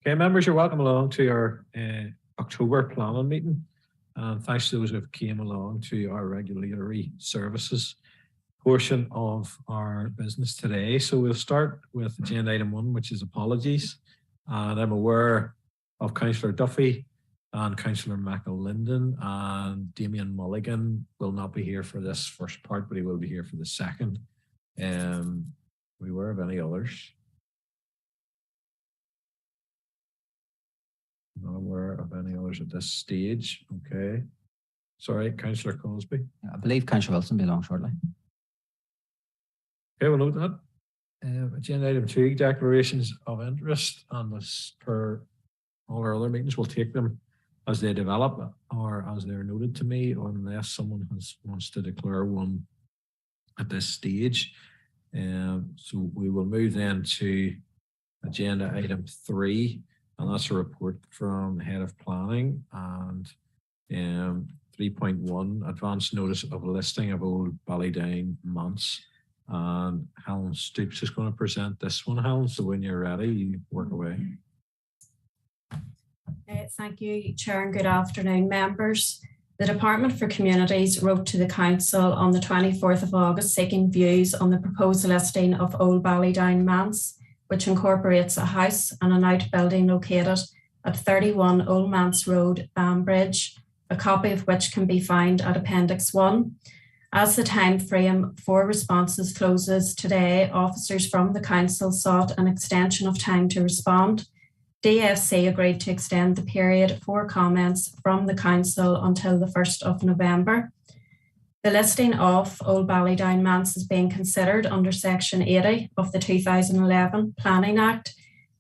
Okay, members, you're welcome along to our October planning meeting. And thanks to those who have came along to our regulatory services portion of our business today. So we'll start with agenda item 1, which is apologies. And I'm aware of Councillor Duffy and Councillor McAlinden, and Damien Mulligan will not be here for this first part, but he will be here for the second. We aware of any others? Not aware of any others at this stage. Okay. Sorry, Councillor Cosby. I believe Councillor Wilson will be along shortly. Okay, we'll note that. Agenda item 2, declarations of interest, and as per all our other meetings, we'll take them as they develop or as they're noted to me, or unless someone wants to declare one at this stage. So we will move then to agenda item 3, and that's a report from the Head of Planning, and 3.1, advance notice of a listing of Old Ballydown Manse. And Helen Stoops is going to present this one. Helen, so when you're ready, you work away. Thank you, Chair, and good afternoon, members. The Department for Communities wrote to the Council on the 24th of August seeking views on the proposed listing of Old Ballydown Manse, which incorporates a house and an outbuilding located at 31 Old Manse Road, Banbridge, a copy of which can be found at Appendix 1. As the time frame for responses closes today, officers from the Council sought an extension of time to respond. DFC agreed to extend the period for comments from the Council until the 1st of November. The listing of Old Ballydown Manse is being considered under Section 80 of the 2011 Planning Act.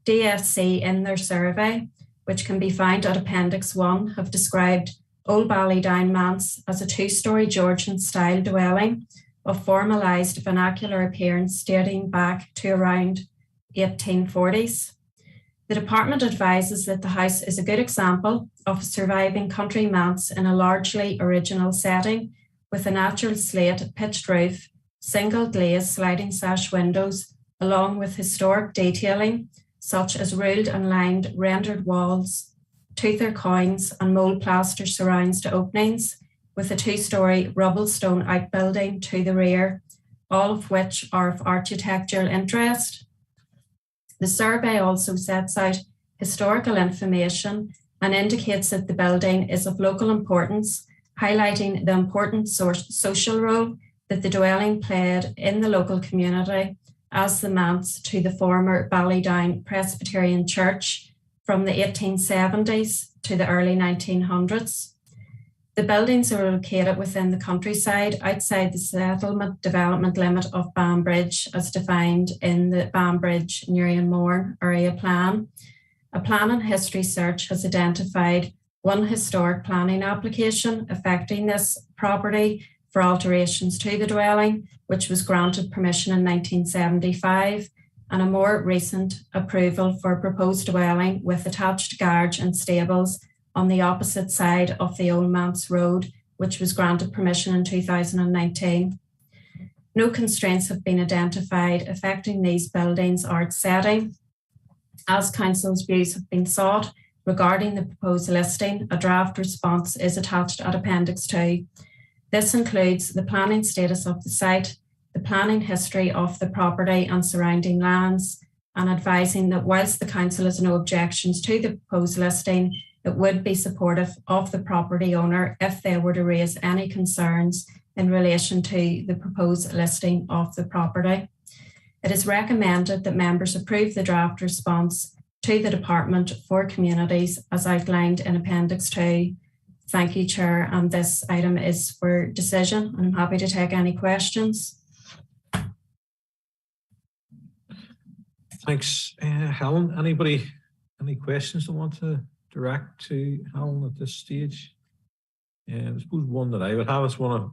DFC, in their survey, which can be found at Appendix 1, have described Old Ballydown Manse as a 2-storey Georgian-style dwelling of formalised vernacular appearance dating back to around 1840s. The Department advises that the house is a good example of a surviving country manse in a largely original setting with a natural slate pitched roof, single glazed sliding sash windows, along with historic detailing such as ruled and lined rendered walls, toother coins and mould plaster surrounds to openings, with a 2-storey rubble stone outbuilding to the rear, all of which are of architectural interest. The survey also sets out historical information and indicates that the building is of local importance, highlighting the important social role that the dwelling played in the local community as the manse to the former Ballydown Presbyterian Church from the 1870s to the early 1900s. The buildings are located within the countryside outside the settlement development limit of Banbridge as defined in the Banbridge Newry-and-Mourne area plan. A planning history search has identified one historic planning application affecting this property for alterations to the dwelling, which was granted permission in 1975, and a more recent approval for a proposed dwelling with attached garage and stables on the opposite side of the Old Manse Road, which was granted permission in 2019. No constraints have been identified affecting these buildings or its setting. As Council's views have been sought regarding the proposed listing, a draft response is attached at Appendix 2. This includes the planning status of the site, the planning history of the property and surrounding lands, and advising that whilst the Council has no objections to the proposed listing, it would be supportive of the property owner if they were to raise any concerns in relation to the proposed listing of the property. It is recommended that members approve the draft response to the Department for Communities as outlined in Appendix 2. Thank you, Chair, and this item is for decision, and I'm happy to take any questions. Thanks, Helen. Anybody, any questions they want to direct to Helen at this stage? I suppose one that I would have is one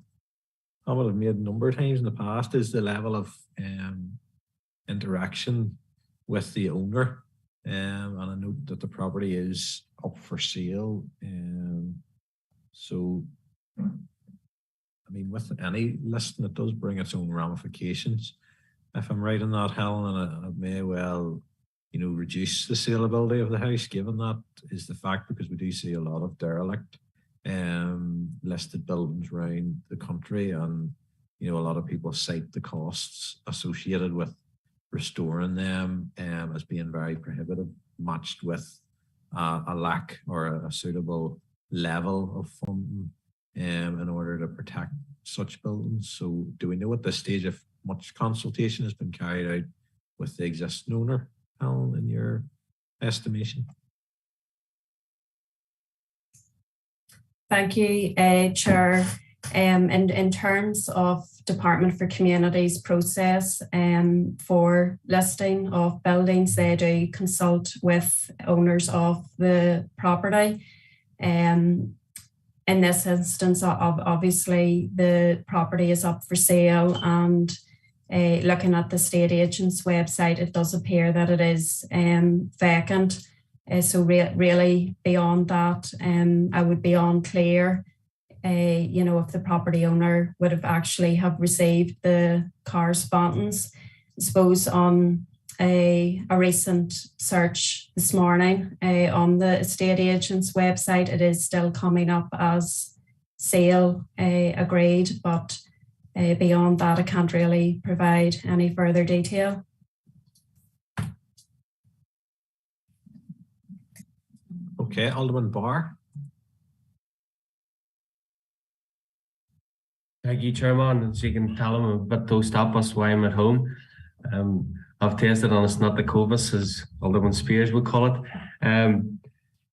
I would have made a number of times in the past is the level of interaction with the owner. And I note that the property is up for sale. So, I mean, with any listing, it does bring its own ramifications. If I'm right in that, Helen, and it may well reduce the saleability of the house, given that is the fact, because we do see a lot of derelict listed buildings around the country, and a lot of people cite the costs associated with restoring them as being very prohibitive, matched with a lack or a suitable level of funding in order to protect such buildings. So do we know at this stage if much consultation has been carried out with the existing owner, Alan, in your estimation? Thank you, Chair. In terms of Department for Communities process for listing of buildings, they do consult with owners of the property. In this instance, obviously the property is up for sale, and looking at the estate agent's website, it does appear that it is vacant. So really beyond that, I would be unclear, if the property owner would have actually have received the correspondence. I suppose on a recent search this morning on the estate agent's website, it is still coming up as sale agreed, but beyond that, I can't really provide any further detail. Okay, Alderman Barr. Thank you, Chairman. And so you can tell them a bit dosed up as why I'm at home. I've tasted and it's not the COVID, as Alderman Spears would call it.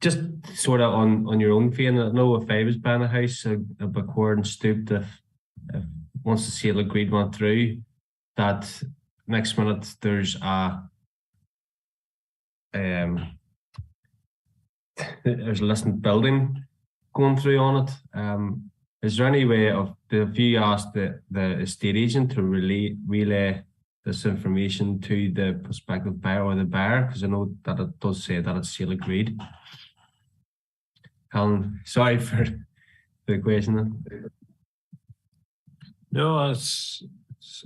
Just sort of on your own vein, I know if I was buying a house, I'd be and stooped if once the sale agreed went through, that next minute there's there's a listed building going through on it. Is there any way if you asked the estate agent to relay this information to the prospective buyer or the buyer? Because I know that it does say that it's sale agreed. Helen, sorry for the question. No, it's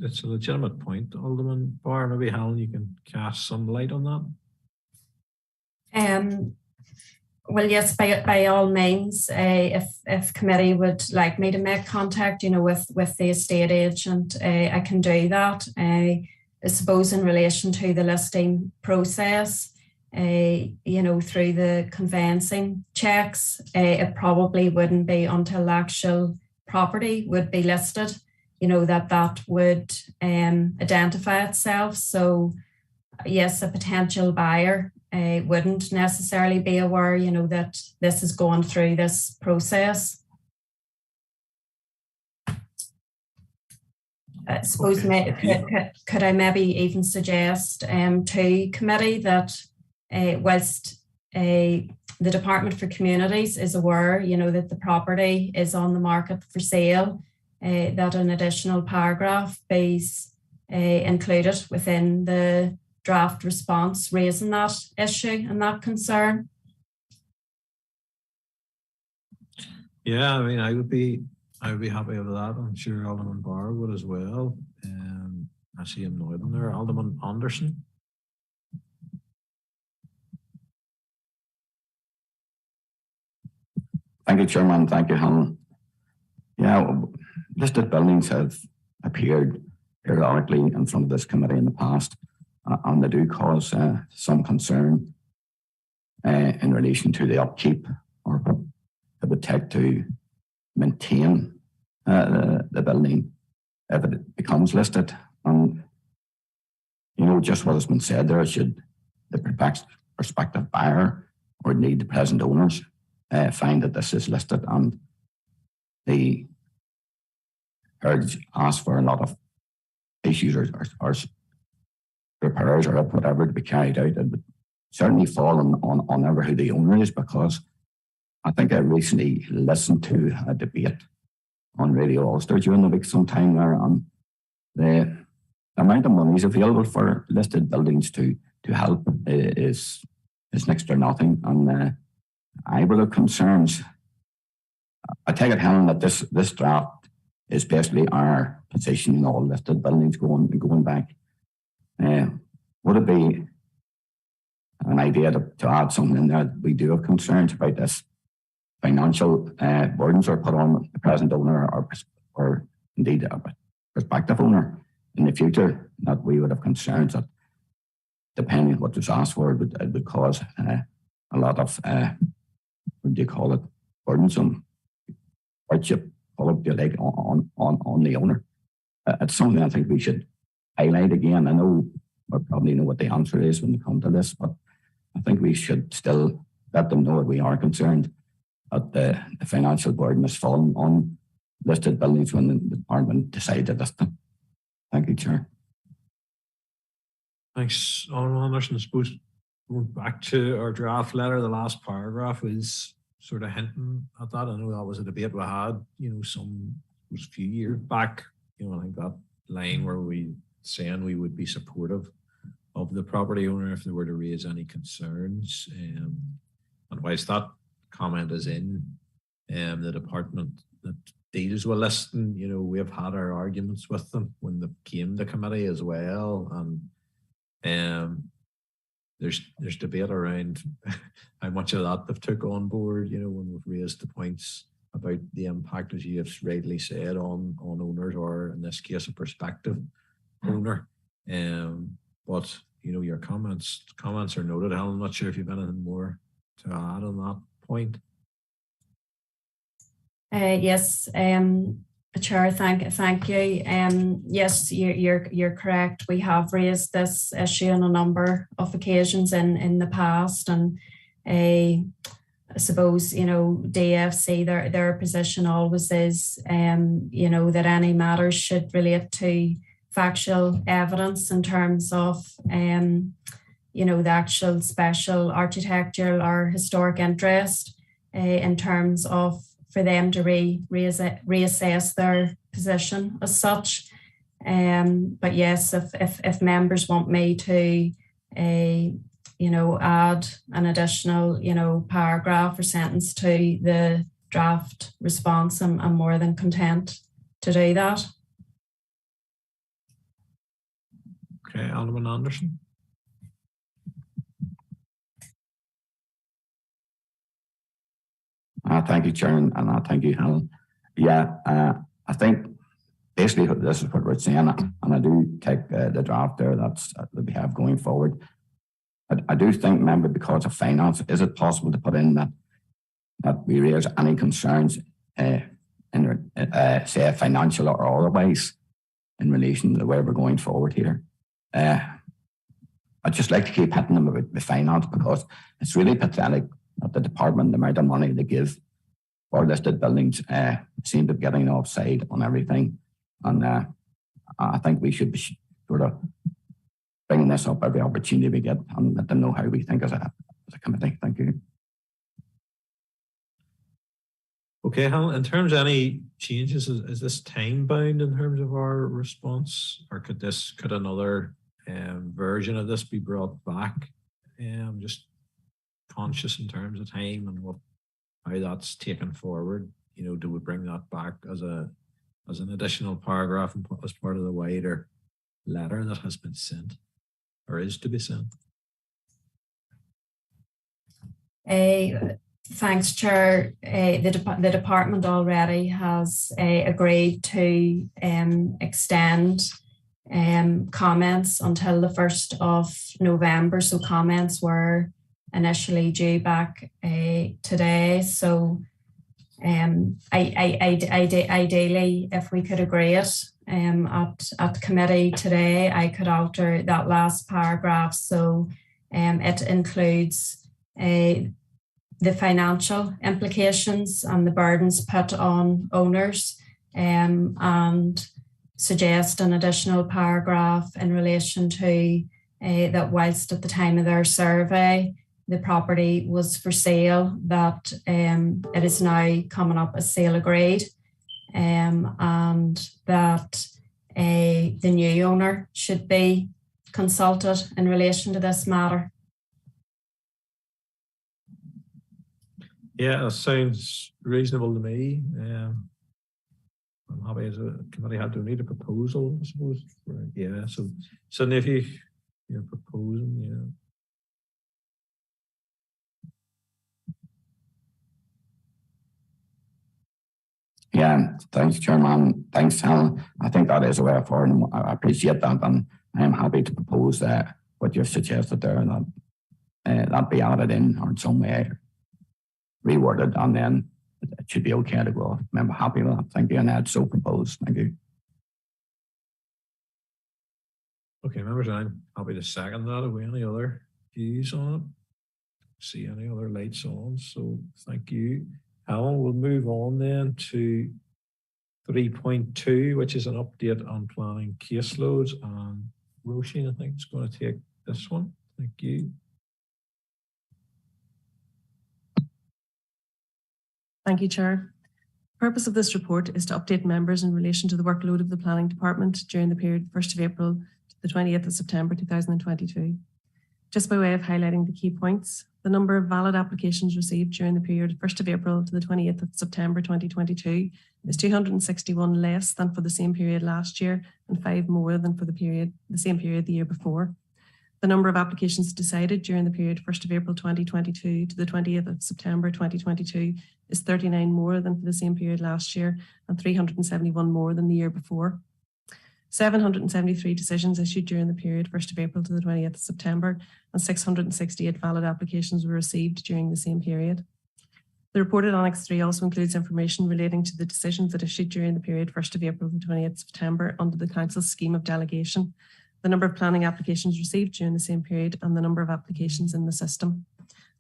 a legitimate point, Alderman Barr. Maybe Helen, you can cast some light on that. Well, yes, by all means, if committee would like me to make contact, with the estate agent, I can do that. I suppose in relation to the listing process, through the conveyancing checks, it probably wouldn't be until the actual property would be listed, that would identify itself. So yes, a potential buyer wouldn't necessarily be aware, that this is going through this process. I suppose could I maybe even suggest to committee that whilst the Department for Communities is aware, that the property is on the market for sale, that an additional paragraph be included within the draft response raising that issue and that concern. Yeah, I mean, I would be happy with that. I'm sure Alderman Barr would as well. I see him nodding there. Alderman Anderson. Thank you, Chairman. Thank you, Helen. Yeah, listed buildings have appeared periodically in front of this committee in the past, and they do cause some concern in relation to the upkeep or what it would take to maintain the building if it becomes listed. And just what has been said there, should the prospective buyer or need the present owners find that this is listed and the urge ask for a lot of issues or repairs or whatever to be carried out, it would certainly fall on ever who the owner is, because I think I recently listened to a debate on Radio Ulster during the week sometime there, and the amount of money is available for listed buildings to help is next to nothing. And I will have concerns. I take it, Helen, that this draft is basically our position in all listed buildings going back. Would it be an idea to add something in there. We do have concerns about this financial burdens are put on the present owner or indeed a prospective owner in the future, that we would have concerns that depending on what was asked for, it would cause a lot of, what do you call it, burdensome hardship, call it, like, on the owner. It's something I think we should highlight again. I know we probably know what the answer is when they come to this, but I think we should still let them know that we are concerned that the financial burden is falling on listed buildings when the department decides to list them. Thank you, Chair. Thanks, Alderman Anderson. I suppose going back to our draft letter, the last paragraph is sort of hinting at that. I know that was a debate we had, a few years back. I think that line where we saying we would be supportive of the property owner if they were to raise any concerns. And whilst that comment is in the department that deals with listing, we have had our arguments with them when they came to committee as well. And there's debate around how much of that they've took on board, when we've raised the points about the impact, as you have rightly said, on owners, or in this case a prospective owner. But your comments are noted. Helen, I'm not sure if you've anything more to add on that point. Yes, Chair, thank you. Yes, you're correct. We have raised this issue on a number of occasions in the past, and I suppose DFC their position always is that any matters should relate to factual evidence in terms of the actual special architectural or historic interest, in terms of for them to reassess their position as such. But yes, if members want me to add an additional paragraph or sentence to the draft response, I'm more than content to do that. Okay, Alderman Anderson. Thank you, Chair, and thank you, Helen. Yeah, I think basically this is what we're saying, and I do take the draft there that we have going forward. I do think, member, because of finance, is it possible to put in that we raise any concerns in say financial or otherwise in relation to the way we're going forward here? I'd just like to keep hitting them about the finance, because it's really pathetic that the department, the amount of money they give for listed buildings, seem to be getting offside on everything. And I think we should be sort of bringing this up every opportunity we get and let them know how we think as a committee. Thank you. Okay, Helen, in terms of any changes, is this time bound in terms of our response, or could another version of this be brought back? I'm just conscious in terms of time and how that's taken forward. Do we bring that back as an additional paragraph and as part of the wider letter that has been sent or is to be sent? Thanks, Chair. The department already has agreed to extend comments until the 1st of November. So comments were initially due back today. So ideally, if we could agree it at committee today, I could alter that last paragraph so it includes the financial implications and the burdens put on owners, and suggest an additional paragraph in relation to that whilst at the time of their survey the property was for sale, that it is now coming up as sale agreed, and that the new owner should be consulted in relation to this matter. Yeah, that sounds reasonable to me. I'm happy as a committee had to need a proposal, I suppose. Right. Yeah, so if you're proposing, yeah. Yeah, thanks, Chairman. Thanks, Helen. I think that is a way forward, and I appreciate that, and I am happy to propose what you've suggested there, and that be added in or in some way reworded, and then it should be okay to go. I'm happy with that. Thank you, and that's so proposed. Thank you. Okay, members, I'm happy to second that. Have we any other views on it? See any other lights on? So thank you. Alan, we'll move on then to 3.2, which is an update on planning caseloads. And Roisin, I think, is going to take this one. Thank you. Thank you, Chair. The purpose of this report is to update members in relation to the workload of the Planning Department during the period 1st of April to the 20th of September 2022. Just by way of highlighting the key points, the number of valid applications received during the period 1st of April to the 20th of September 2022 is 261 less than for the same period last year and 5 more than for the same period the year before. The number of applications decided during the period 1st of April 2022 to the 20th of September 2022 is 39 more than for the same period last year and 371 more than the year before. 773 decisions issued during the period 1st of April to the 20th of September and 668 valid applications were received during the same period. The report at Annex 3 also includes information relating to the decisions that issued during the period 1st of April to the 20th of September under the Council's scheme of delegation, the number of planning applications received during the same period, and the number of applications in the system.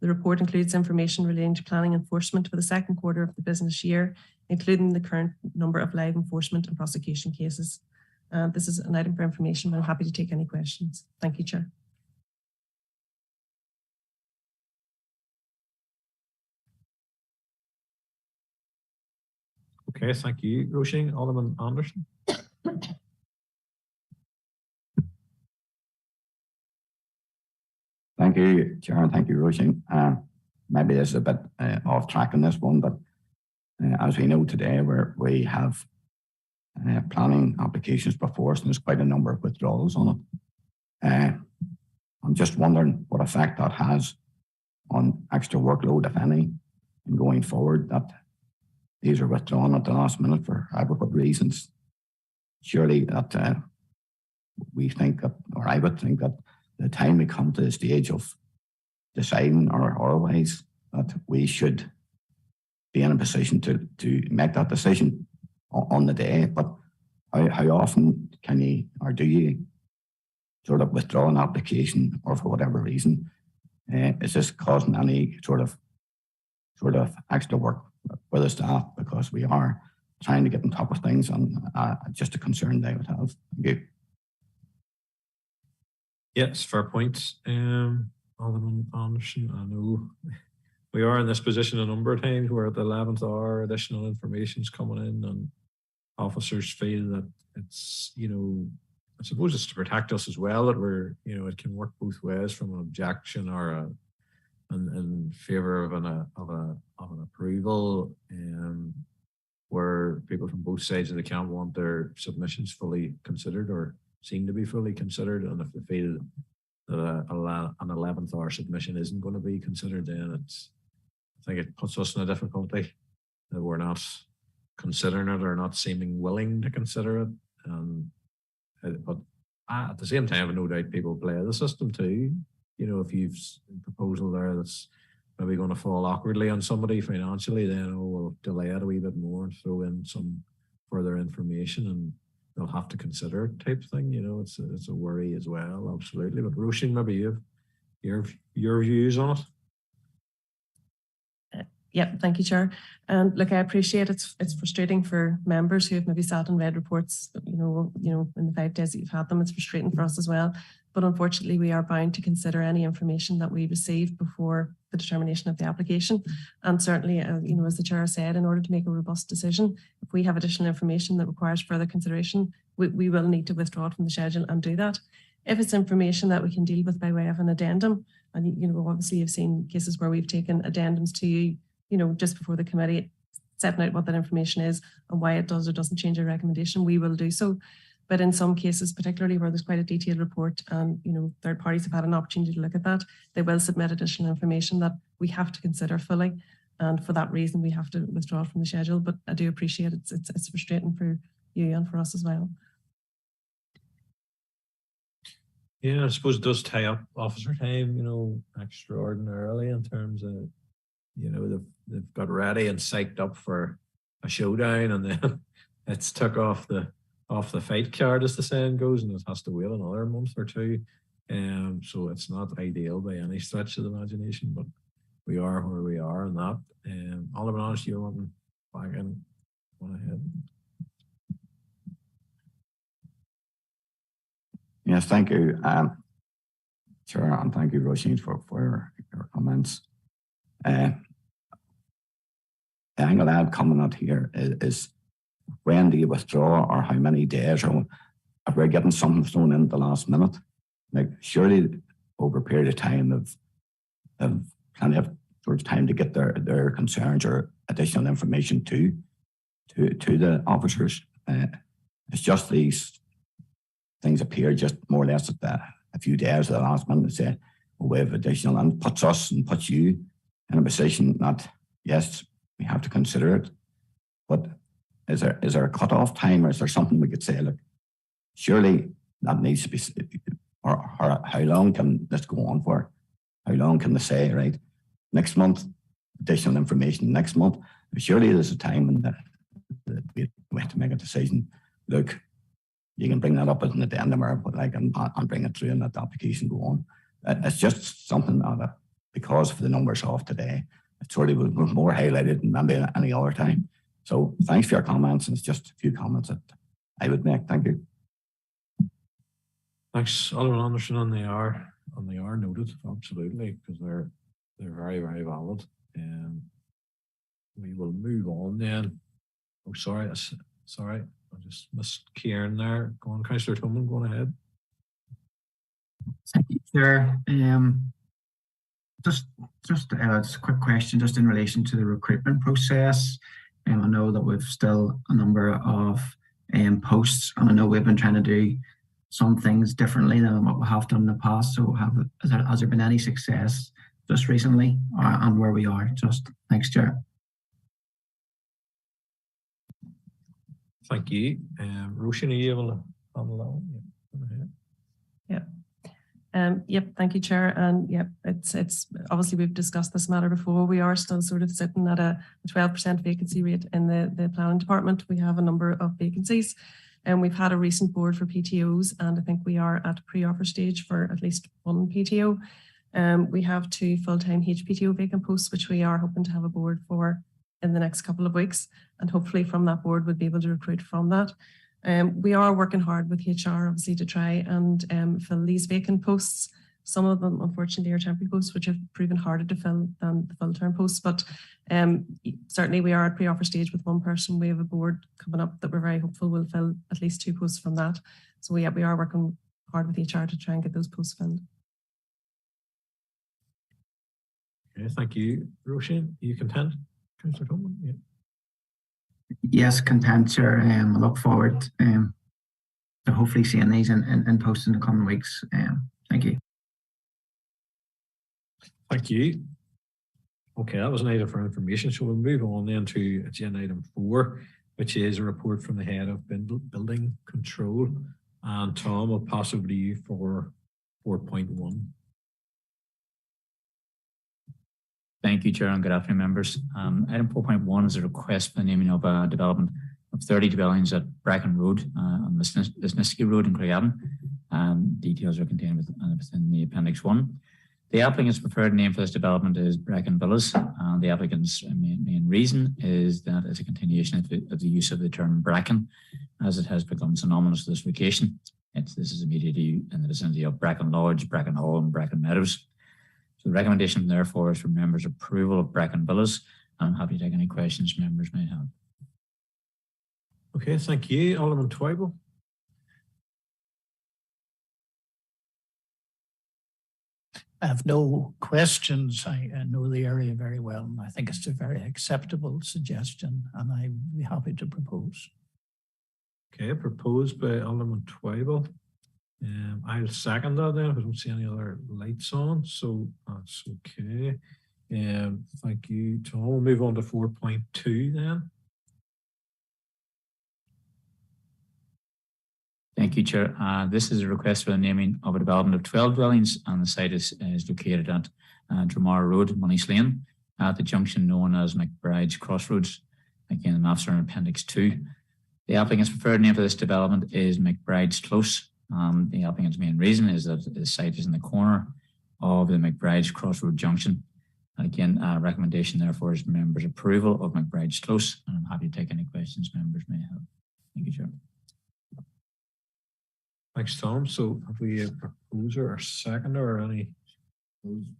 The report includes information relating to planning enforcement for the second quarter of the business year, including the current number of live enforcement and prosecution cases. This is an item for information, but I'm happy to take any questions. Thank you, Chair. Okay, thank you, Roisin. Alderman Anderson. Thank you, Chair, and thank you, Roisin. Maybe this is a bit off track on this one, but as we know today, we have planning applications before us, and there's quite a number of withdrawals on it. I'm just wondering what effect that has on extra workload, if any, and going forward, that these are withdrawn at the last minute for adequate reasons. Surely that we think that, or I would think that the time we come to the stage of deciding or otherwise, that we should be in a position to make that decision on the day. But how often can you, or do you sort of withdraw an application, or for whatever reason? Is this causing any sort of extra work for the staff, because we are trying to get on top of things, and just a concern they would have? Thank you. Yes, fair point. Alderman Anderson, I know we are in this position a number of times where at the 11th hour additional information is coming in, and officers feel that it's, I suppose it's to protect us as well, that we're, it can work both ways, from an objection or in favour of an approval, where people from both sides of the camp want their submissions fully considered, or seem to be fully considered, and if they feel that an 11th hour submission isn't going to be considered, then I think it puts us in a difficulty that we're not considering it, or not seeming willing to consider it. But at the same time, no doubt people play the system too. If you've a proposal there that's maybe going to fall awkwardly on somebody financially, then we'll delay it a wee bit more and throw in some further information, and they'll have to consider it type thing. It's a worry as well, absolutely. But Roisin, maybe you have your views on it. Yeah, thank you, Chair. And look, I appreciate it's frustrating for members who have maybe sat and read reports, in the 5 days that you've had them. It's frustrating for us as well. But unfortunately, we are bound to consider any information that we receive before the determination of the application. And certainly, as the Chair said, in order to make a robust decision, if we have additional information that requires further consideration, we will need to withdraw it from the schedule and do that. If it's information that we can deal with by way of an addendum, and obviously you've seen cases where we've taken addendums to you, just before the committee, setting out what that information is and why it does or doesn't change our recommendation, we will do so. But in some cases, particularly where there's quite a detailed report and third parties have had an opportunity to look at that, they will submit additional information that we have to consider fully. And for that reason, we have to withdraw from the schedule. But I do appreciate it's frustrating for you and for us as well. Yeah, I suppose it does tie up officer time, you know, extraordinarily in terms of, you know, they've got ready and psyched up for a showdown, and then it's took off the fight card, as the saying goes, and it has to wait another month or two. So it's not ideal by any stretch of the imagination, but we are where we are in that. Alderman Honest, you're wanting back in. Go ahead. Yes, thank you, Chair, and thank you, Roisin, for your comments. The angle I'm coming at here is when do you withdraw, or how many days, or if we're getting something thrown in at the last minute? Like, surely over a period of time of plenty of sort of time to get their concerns or additional information to the officers. It's just these things appear just more or less at a few days at the last minute to say, well, we have additional, and puts us and puts you in a position that, yes, we have to consider it. But is there a cut-off time, or is there something we could say, look, surely that needs to be, or how long can this go on for? How long can they say, right, next month, additional information next month? Surely there's a time when we have to make a decision. Look, you can bring that up as an addendum, or and bring it through and let the application go on. It's just something that, because of the numbers off today, it sort of was more highlighted than maybe any other time. So thanks for your comments, and it's just a few comments that I would make. Thank you. Thanks, Alderman Anderson. On they are noted, absolutely, because they're very, very valid. We will move on then. Oh, sorry, I just missed Kieran there. Go on, Councillor Tillman, go on ahead. Thank you, Chair. Just a quick question, just in relation to the recruitment process. I know that we've still a number of posts, and I know we've been trying to do some things differently than what we have done in the past. So has there been any success just recently, and where we are? Just thanks, Chair. Thank you. Roisin, are you able to handle that one? Yep, thank you, Chair. And yep, it's obviously we've discussed this matter before. We are still sort of sitting at a 12% vacancy rate in the planning department. We have a number of vacancies, and we've had a recent board for PTOs, and I think we are at pre-offer stage for at least one PTO. We have 2 full-time HPTO vacant posts, which we are hoping to have a board for in the next couple of weeks, and hopefully from that board we'll be able to recruit from that. We are working hard with HR, obviously, to try and fill these vacant posts. Some of them, unfortunately, are temporary posts, which have proven harder to fill than the full-term posts. But certainly we are at pre-offer stage with one person. We have a board coming up that we're very hopeful will fill at least 2 posts from that. So we are working hard with HR to try and get those posts filled. Okay, thank you. Roisin, are you content? Councillor Tillman? Yeah. Yes, content, Chair. I look forward to hopefully seeing these in posts in the coming weeks. Thank you. Thank you. Okay, that was an item for information. So we'll move on then to agenda item 4, which is a report from the head of building control. And Tom, will pass over to you for 4.1. Thank you, Chair, and good afternoon, members. Item 4.1 is a request for the naming of a development of 30 dwellings at Bracken Road on Lisniski Road in Craigavon. Details are contained within the Appendix 1. The applicant's preferred name for this development is Bracken Villas. The applicant's main reason is that it's a continuation of the use of the term Bracken, as it has become synonymous with this location. This is immediately in the vicinity of Bracken Lodge, Bracken Hall, and Bracken Meadows. So the recommendation, therefore, is for members' approval of Bracken Villas. I'm happy to take any questions members may have. Okay, thank you. Alderman Twyble. I have no questions. I know the area very well, and I think it's a very acceptable suggestion, and I'd be happy to propose. Okay, proposed by Alderman Twyble. I'll second that then, because I don't see any other lights on, so that's okay. Thank you, Tom. We'll move on to 4.2 then. Thank you, Chair. This is a request for the naming of a development of 12 dwellings, and the site is located at Dramara Road, Money's Lane, at the junction known as McBride's Crossroads. Again, the maps are in Appendix 2. The applicant's preferred name for this development is McBride's Close. The applicant's main reason is that the site is in the corner of the McBride's Crossroad junction. And again, recommendation therefore is members' approval of McBride's Close, and I'm happy to take any questions members may have. Thank you, Chair. Thanks, Tom. So have we a proposer or seconder or any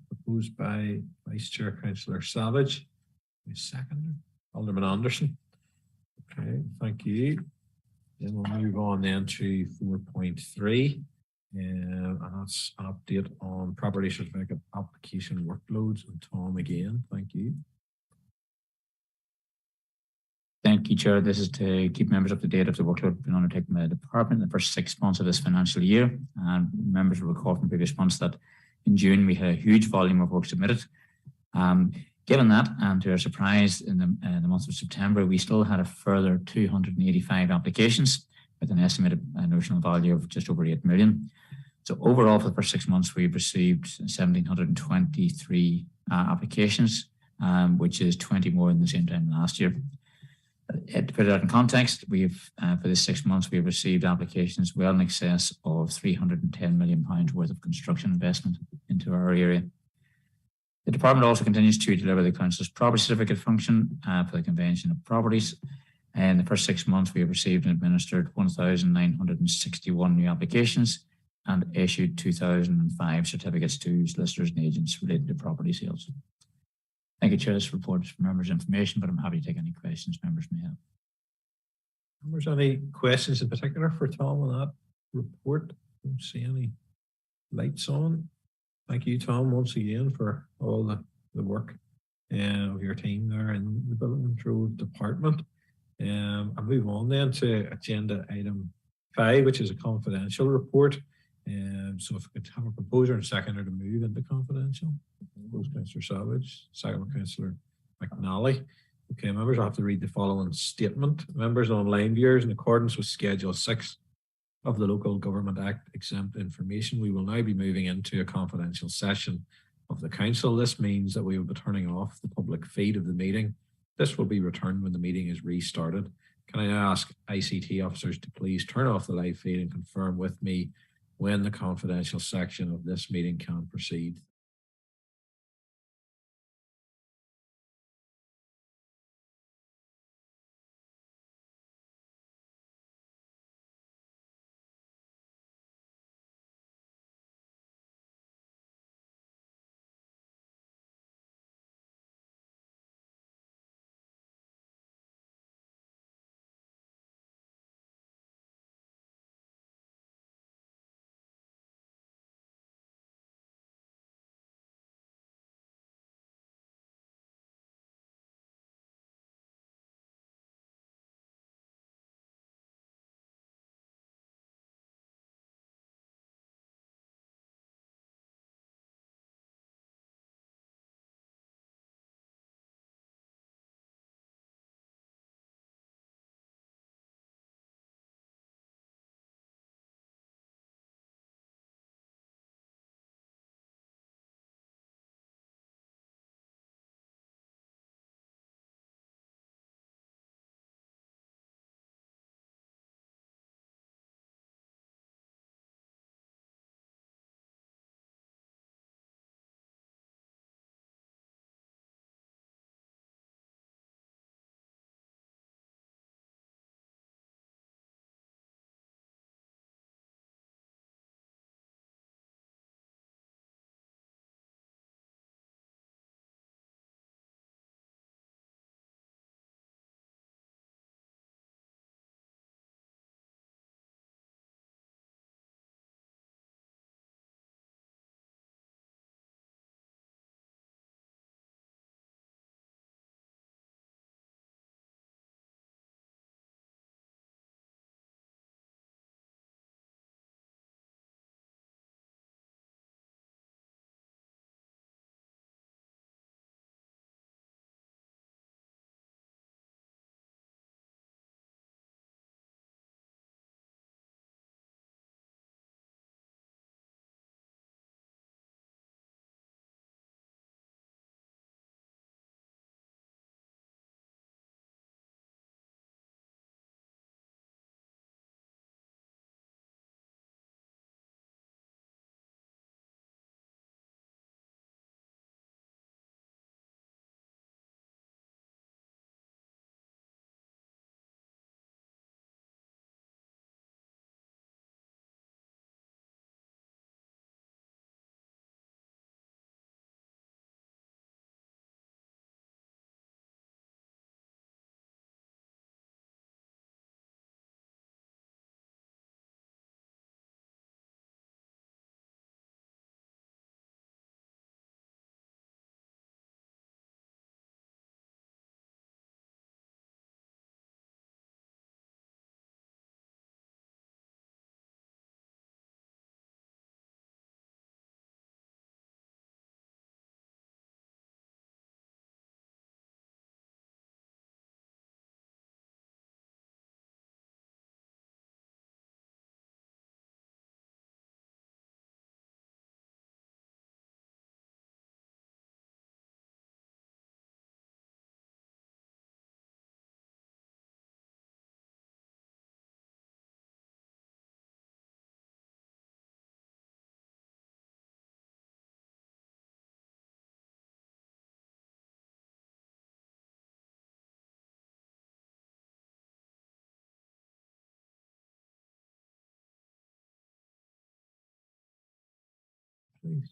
proposed by Vice Chair Councillor Savage? A seconder? Alderman Anderson. Okay, thank you. Then we'll move on then to 4.3. And that's an update on property certificate application workloads. And Tom again, thank you. Thank you, Chair. This is to keep members up to date of the workload being undertaken by the department in the first 6 months of this financial year. And members will recall from previous months that in June we had a huge volume of work submitted. Given that, and to our surprise, in the month of September, we still had a further 285 applications with an estimated notional value of just over 8 million. So overall, for the first 6 months, we've received 1,723 applications, which is 20 more than the same time last year. To put it out in context, we've for this 6 months we've received applications well in excess of £310 million worth of construction investment into our area. The department also continues to deliver the council's property certificate function for the conveyancing of properties. In the first 6 months, we have received and administered 1,961 new applications and issued 2,005 certificates to solicitors and agents related to property sales. Thank you, Chair. This report is for members' information, but I'm happy to take any questions members may have. Members, any questions in particular for Tom on that report? I don't see any lights on. Thank you, Tom, once again for all the work of your team there in the Building Control Department. I'll move on then to agenda item 5, which is a confidential report. So if we could have a proposer and seconder to move into confidential. Councillor Savage, second by Councillor McNally. Okay, members, I have to read the following statement. Members, online viewers, in accordance with Schedule 6 of the Local Government Act exempt information, we will now be moving into a confidential session of the Council. This means that we will be turning off the public feed of the meeting. This will be returned when the meeting is restarted. Can I ask ICT officers to please turn off the live feed and confirm with me when the confidential section of this meeting can proceed? please.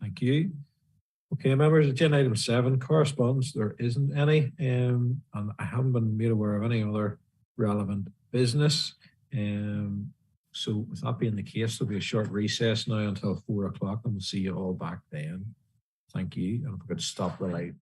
Thank you. Okay, members, agenda item 7, correspondence. There isn't any, and I haven't been made aware of any other relevant business. So with that being the case, there'll be a short recess now until 4 o'clock, and we'll see you all back then. Thank you, and if we could stop the light.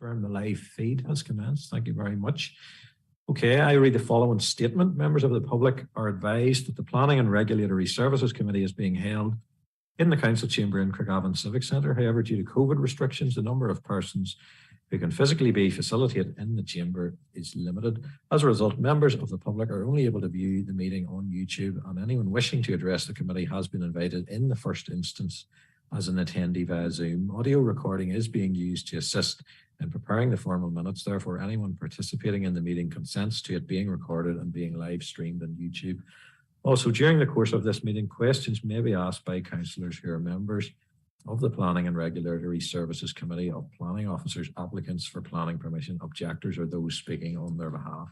confirm the live feed has commenced. Thank you very much. Okay, I read the following statement. Members of the public are advised that the Planning and Regulatory Services Committee is being held in the Council Chamber in Craigavon Civic Centre. However, due to COVID restrictions, the number of persons who can physically be facilitated in the chamber is limited. As a result, members of the public are only able to view the meeting on YouTube, and anyone wishing to address the committee has been invited in the first instance as an attendee via Zoom. Audio recording is being used to assist in preparing the formal minutes. Therefore, anyone participating in the meeting consents to it being recorded and being live streamed on YouTube. Also, during the course of this meeting, questions may be asked by councillors who are members of the Planning and Regulatory Services Committee, of planning officers, applicants for planning permission, objectors, or those speaking on their behalf.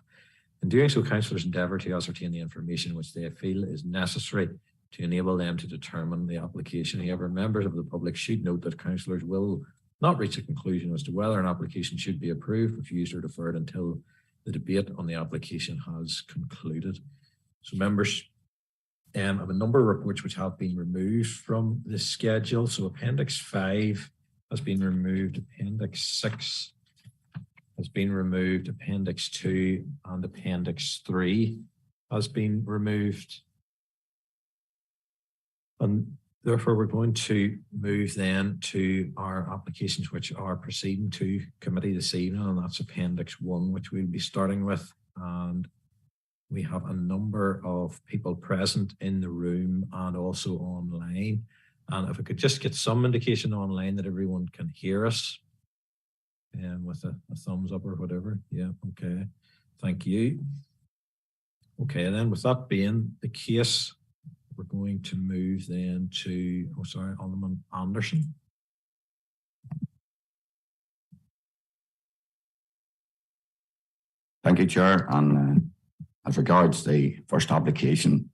In doing so, councillors endeavour to ascertain the information which they feel is necessary to enable them to determine the application. However, members of the public should note that councillors will not reach a conclusion as to whether an application should be approved, refused, or deferred until the debate on the application has concluded. So members, I have a number of reports which have been removed from the schedule. So Appendix 5 has been removed, Appendix 6 has been removed, Appendix 2 and Appendix 3 has been removed. And therefore, we're going to move then to our applications which are proceeding to committee this evening, and that's Appendix 1, which we'll be starting with. And we have a number of people present in the room and also online. And if I could just get some indication online that everyone can hear us, with a thumbs up or whatever. Yeah, okay. Thank you. Okay, then with that being the case, we're going to move then to, Alderman Anderson. Thank you, Chair. And as regards the first application,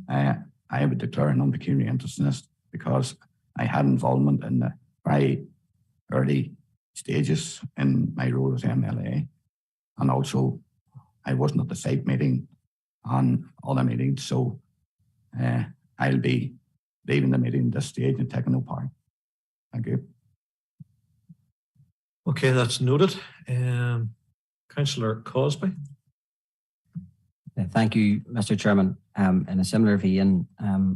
I would declare an unpecuniary interest in this because I had involvement in the very early stages in my role as MLA. And also, I wasn't at the site meeting and other meetings, so I'll be leaving the meeting at this stage and taking no part. Thank you. Okay, that's noted. Councillor Cosby. Thank you, Mr. Chairman. In a similar vein,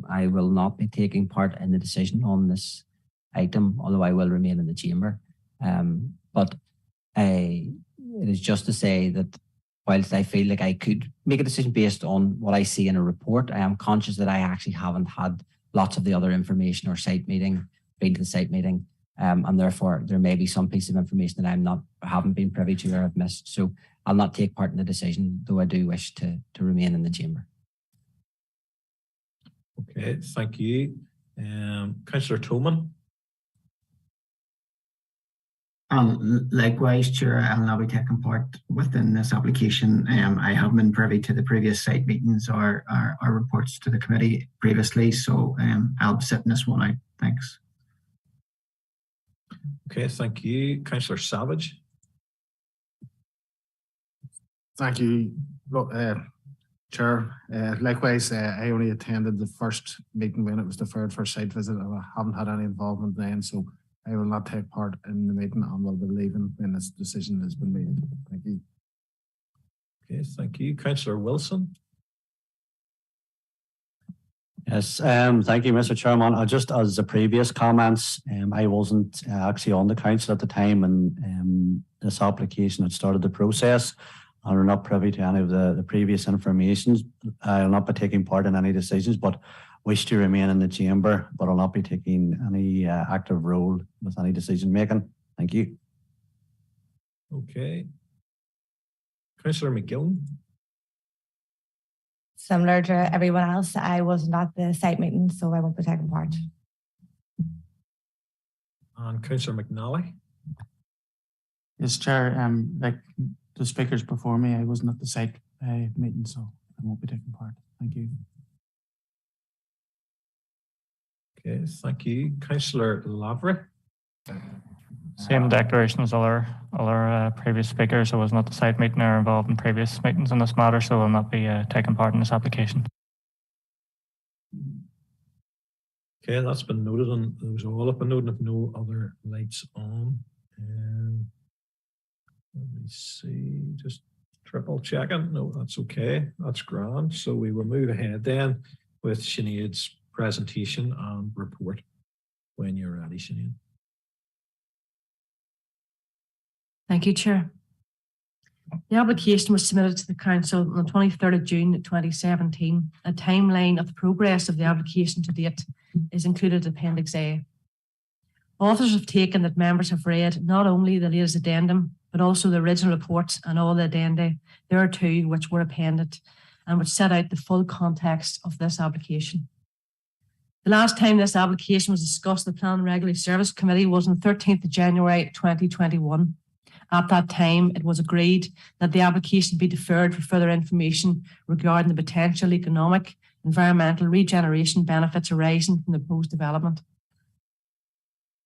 I will not be taking part in the decision on this item, although I will remain in the chamber. But it is just to say that whilst I feel like I could make a decision based on what I see in a report, I am conscious that I actually haven't had lots of the other information or been to the site meeting. And therefore there may be some piece of information that haven't been privy to or have missed. So I'll not take part in the decision, though I do wish to remain in the chamber. Okay, thank you. Councillor Tolman. Likewise, Chair, I'll not be taking part within this application. I haven't been privy to the previous site meetings or reports to the committee previously, so I'll be sitting this one out. Thanks. Okay, thank you. Councillor Savage. Thank you, Chair. Likewise, I only attended the first meeting when it was deferred for a site visit. I haven't had any involvement then, so I will not take part in the meeting and will be leaving when this decision has been made. Thank you. Okay, thank you. Councillor Wilson. Yes, thank you, Mr. Chairman. Just as the previous comments, I wasn't actually on the council at the time when this application had started the process, and we're not privy to any of the previous information. I'll not be taking part in any decisions, but wish to remain in the chamber, but I'll not be taking any active role with any decision making. Thank you. Okay. Councillor McGillen. Similar to everyone else, I wasn't at the site meeting, so I won't be taking part. And Councillor McNally. Yes, Chair. Like the speakers before me, I wasn't at the site meeting, so I won't be taking part. Thank you. Okay, thank you. Councillor Lavery. Same declaration as other previous speakers. I was not at the site meeting or involved in previous meetings on this matter, so I will not be taking part in this application. Okay, that's been noted, and those all have been noted if no other lights on. Let me see, just triple checking. No, that's okay. That's grand. So we will move ahead then with Sinead's presentation and report when you're ready, Sinead. Thank you, Chair. The application was submitted to the Council on the 23rd of June 2017. A timeline of the progress of the application to date is included in Appendix A. Authors have taken that members have read not only the latest addendum, but also the original report and all the addenda. There are two which were appended and which set out the full context of this application. The last time this application was discussed in the Planning and Regulatory Service Committee was on the 13th of January 2021. At that time, it was agreed that the application be deferred for further information regarding the potential economic, environmental regeneration benefits arising from the proposed development.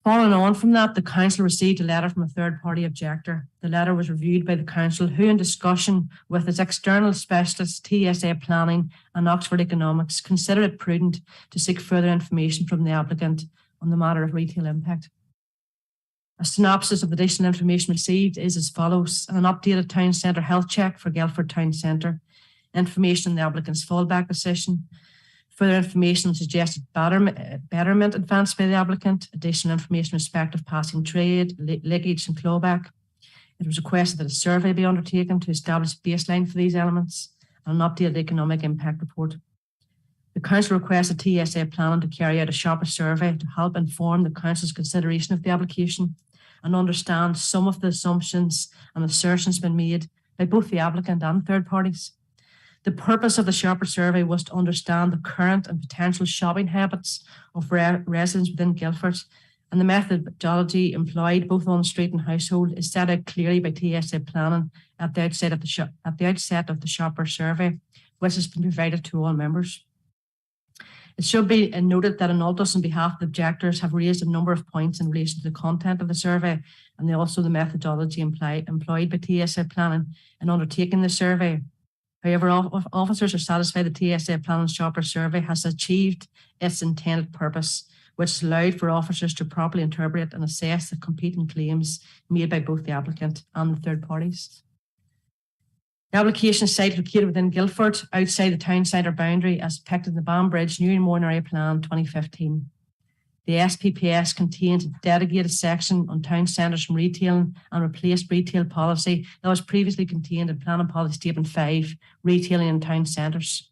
Following on from that, the Council received a letter from a third-party objector. The letter was reviewed by the Council, who, in discussion with its external specialists, TSA Planning and Oxford Economics, considered it prudent to seek further information from the applicant on the matter of retail impact. A synopsis of the additional information received is as follows: an updated town centre health check for Guildford Town Centre, information on the applicant's fallback position, further information on suggested betterment advanced by the applicant, additional information in respect of passing trade, leakage and clawback. It was requested that a survey be undertaken to establish a baseline for these elements and an updated economic impact report. The Council requested TSA Planning to carry out a shopper survey to help inform the Council's consideration of the application and understand some of the assumptions and assertions been made by both the applicant and third parties. The purpose of the shopper survey was to understand the current and potential shopping habits of residents within Guildford, and the methodology employed both on street and household is set out clearly by TSA Planning at the outset of the shopper survey, which has been provided to all members. It should be noted that Anultus, on behalf of the objectors, have raised a number of points in relation to the content of the survey and also the methodology employed by TSA Planning in undertaking the survey. However, officers are satisfied the TSA Planning shopper survey has achieved its intended purpose, which has allowed for officers to properly interpret and assess the competing claims made by both the applicant and the third parties. The application site located within Guildford, outside the town centre boundary as depicted in the Banbridge New and Modern Area Plan 2015. The SPPS contains a dedicated section on town centres from retailing and replaced retail policy that was previously contained in Planning Policy Statement 5, Retailing in Town Centres.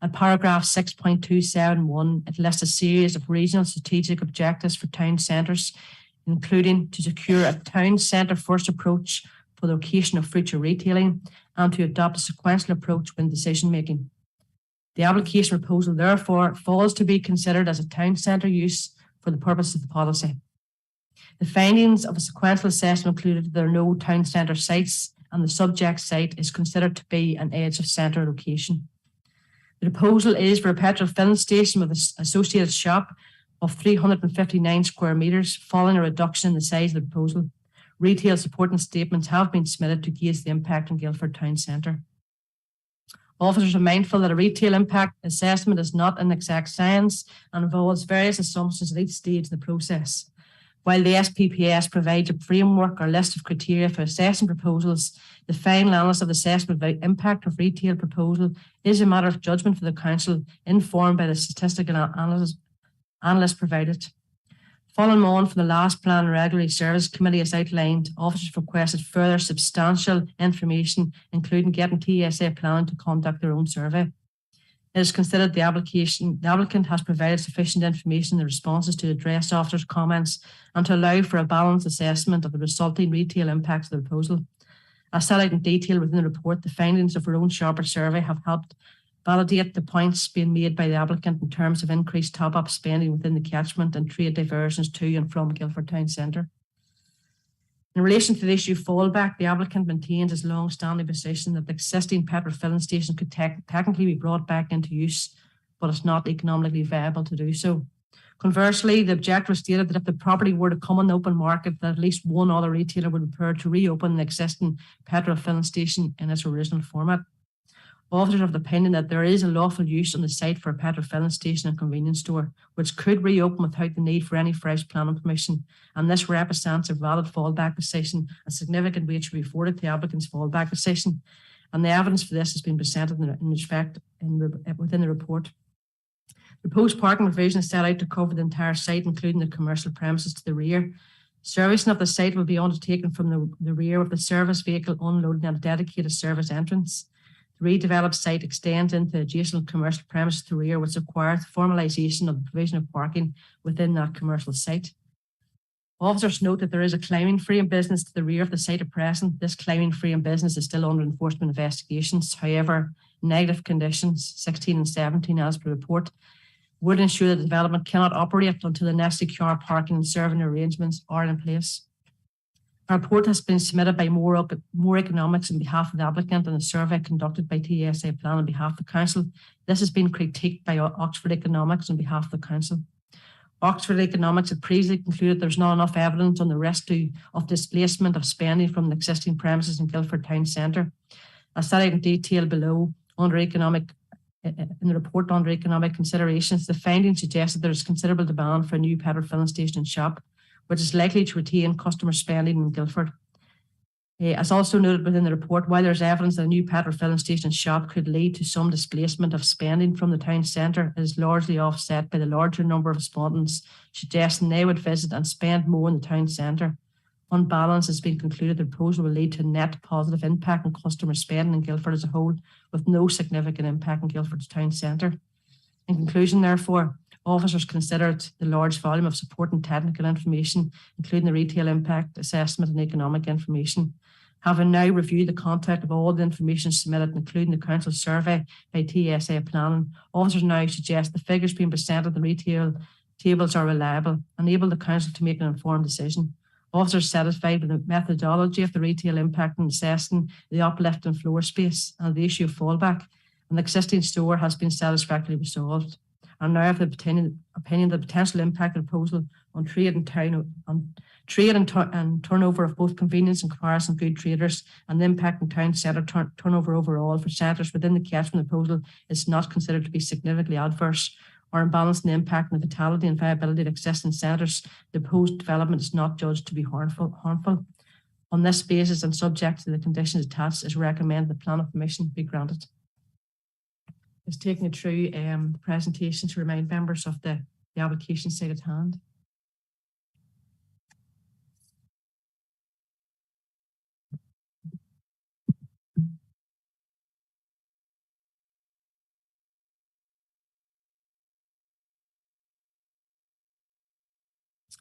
At paragraph 6.271, it lists a series of regional strategic objectives for town centres, including to secure a town centre first approach for the location of future retailing and to adopt a sequential approach when decision making. The application proposal therefore falls to be considered as a town centre use for the purpose of the policy. The findings of a sequential assessment included that there are no town centre sites and the subject site is considered to be an edge of centre location. The proposal is for a petrol filling station with an associated shop of 359 square metres, following a reduction in the size of the proposal. Retail supporting statements have been submitted to gauge the impact on Guildford Town Centre. Officers are mindful that a retail impact assessment is not an exact science and involves various assumptions at each stage of the process. While the SPPS provides a framework or list of criteria for assessing proposals, the final analysis of the assessment of the impact of retail proposal is a matter of judgment for the Council, informed by the statistical analysis provided. Following on from the last Plan and Regulatory Service Committee as outlined, officers requested further substantial information, including getting TSA Planning to conduct their own survey. It is considered the applicant has provided sufficient information in the responses to address officers' comments and to allow for a balanced assessment of the resulting retail impacts of the proposal. As set out in detail within the report, the findings of our own shopper survey have helped validate the points being made by the applicant in terms of increased top-up spending within the catchment and trade diversions to and from Guildford Town Centre. In relation to the issue of fallback, the applicant maintains his long-standing position that the existing petrol filling station could technically be brought back into use, but it's not economically viable to do so. Conversely, the objector stated that if the property were to come on the open market, that at least one other retailer would be prepared to reopen the existing petrol filling station in its original format. Officers of the opinion that there is a lawful use on the site for a petrol filling station and convenience store, which could reopen without the need for any fresh planning permission, and this represents a valid fallback position. A significant weight should be afforded to the applicant's fallback position, and the evidence for this has been presented within the report. The proposed parking provision is set out to cover the entire site, including the commercial premises to the rear. Servicing of the site will be undertaken from the rear of the service vehicle unloading at a dedicated service entrance. The redeveloped site extends into adjacent commercial premises to the rear, which requires formalisation of the provision of parking within that commercial site. Officers note that there is a climbing frame business to the rear of the site at present. This climbing frame business is still under enforcement investigations. However, negative conditions 16 and 17 as per the report would ensure that the development cannot operate until the necessary parking and serving arrangements are in place. A report has been submitted by More Economics on behalf of the applicant and a survey conducted by TSA Plan on behalf of the council. This has been critiqued by Oxford Economics on behalf of the council. Oxford Economics had previously concluded there's not enough evidence on the risk of displacement of spending from the existing premises in Guildford Town Centre. As set out in detail below in the report under economic considerations, the findings suggest that there is considerable demand for a new petrol filling station and shop, which is likely to retain customer spending in Guildford. As also noted within the report, while there is evidence that a new petrol filling station shop could lead to some displacement of spending from the town centre, it is largely offset by the larger number of respondents suggesting they would visit and spend more in the town centre. On balance, it's been concluded the proposal will lead to a net positive impact on customer spending in Guildford as a whole, with no significant impact on Guildford's town centre. In conclusion, therefore, officers considered the large volume of supporting technical information, including the retail impact assessment and economic information. Having now reviewed the content of all the information submitted, including the council survey by TSA Planning, officers now suggest the figures being presented in the retail tables are reliable, enable the council to make an informed decision. Officers satisfied with the methodology of the retail impact in assessing the uplift in floor space and the issue of fallback, and the existing store has been satisfactorily resolved. And now have the opinion that the potential impact of the proposal on trade and turnover of both convenience and commerce and good traders, and the impact on town centre turnover overall for centres within the catchment of the proposal is not considered to be significantly adverse or imbalancing the impact on the vitality and viability of existing centres. The proposed development is not judged to be harmful. On this basis and subject to the conditions attached, it is recommended the plan of permission be granted. Is taking it through the presentation to remind members of the application site at hand.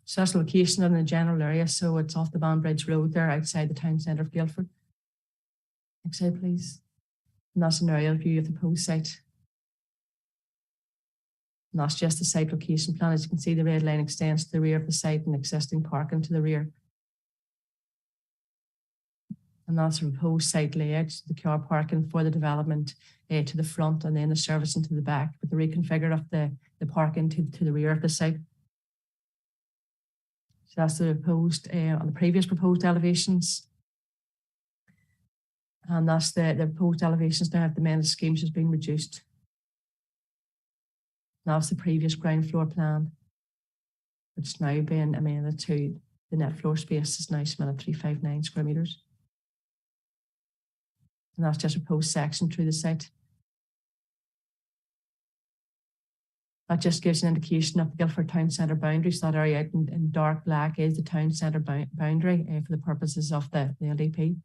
So that's the location in the general area. So it's off the Banbridge Road there outside the town centre of Guildford. Next slide, please. And that's an aerial view of the proposed site. And that's just the site location plan. As you can see, the red line extends to the rear of the site and existing parking to the rear. And that's the proposed site layout, the car parking for the development to the front and then the servicing to the back, with the reconfigure of the parking to the rear of the site. So that's the proposed on the previous proposed elevations. And that's the proposed elevations now have the amended schemes has been reduced. That's the previous ground floor plan, which is now being amended to the net floor space is now submitted 359 square metres. And that's just a proposed section through the site. That just gives an indication of the Guildford Town Centre boundaries. That area out in dark black is the town centre boundary for the purposes of the LDP.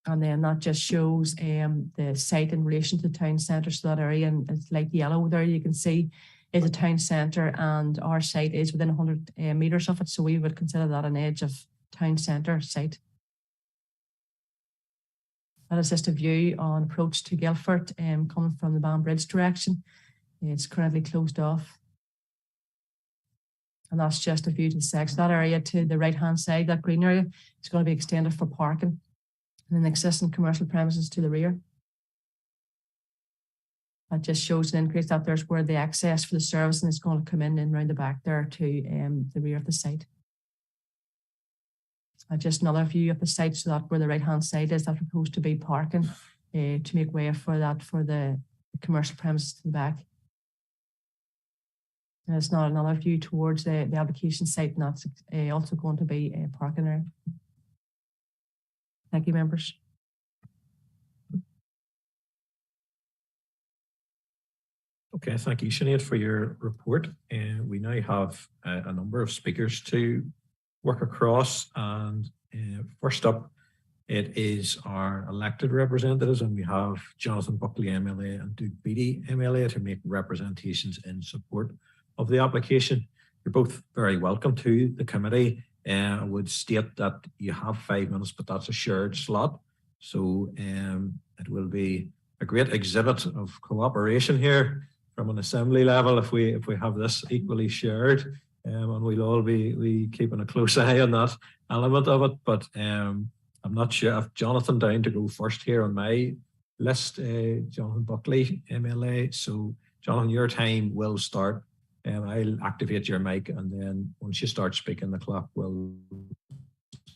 And then that just shows the site in relation to the town centre. So that area, and it's light yellow there, you can see is a town centre, and our site is within 100 metres of it. So we would consider that an edge of town centre site. That is just a view on approach to Guildford coming from the Banbridge direction. It's currently closed off. And that's just a view to the section. That area to the right-hand side, that green area, is going to be extended for parking. And then existing commercial premises to the rear. That just shows an increase that there's where the access for the service and it's going to come in and round the back there to the rear of the site. just another view of the site, so that where the right-hand side is, that's proposed to be parking to make way for that for the commercial premises to the back. And it's not another view towards the application site, and that's also going to be a parking area. Thank you, members. Okay, thank you, Sinead, for your report. And we now have a number of speakers to work across. And first up, it is our elected representatives, and we have Jonathan Buckley, MLA, and Duke Beattie, MLA, to make representations in support of the application. You're both very welcome to the committee. I would state that you have 5 minutes, but that's a shared slot. So it will be a great exhibit of cooperation here from an assembly level if we have this equally shared, and we'll all be keeping a close eye on that element of it. But I'm not sure if Jonathan down to go first here on my list. Jonathan Buckley, MLA. So Jonathan, your time will start. I'll activate your mic, and then once you start speaking, the clock will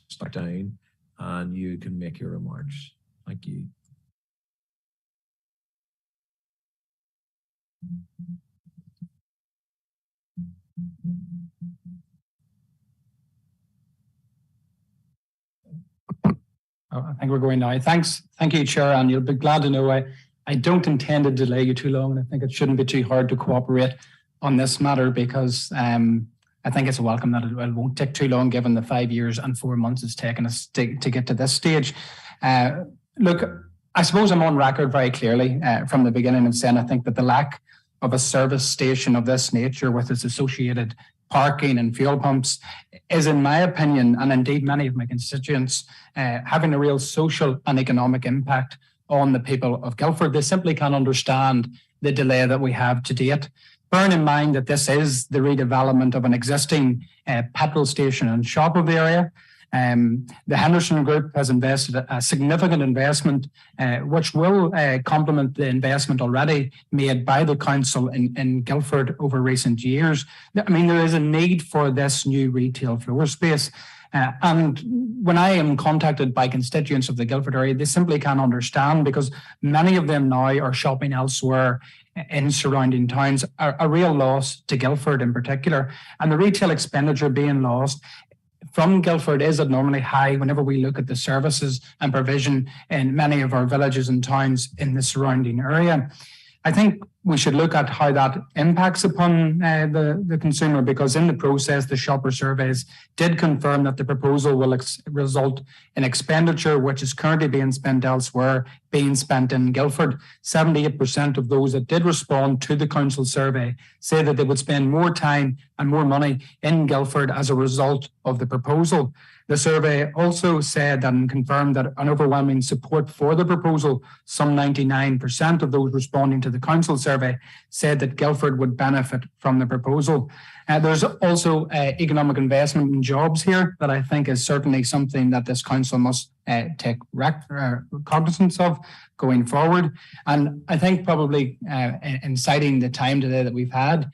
start down, and you can make your remarks. Thank you. I think we're going now. Thank you, Chair, and you'll be glad to know I don't intend to delay you too long, and I think it shouldn't be too hard to cooperate on this matter, because I think it's a welcome that it won't take too long, given the 5 years and 4 months it's taken us to get to this stage. Look, I suppose I'm on record very clearly from the beginning and saying I think that the lack of a service station of this nature with its associated parking and fuel pumps is, in my opinion, and indeed many of my constituents, having a real social and economic impact on the people of Guildford. They simply can't understand the delay that we have to date. Bearing in mind that this is the redevelopment of an existing petrol station and shop of the area. The Henderson Group has invested a significant investment, which will complement the investment already made by the council in Guildford over recent years. I mean, there is a need for this new retail floor space. And when I am contacted by constituents of the Guildford area, they simply can't understand, because many of them now are shopping elsewhere in surrounding towns, a real loss to Guildford in particular. And the retail expenditure being lost from Guildford is abnormally high whenever we look at the services and provision in many of our villages and towns in the surrounding area. I think we should look at how that impacts upon the consumer, because in the process, the shopper surveys did confirm that the proposal will result in expenditure which is currently being spent elsewhere being spent in Guildford. 78% of those that did respond to the council survey say that they would spend more time and more money in Guildford as a result of the proposal. The survey also said and confirmed that an overwhelming support for the proposal. Some 99% of those responding to the council survey said that Guildford would benefit from the proposal. There's also economic investment in jobs here that I think is certainly something that this council must take cognizance of going forward. And I think probably in citing the time today that we've had,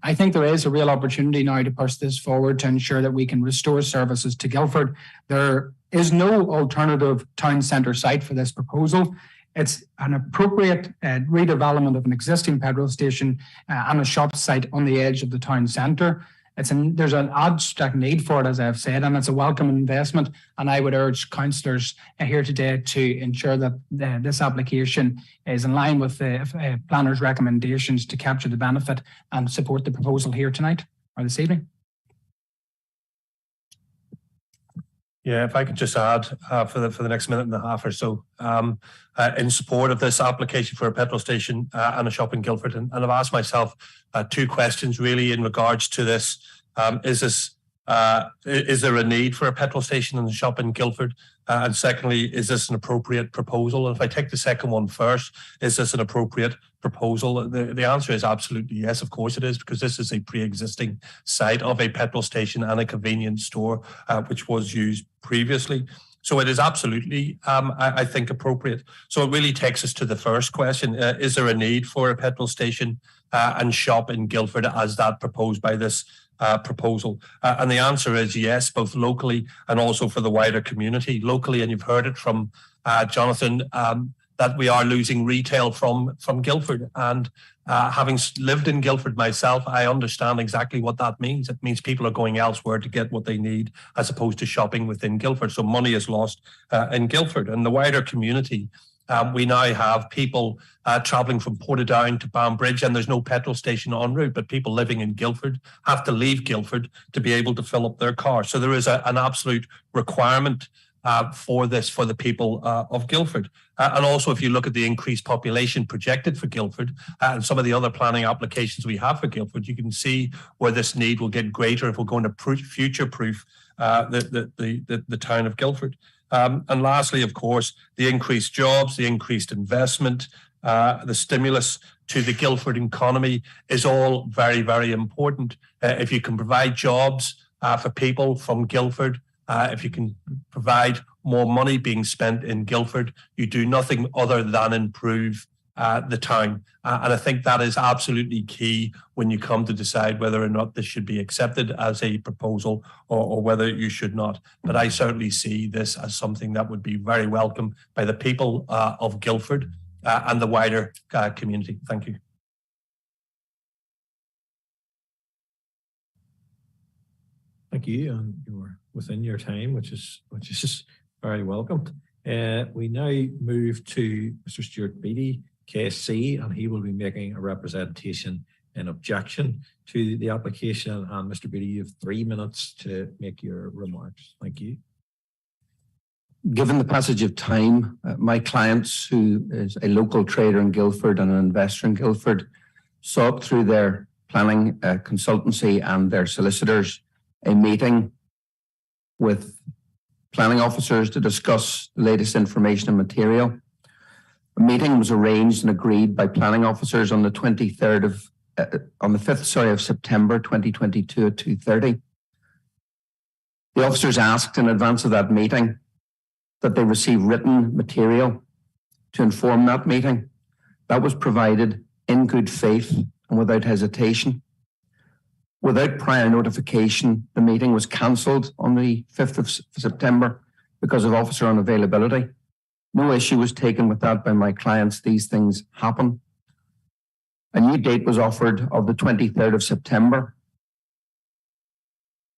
I think there is a real opportunity now to push this forward to ensure that we can restore services to Guildford. There is no alternative town centre site for this proposal. It's an appropriate redevelopment of an existing petrol station and a shop site on the edge of the town centre. There's an abstract need for it, as I've said, and it's a welcome investment. And I would urge councillors here today to ensure that this application is in line with the planner's recommendations to capture the benefit and support the proposal here tonight or this evening. Yeah, if I could just add for the next minute and a half or so, in support of this application for a petrol station and a shop in Guildford, and I've asked myself two questions really in regards to this. Is there a need for a petrol station and a shop in Guildford? And secondly, is this an appropriate proposal? And if I take the second one first, is this an appropriate proposal? The answer is absolutely yes, of course it is, because this is a pre-existing site of a petrol station and a convenience store, which was used previously. So it is absolutely, I think, appropriate. So it really takes us to the first question. Is there a need for a petrol station and shop in Guildford as that proposed by this proposal? And the answer is yes, both locally and also for the wider community. Locally, and you've heard it from Jonathan, that we are losing retail from Guildford. And having lived in Guildford myself, I understand exactly what that means. It means people are going elsewhere to get what they need as opposed to shopping within Guildford. So money is lost in Guildford. And the wider community, we now have people travelling from Portadown to Banbridge, and there's no petrol station en route, but people living in Guildford have to leave Guildford to be able to fill up their car. So there is an absolute requirement for this for the people of Guildford. And also, if you look at the increased population projected for Guildford and some of the other planning applications we have for Guildford, you can see where this need will get greater if we're going to future-proof the town of Guildford. And lastly, of course, the increased jobs, the increased investment, the stimulus to the Guildford economy is all very, very important. If you can provide jobs for people from Guildford, if you can provide more money being spent in Guildford, you do nothing other than improve the town. And I think that is absolutely key when you come to decide whether or not this should be accepted as a proposal or whether you should not. But I certainly see this as something that would be very welcome by the people of Guildford and the wider community. Thank you. Thank you, and you're within your time, which is very welcomed. We now move to Mr. Stuart Beattie, KSC, and he will be making a representation in objection to the application. And Mr. Beattie, you have 3 minutes to make your remarks. Thank you. Given the passage of time, my clients, who is a local trader in Guildford and an investor in Guildford, sought through their planning consultancy and their solicitors a meeting with planning officers to discuss the latest information and material. A meeting was arranged and agreed by planning officers on the 5th of September 2022 at 2:30. The officers asked in advance of that meeting that they receive written material to inform that meeting. That was provided in good faith and without hesitation. Without prior notification, the meeting was cancelled on the 5th of September because of officer unavailability. No issue was taken with that by my clients. These things happen. A new date was offered of the 23rd of September.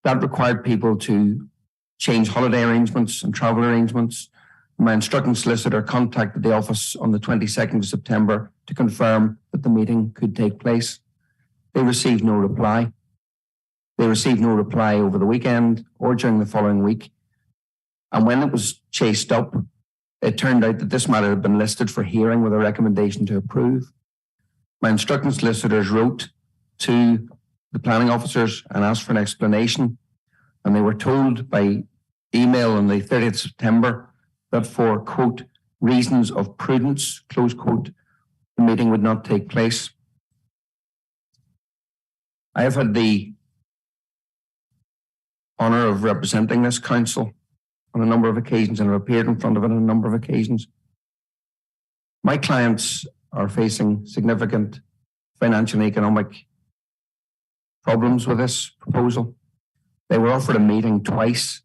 That required people to change holiday arrangements and travel arrangements. My instructing solicitor contacted the office on the 22nd of September to confirm that the meeting could take place. They received no reply. They received no reply over the weekend or during the following week. And when it was chased up, it turned out that this matter had been listed for hearing with a recommendation to approve. My instructing solicitors wrote to the planning officers and asked for an explanation. And they were told by email on the 30th of September that for, quote, reasons of prudence, close quote, the meeting would not take place. I have had the honour of representing this council on a number of occasions and have appeared in front of it on a number of occasions. My clients are facing significant financial and economic problems with this proposal. They were offered a meeting twice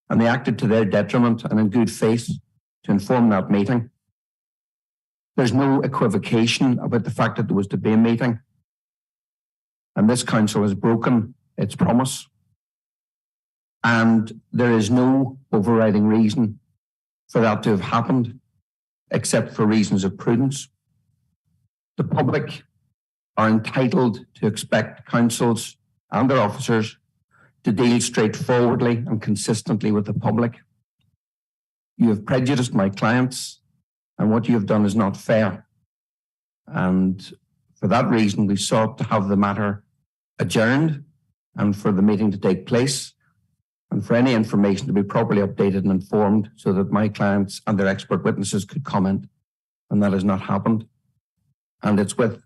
and they acted to their detriment and in good faith to inform that meeting. There's no equivocation about the fact that there was to be a meeting, and this council has broken its promise. And there is no overriding reason for that to have happened, except for reasons of prudence. The public are entitled to expect councils and their officers to deal straightforwardly and consistently with the public. You have prejudiced my clients, and what you have done is not fair. And for that reason, we sought to have the matter adjourned and for the meeting to take place, and for any information to be properly updated and informed so that my clients and their expert witnesses could comment. And that has not happened. And it's with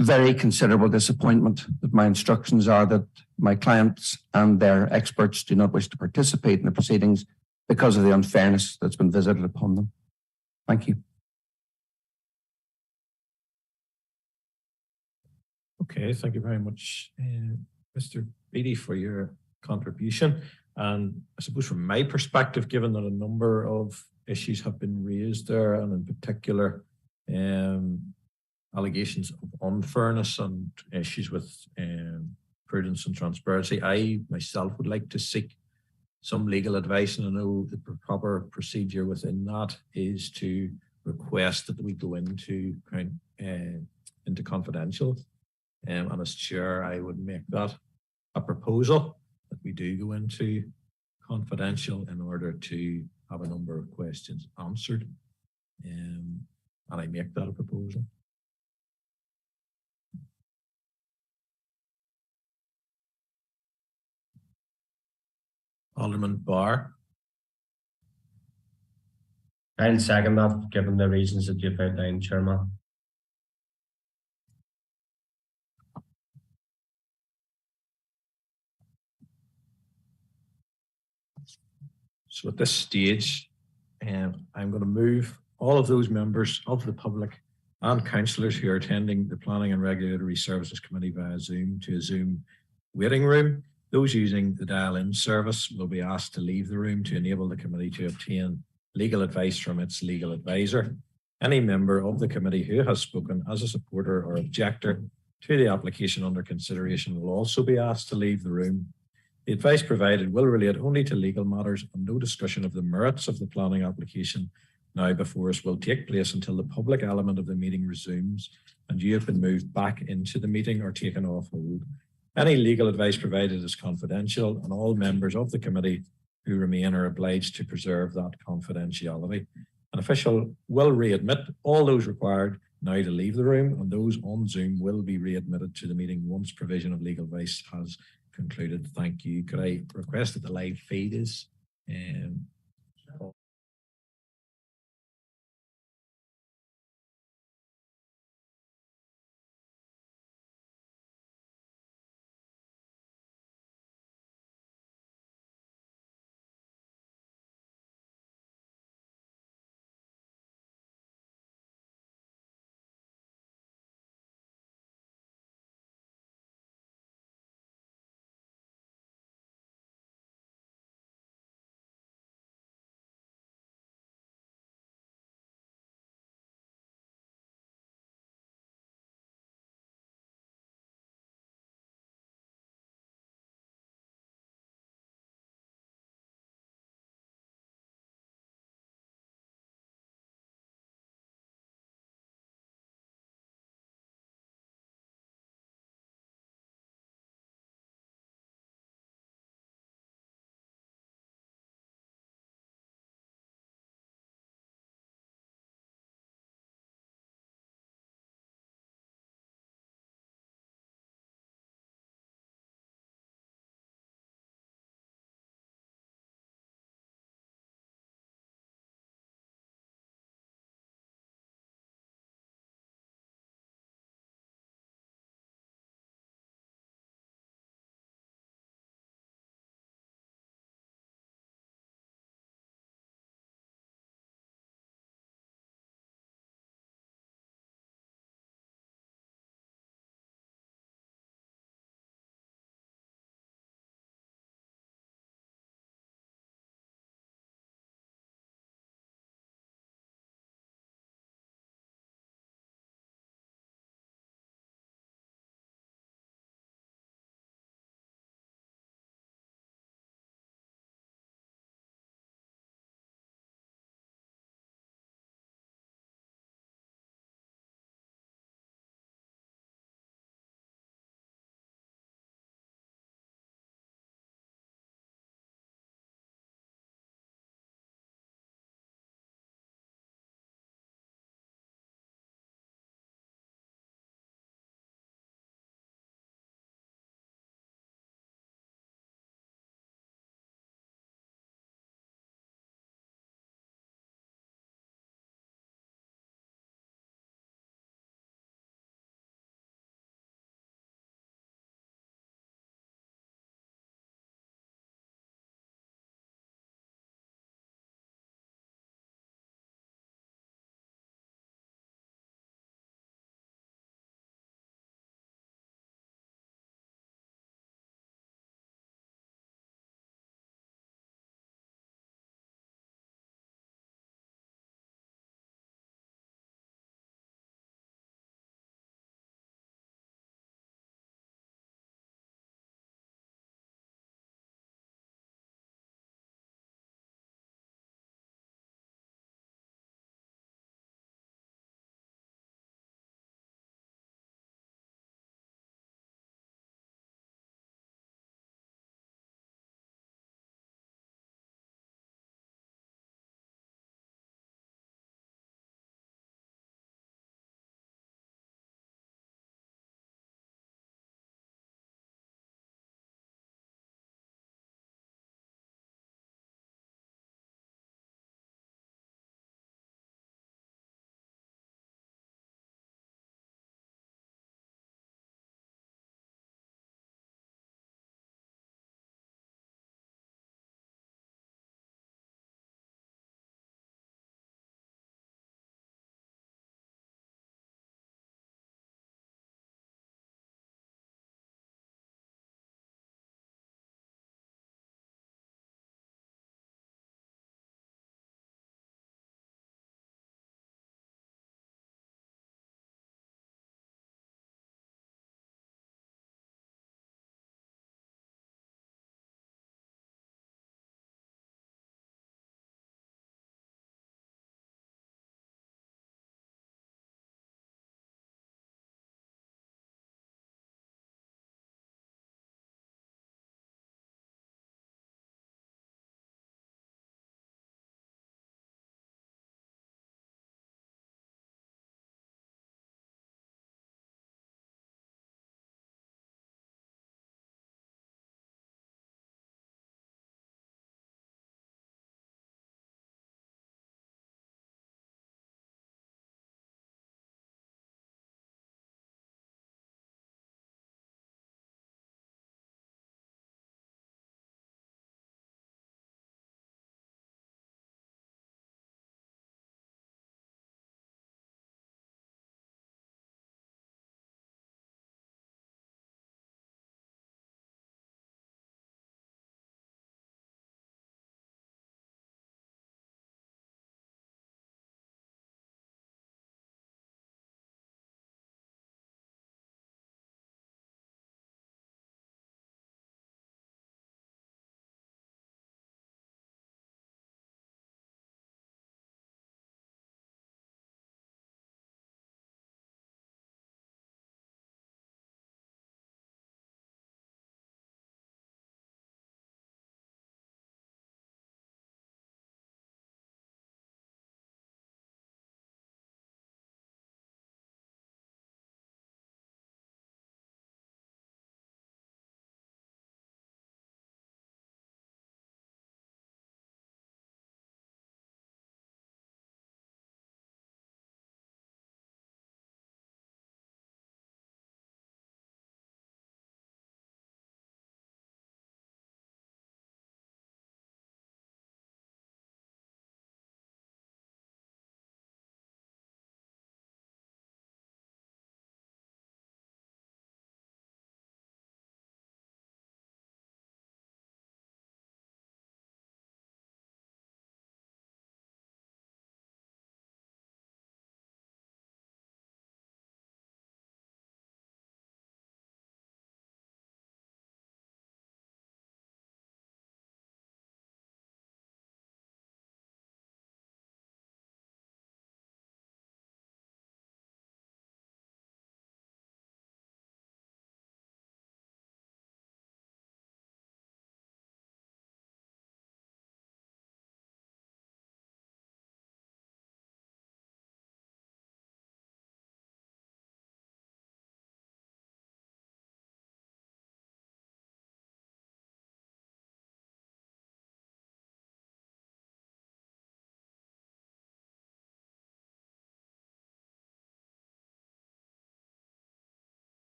very considerable disappointment that my instructions are that my clients and their experts do not wish to participate in the proceedings because of the unfairness that's been visited upon them. Thank you. Okay, thank you very much, Mr. Beattie, for your contribution. And I suppose from my perspective, given that a number of issues have been raised there, and in particular, allegations of unfairness and issues with prudence and transparency, I myself would like to seek some legal advice, and I know the proper procedure within that is to request that we go into confidential. And as chair, I would make that a proposal that we do go into confidential in order to have a number of questions answered. And I make that a proposal. Alderman Barr. I'll second that, given the reasons that you've outlined, Chairman. So at this stage, I'm going to move all of those members of the public and councillors who are attending the Planning and Regulatory Services Committee via Zoom to a Zoom waiting room. Those using the dial-in service will be asked to leave the room to enable the committee to obtain legal advice from its legal advisor. Any member of the committee who has spoken as a supporter or objector to the application under consideration will also be asked to leave the room. The advice provided will relate only to legal matters, and no discussion of the merits of the planning application now before us will take place until the public element of the meeting resumes and you have been moved back into the meeting or taken off hold. Any legal advice provided is confidential, and all members of the committee who remain are obliged to preserve that confidentiality. An official will readmit all those required now to leave the room, and those on Zoom will be readmitted to the meeting once provision of legal advice has concluded. Thank you. Could I request that the live feed is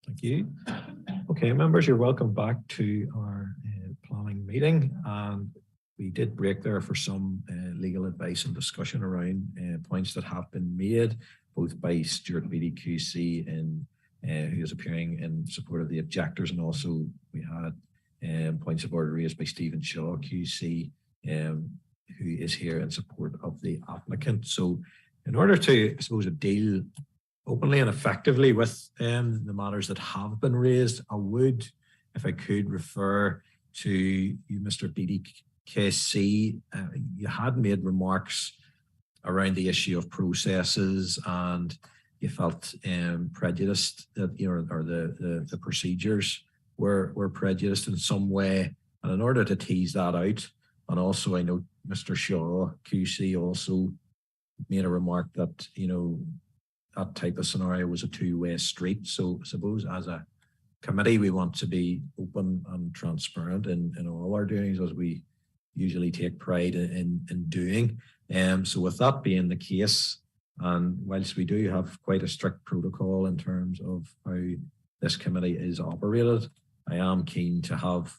Thank you. Okay, members, you're welcome back to our planning meeting. And we did break there for some legal advice and discussion around points that have been made, both by Stuart Beattie QC and who is appearing in support of the objectors, and also we had points of order raised by Stephen Shaw QC, who is here in support of the applicant. So in order to, I suppose, deal openly and effectively with the matters that have been raised, I would, if I could, refer to you, Mr. Beattie KC. You had made remarks around the issue of processes, and you felt prejudiced that, you know, or the procedures were prejudiced in some way. And in order to tease that out, and also I know Mr. Shaw QC also made a remark that, you know, that type of scenario was a two-way street. So I suppose as a committee, we want to be open and transparent in all our doings, as we usually take pride in doing. So with that being the case, and whilst we do have quite a strict protocol in terms of how this committee is operated, I am keen to have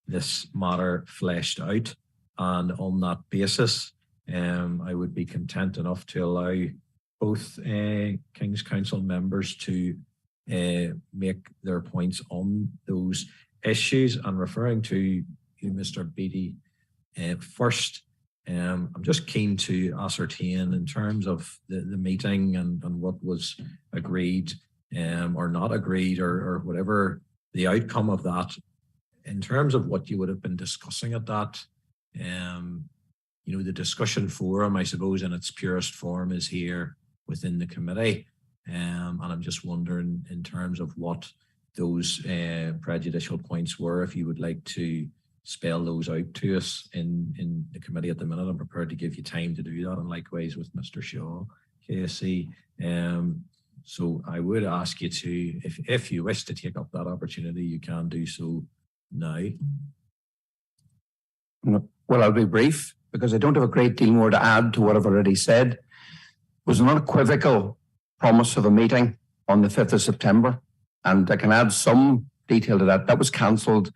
this matter fleshed out. And on that basis, I would be content enough to allow both King's Council members to make their points on those issues. And referring to you, Mr. Beattie, first, I'm just keen to ascertain in terms of the meeting and what was agreed or not agreed, or whatever the outcome of that, in terms of what you would have been discussing at that. You know, the discussion forum, I suppose, in its purest form is here within the committee. And I'm just wondering, in terms of what those prejudicial points were, if you would like to spell those out to us in the committee at the minute. I'm prepared to give you time to do that, and likewise with Mr. Shaw, KSC. So I would ask you to, if you wish to take up that opportunity, you can do so now. Well, I'll be brief because I don't have a great deal more to add to what I've already said. It was an unequivocal promise of a meeting on the 5th of September, and I can add some detail to that. That was cancelled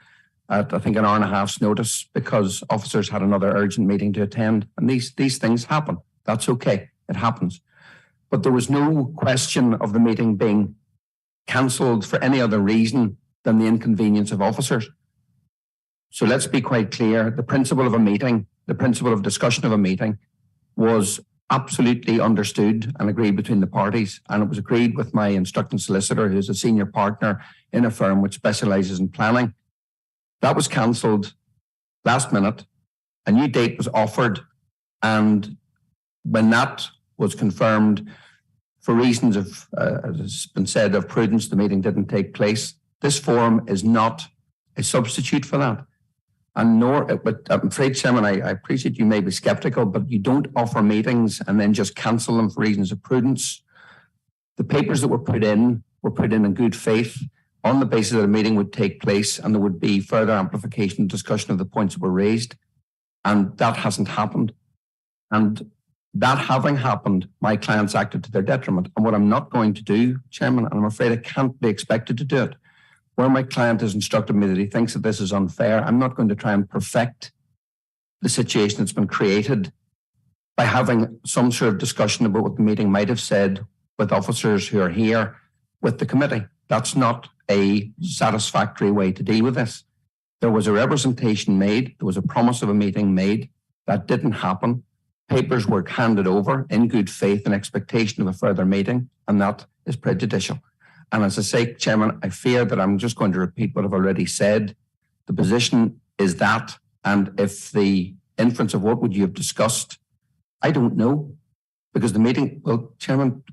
at, I think, an hour and a half's notice because officers had another urgent meeting to attend. And these things happen. That's okay. It happens. But there was no question of the meeting being cancelled for any other reason than the inconvenience of officers. So let's be quite clear. The principle of a meeting, the principle of discussion of a meeting was absolutely understood and agreed between the parties. And it was agreed with my instructing solicitor, who's a senior partner in a firm which specialises in planning. That was cancelled last minute. A new date was offered. And when that was confirmed, for reasons of, as has been said, of prudence, the meeting didn't take place. This forum is not a substitute for that. And nor, but I'm afraid, Chairman, I appreciate you may be sceptical, but you don't offer meetings and then just cancel them for reasons of prudence. The papers that were put in good faith on the basis that a meeting would take place and there would be further amplification and discussion of the points that were raised. And that hasn't happened. And that having happened, my clients acted to their detriment. And what I'm not going to do, Chairman, and I'm afraid I can't be expected to do it, where my client has instructed me that he thinks that this is unfair, I'm not going to try and perfect the situation that's been created by having some sort of discussion about what the meeting might have said with officers who are here with the committee. That's not a satisfactory way to deal with this. There was a representation made, there was a promise of a meeting made, that didn't happen. Papers were handed over in good faith and expectation of a further meeting, and that is prejudicial. And as I say, Chairman, I fear that I'm just going to repeat what I've already said. The position is that, and if the inference of what would you have discussed, I don't know, because the meeting, well, Chairman,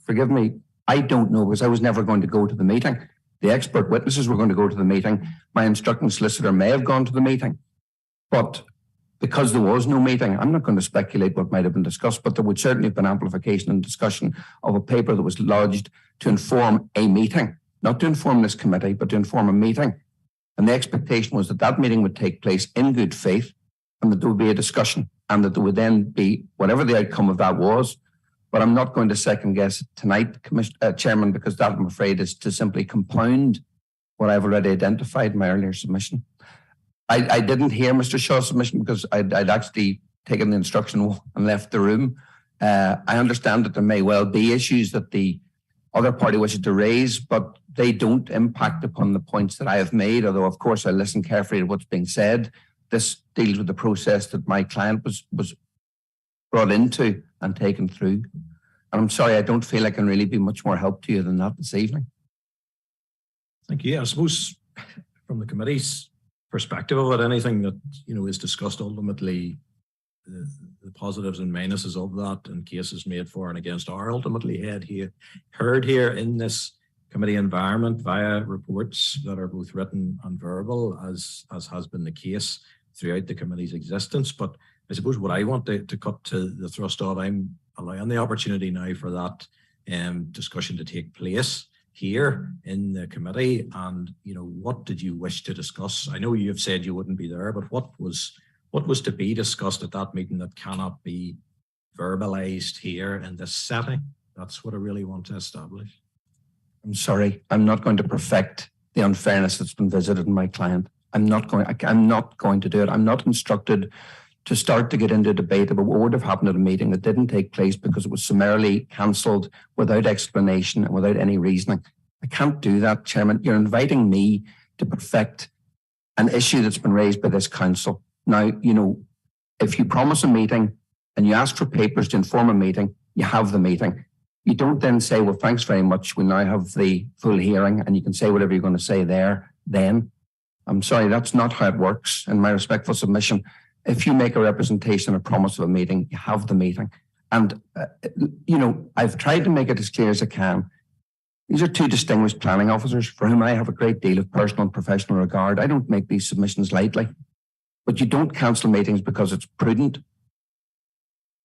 forgive me, I don't know, because I was never going to go to the meeting. The expert witnesses were going to go to the meeting. My instructing solicitor may have gone to the meeting, but because there was no meeting, I'm not going to speculate what might have been discussed, but there would certainly have been amplification and discussion of a paper that was lodged to inform a meeting, not to inform this committee, but to inform a meeting. And the expectation was that that meeting would take place in good faith and that there would be a discussion and that there would then be, whatever the outcome of that was, but I'm not going to second guess it tonight, Chairman, because that, I'm afraid, is to simply compound what I've already identified in my earlier submission. I didn't hear Mr. Shaw's submission because I'd actually taken the instruction and left the room. I understand that there may well be issues that the other party wishes to raise, but they don't impact upon the points that I have made, although of course I listen carefully to what's being said. This deals with the process that my client was brought into and taken through. And I'm sorry, I don't feel I can really be much more help to you than that this evening. Thank you. I suppose from the committee's perspective of it, anything that is discussed ultimately, the positives and minuses of that and cases made for and against are ultimately heard here in this committee environment via reports that are both written and verbal, as has been the case throughout the committee's existence. But I suppose what I want to cut to the thrust of, I'm allowing the opportunity now for that discussion to take place here in the committee. And what did you wish to discuss? I know you've said you wouldn't be there, but what was to be discussed at that meeting that cannot be verbalized here in this setting? That's what I really want to establish. I'm sorry, I'm not going to perfect the unfairness that's been visited in my client. I'm not going to do it. I'm not instructed to start to get into a debate about what would have happened at a meeting that didn't take place because it was summarily cancelled without explanation and without any reasoning. I can't do that, Chairman. You're inviting me to perfect an issue that's been raised by this council. Now, if you promise a meeting and you ask for papers to inform a meeting, you have the meeting. You don't then say, well, thanks very much. We now have the full hearing and you can say whatever you're going to say there then. I'm sorry, that's not how it works. In my respectful submission, if you make a representation or promise of a meeting, you have the meeting. And, I've tried to make it as clear as I can. These are two distinguished planning officers for whom I have a great deal of personal and professional regard. I don't make these submissions lightly. But you don't cancel meetings because it's prudent,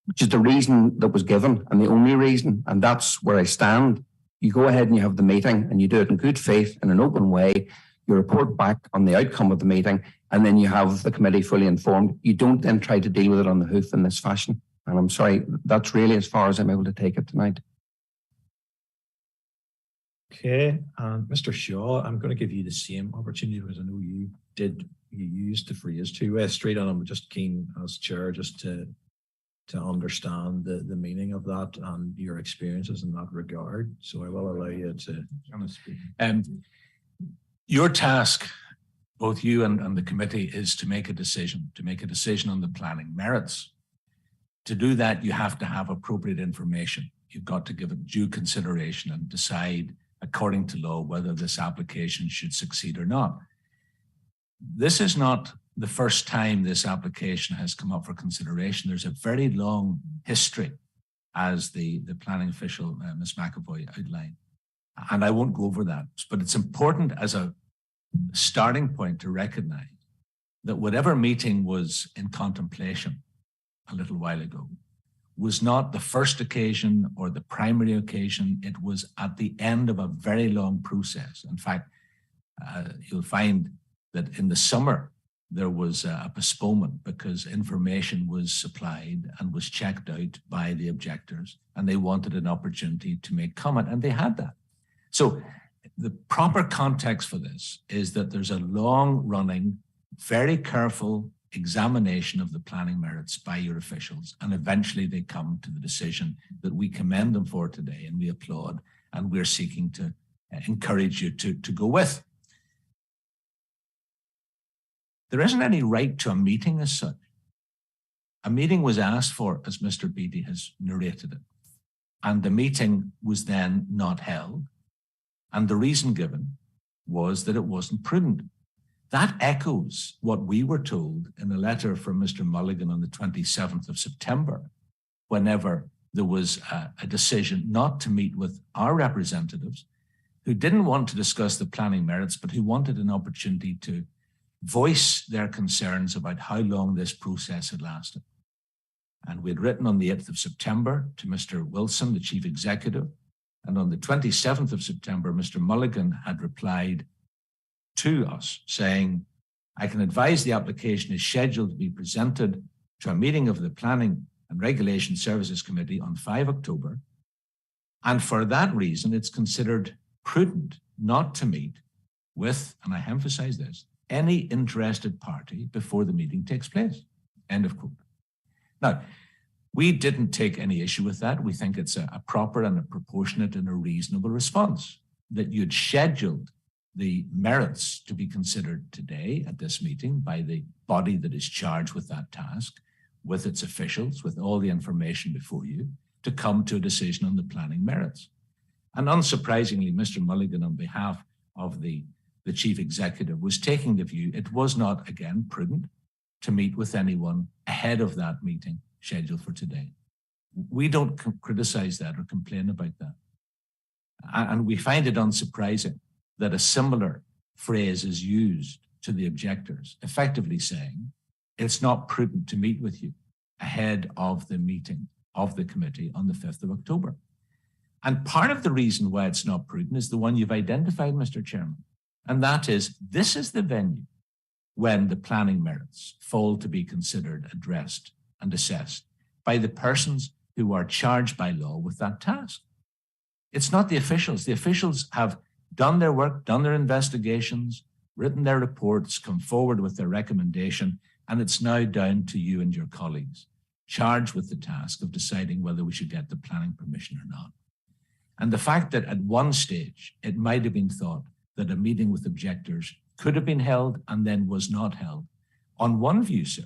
which is the reason that was given and the only reason, and that's where I stand. You go ahead and you have the meeting and you do it in good faith, in an open way. You report back on the outcome of the meeting and then you have the committee fully informed. You don't then try to deal with it on the hoof in this fashion. And I'm sorry, that's really as far as I'm able to take it tonight. Okay, and Mr. Shaw, I'm going to give you the same opportunity because I know you used the phrase two-way street, and I'm just keen as chair just to understand the meaning of that and your experiences in that regard. So I will allow you to speak. Your task, both you and the committee, is to make a decision on the planning merits. To do that, you have to have appropriate information. You've got to give it due consideration and decide according to law whether this application should succeed or not. This is not the first time this application has come up for consideration. There's a very long history, as the planning official, Ms. McAvoy, outlined. And I won't go over that, but it's important as a starting point to recognize that whatever meeting was in contemplation a little while ago was not the first occasion or the primary occasion. It was at the end of a very long process. In fact, you'll find that in the summer, there was a postponement because information was supplied and was checked out by the objectors, and they wanted an opportunity to make comment, and they had that. So the proper context for this is that there's a long-running, very careful examination of the planning merits by your officials, and eventually they come to the decision that we commend them for today, and we applaud, and we're seeking to encourage you to go with. There isn't any right to a meeting as such. A meeting was asked for, as Mr. Beattie has narrated it, and the meeting was then not held. And the reason given was that it wasn't prudent. That echoes what we were told in a letter from Mr. Mulligan on the 27th of September, whenever there was a decision not to meet with our representatives who didn't want to discuss the planning merits, but who wanted an opportunity to voice their concerns about how long this process had lasted. And we had written on the 8th of September to Mr. Wilson, the chief executive, and on the 27th of September, Mr. Mulligan had replied to us saying, I can advise the application is scheduled to be presented to a meeting of the Planning and and Regulation Services Committee on 5 October. And for that reason, it's considered prudent not to meet with, and I emphasize this, any interested party before the meeting takes place. End of quote. Now, we didn't take any issue with that. We think it's a proper and a proportionate and a reasonable response that you'd scheduled the merits to be considered today at this meeting by the body that is charged with that task, with its officials, with all the information before you, to come to a decision on the planning merits. And unsurprisingly, Mr. Mulligan, on behalf of the Chief Executive, was taking the view it was not, again, prudent to meet with anyone ahead of that meeting scheduled for today. We don't criticize that or complain about that. And we find it unsurprising that a similar phrase is used to the objectors, effectively saying it's not prudent to meet with you ahead of the meeting of the committee on the 5th of October. And part of the reason why it's not prudent is the one you've identified, Mr. Chairman, and that is this is the venue when the planning merits fall to be considered, addressed, and assessed by the persons who are charged by law with that task. It's not the officials. The officials have done their work, done their investigations, written their reports, come forward with their recommendation, and it's now down to you and your colleagues, charged with the task of deciding whether we should get the planning permission or not. And the fact that at one stage it might have been thought that a meeting with objectors could have been held and then was not held, on one view, sir,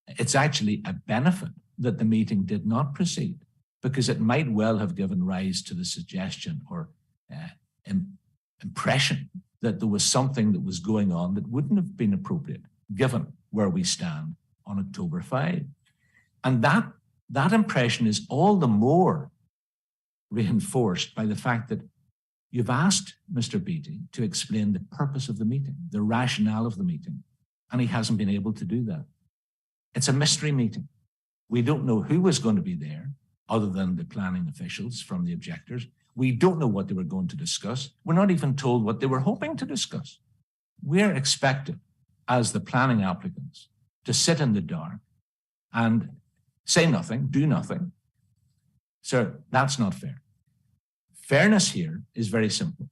it's actually a benefit that the meeting did not proceed, because it might well have given rise to the suggestion or impression that there was something that was going on that wouldn't have been appropriate given where we stand on October 5. And that impression is all the more reinforced by the fact that you've asked Mr. Beattie to explain the purpose of the meeting, the rationale of the meeting, and he hasn't been able to do that. It's a mystery meeting. We don't know who was going to be there other than the planning officials from the objectors. We don't know what they were going to discuss. We're not even told what they were hoping to discuss. We're expected as the planning applicants to sit in the dark and say nothing, do nothing. Sir, that's not fair. Fairness here is very simple.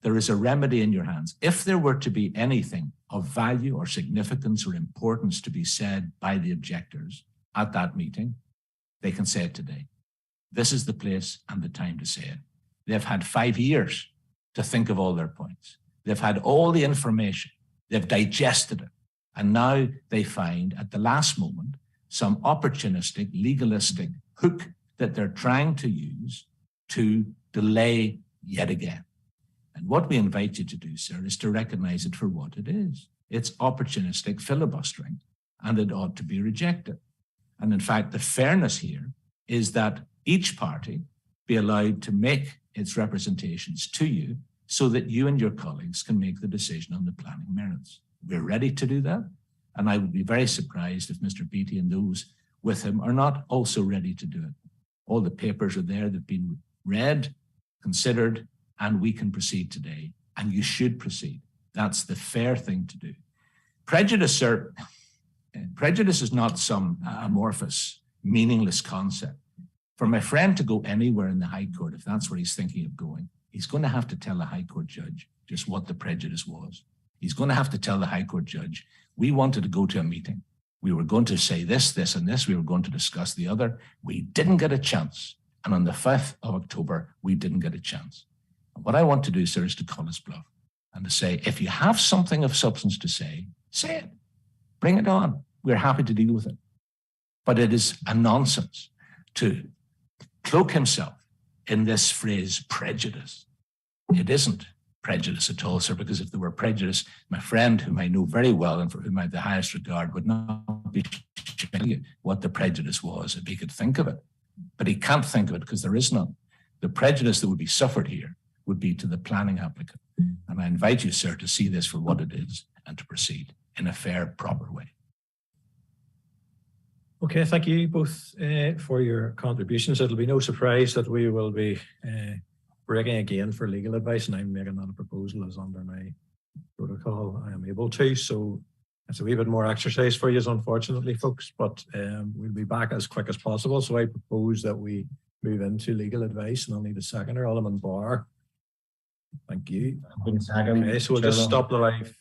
There is a remedy in your hands. If there were to be anything of value or significance or importance to be said by the objectors at that meeting, they can say it today. This is the place and the time to say it. They've had 5 years to think of all their points. They've had all the information. They've digested it. And now they find at the last moment some opportunistic, legalistic hook that they're trying to use to delay yet again. And what we invite you to do, sir, is to recognize it for what it is. It's opportunistic filibustering, and it ought to be rejected. And in fact, the fairness here is that each party be allowed to make its representations to you so that you and your colleagues can make the decision on the planning merits. We're ready to do that. And I would be very surprised if Mr. Beattie and those with him are not also ready to do it. All the papers are there, they've been read, considered, and we can proceed today. And you should proceed. That's the fair thing to do. Prejudice, sir, prejudice is not some amorphous, meaningless concept. For my friend to go anywhere in the High Court, if that's where he's thinking of going, he's going to have to tell the High Court judge just what the prejudice was. He's going to have to tell the High Court judge, we wanted to go to a meeting. We were going to say this, this, and this. We were going to discuss the other. We didn't get a chance. And on the 5th of October, we didn't get a chance. And what I want to do, sir, is to call his bluff and to say, if you have something of substance to say it. Bring it on. We're happy to deal with it. But it is a nonsense to cloak himself in this phrase, prejudice. It isn't prejudice at all, sir, because if there were prejudice, my friend, whom I know very well and for whom I have the highest regard, would not be telling you what the prejudice was if he could think of it. But he can't think of it because there is none. The prejudice that would be suffered here would be to the planning applicant. And I invite you, sir, to see this for what it is and to proceed in a fair, proper way. Okay, thank you both for your contributions. It'll be no surprise that we will be breaking again for legal advice, and I'm making that a proposal as under my protocol I am able to. So It's a wee bit more exercise for you, unfortunately, folks, but we'll be back as quick as possible. So I propose that we move into legal advice, and I'll need a seconder. Alderman Barr. Thank you. Okay, so we'll just stop the live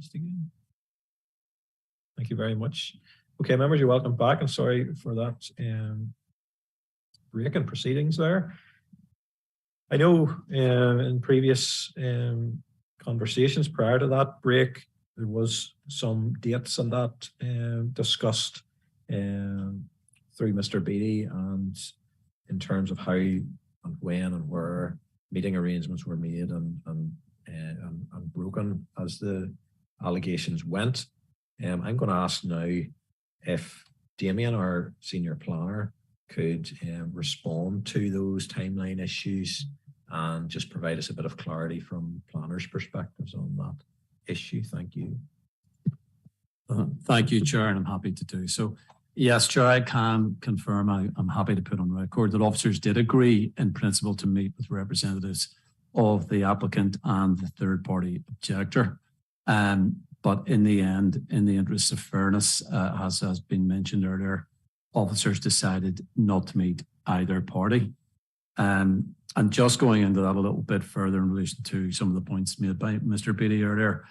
just again. Thank you very much. Okay, members, you're welcome back, and sorry for that break in proceedings there. I know in previous conversations prior to that break, there was some dates on that discussed through Mr. Beattie, and in terms of how and when and where meeting arrangements were made and broken as the allegations went. I'm going to ask now if Damien, our senior planner, could respond to those timeline issues and just provide us a bit of clarity from planners' perspectives on that issue. Thank you. Thank you, Chair, and I'm happy to do so. Yes, Chair, I can confirm, I'm happy to put on record that officers did agree in principle to meet with representatives of the applicant and the third party objector. But in the end, in the interest of fairness, as has been mentioned earlier, officers decided not to meet either party. And just going into that a little bit further in relation to some of the points made by Mr. Beattie earlier,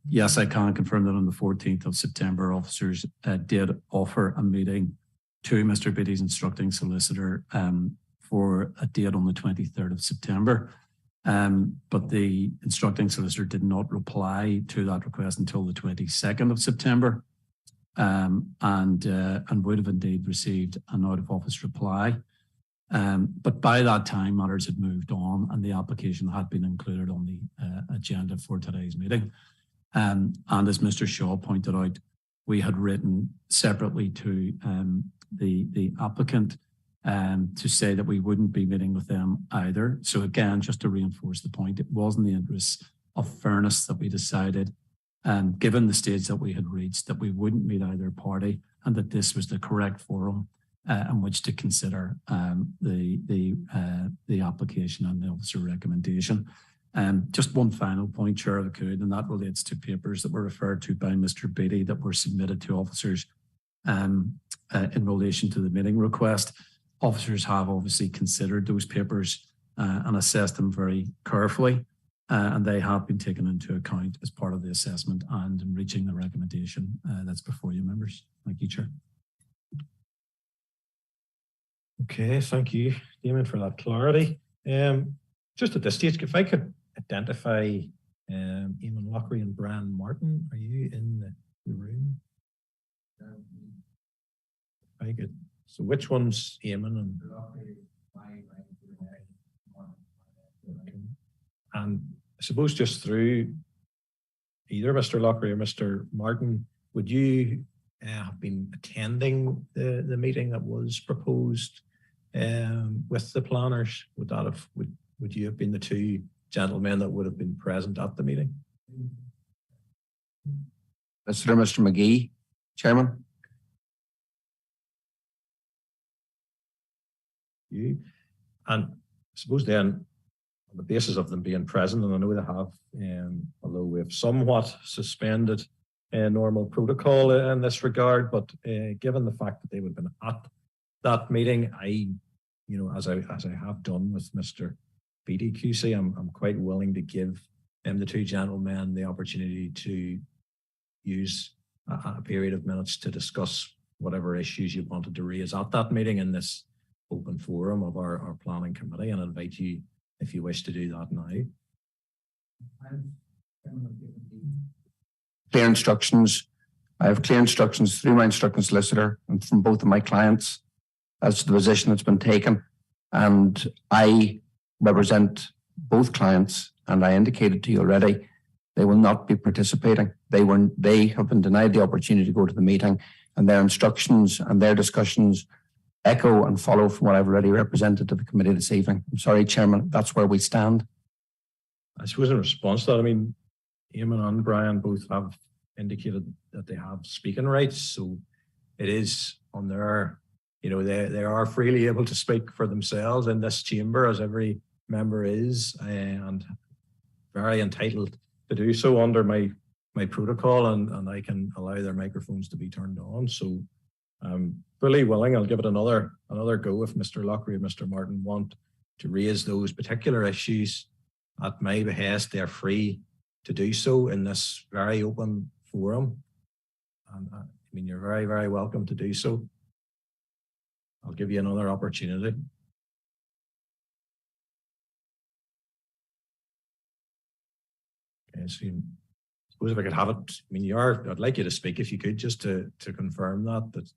yes, I can confirm that on the 14th of September, officers did offer a meeting to Mr. Beattie's instructing solicitor for a date on the 23rd of September. But the instructing solicitor did not reply to that request until the 22nd of September, and would have indeed received an out of office reply. But by that time, matters had moved on and the application had been included on the agenda for today's meeting. And as Mr. Shaw pointed out, we had written separately to the applicant to say that we wouldn't be meeting with them either. So again, just to reinforce the point, it was in the interest of fairness that we decided, given the stage that we had reached, that we wouldn't meet either party and that this was the correct forum in which to consider the application and the officer recommendation. Just one final point, Chair, if I could, and that relates to papers that were referred to by Mr. Beattie that were submitted to officers in relation to the meeting request. Officers have obviously considered those papers and assessed them very carefully, and they have been taken into account as part of the assessment and in reaching the recommendation that's before you, members. Thank you, Chair. Okay, thank you, Damien, for that clarity. Just at this stage, if I could identify Eamon Lockery and Brian Martin, are you in the room? Very good. So which one's Eamon and I suppose just through either Mr. Lockery or Mr. Martin, would you have been attending the meeting that was proposed with the planners? Would you have been the two gentlemen that would have been present at the meeting? Mr. McGee, Chairman. You and I suppose then, on the basis of them being present, and I know they have, although we have somewhat suspended normal protocol in this regard, but given the fact that they would have been at that meeting, as I have done with Mr. Beattie QC, I'm quite willing to give the two gentlemen the opportunity to use a period of minutes to discuss whatever issues you wanted to raise at that meeting in this open forum of our planning committee, and I invite you if you wish to do that now. Clear instructions. I have clear instructions through my instructing solicitor and from both of my clients as to the position that's been taken. And I represent both clients, and I indicated to you already, they will not be participating. They have been denied the opportunity to go to the meeting, and their instructions and their discussions echo and follow from what I've already represented to the committee this evening. I'm sorry, Chairman, that's where we stand. I suppose in response to that, Eamon and Brian both have indicated that they have speaking rights, so it is on their, they are freely able to speak for themselves in this chamber, as every member is, and very entitled to do so under my protocol, and I can allow their microphones to be turned on. So I'm fully willing. I'll give it another go if Mr. Lockery and Mr. Martin want to raise those particular issues at my behest. They're free to do so in this very open forum. And I mean, you're very, very welcome to do so. I'll give you another opportunity. Okay, so I suppose if I could have it, I mean, I'd like you to speak if you could, just to confirm that.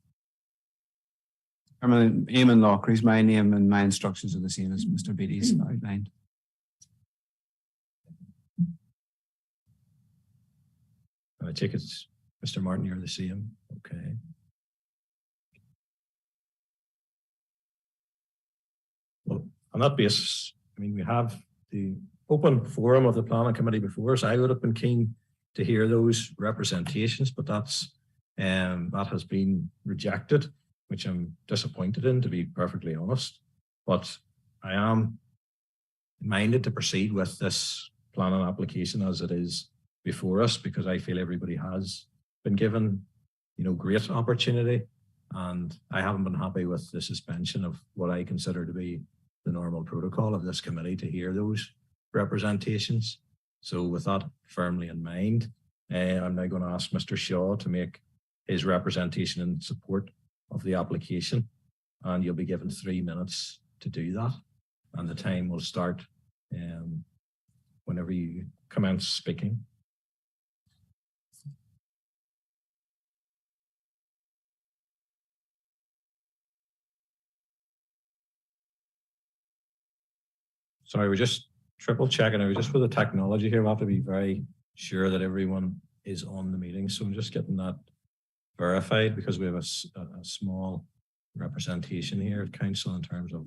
Eamon Lockry's my name, and my instructions are the same as Mr. Beatty's outlined. I take it, Mr. Martin, you're the same. Okay. Well, on that basis, I mean, we have the open forum of the planning committee before us. I would have been keen to hear those representations, but that has been rejected, which I'm disappointed in, to be perfectly honest. But I am minded to proceed with this planning application as it is before us, because I feel everybody has been given, great opportunity, and I haven't been happy with the suspension of what I consider to be the normal protocol of this committee to hear those representations. So with that firmly in mind, I'm now going to ask Mr. Shaw to make his representation in support of the application, and you'll be given 3 minutes to do that, and the time will start whenever you commence speaking. Sorry, we're just triple checking. We're just with the technology here. We'll have to be very sure that everyone is on the meeting. So I'm just getting that verified, because we have a small representation here at council in terms of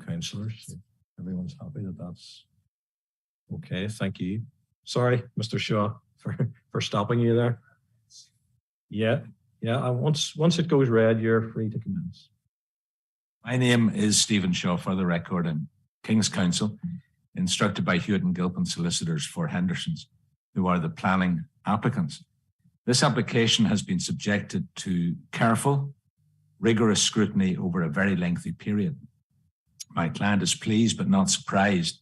councillors. So everyone's happy that that's okay. Thank you. Sorry, Mr. Shaw, for stopping you there. Yeah. Once it goes red, you're free to commence. My name is Stephen Shaw, for the record, and King's Counsel, instructed by Hewitt and Gilpin solicitors for Henderson's, who are the planning applicants. This application has been subjected to careful, rigorous scrutiny over a very lengthy period. My client is pleased but not surprised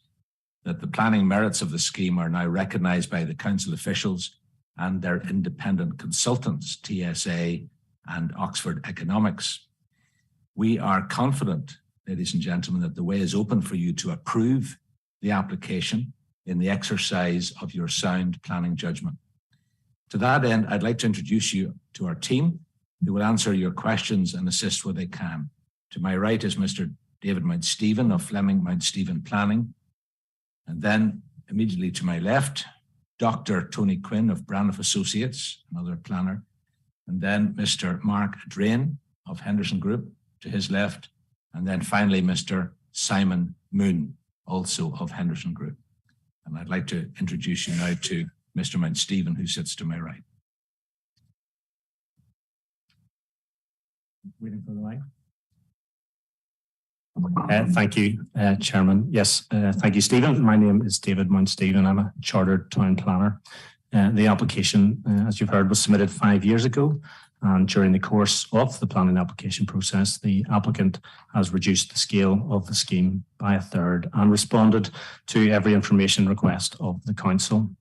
that the planning merits of the scheme are now recognised by the council officials and their independent consultants, TSA and Oxford Economics. We are confident, ladies and gentlemen, that the way is open for you to approve the application in the exercise of your sound planning judgment. To that end, I'd like to introduce you to our team, who will answer your questions and assist where they can. To my right is Mr. David Mount Stephen of Fleming Mount Stephen Planning. And then immediately to my left, Dr. Tony Quinn of Braniff Associates, another planner. And then Mr. Mark Drain of Henderson Group to his left. And then finally, Mr. Simon Moon, also of Henderson Group. And I'd like to introduce you now to Mr. Mount Stephen, who sits to my right. Waiting for the mic. Thank you, Chairman. Yes, thank you, Stephen. My name is David Mount Stephen. I'm a chartered town planner. The application, as you've heard, was submitted 5 years ago. And during the course of the planning application process, the applicant has reduced the scale of the scheme by 1/3 and responded to every information request of the council.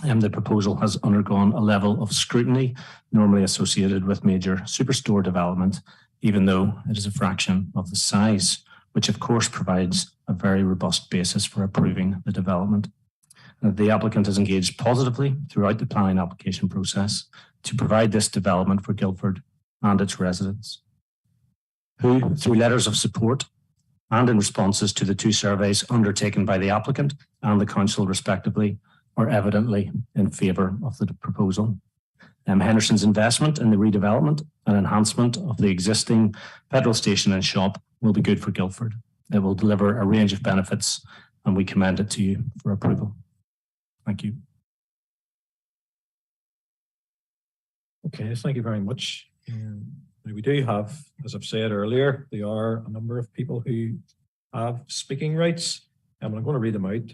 The proposal has undergone a level of scrutiny normally associated with major superstore development, even though it is a fraction of the size, which of course provides a very robust basis for approving the development. The applicant has engaged positively throughout the planning application process to provide this development for Guildford and its residents, who, through letters of support and in responses to the 2 surveys undertaken by the applicant and the council respectively, are evidently in favour of the proposal. Henderson's investment in the redevelopment and enhancement of the existing petrol station and shop will be good for Guildford. It will deliver a range of benefits, and we commend it to you for approval. Thank you. Okay, thank you very much. We do have, as I've said earlier, there are a number of people who have speaking rights. And I'm going to read them out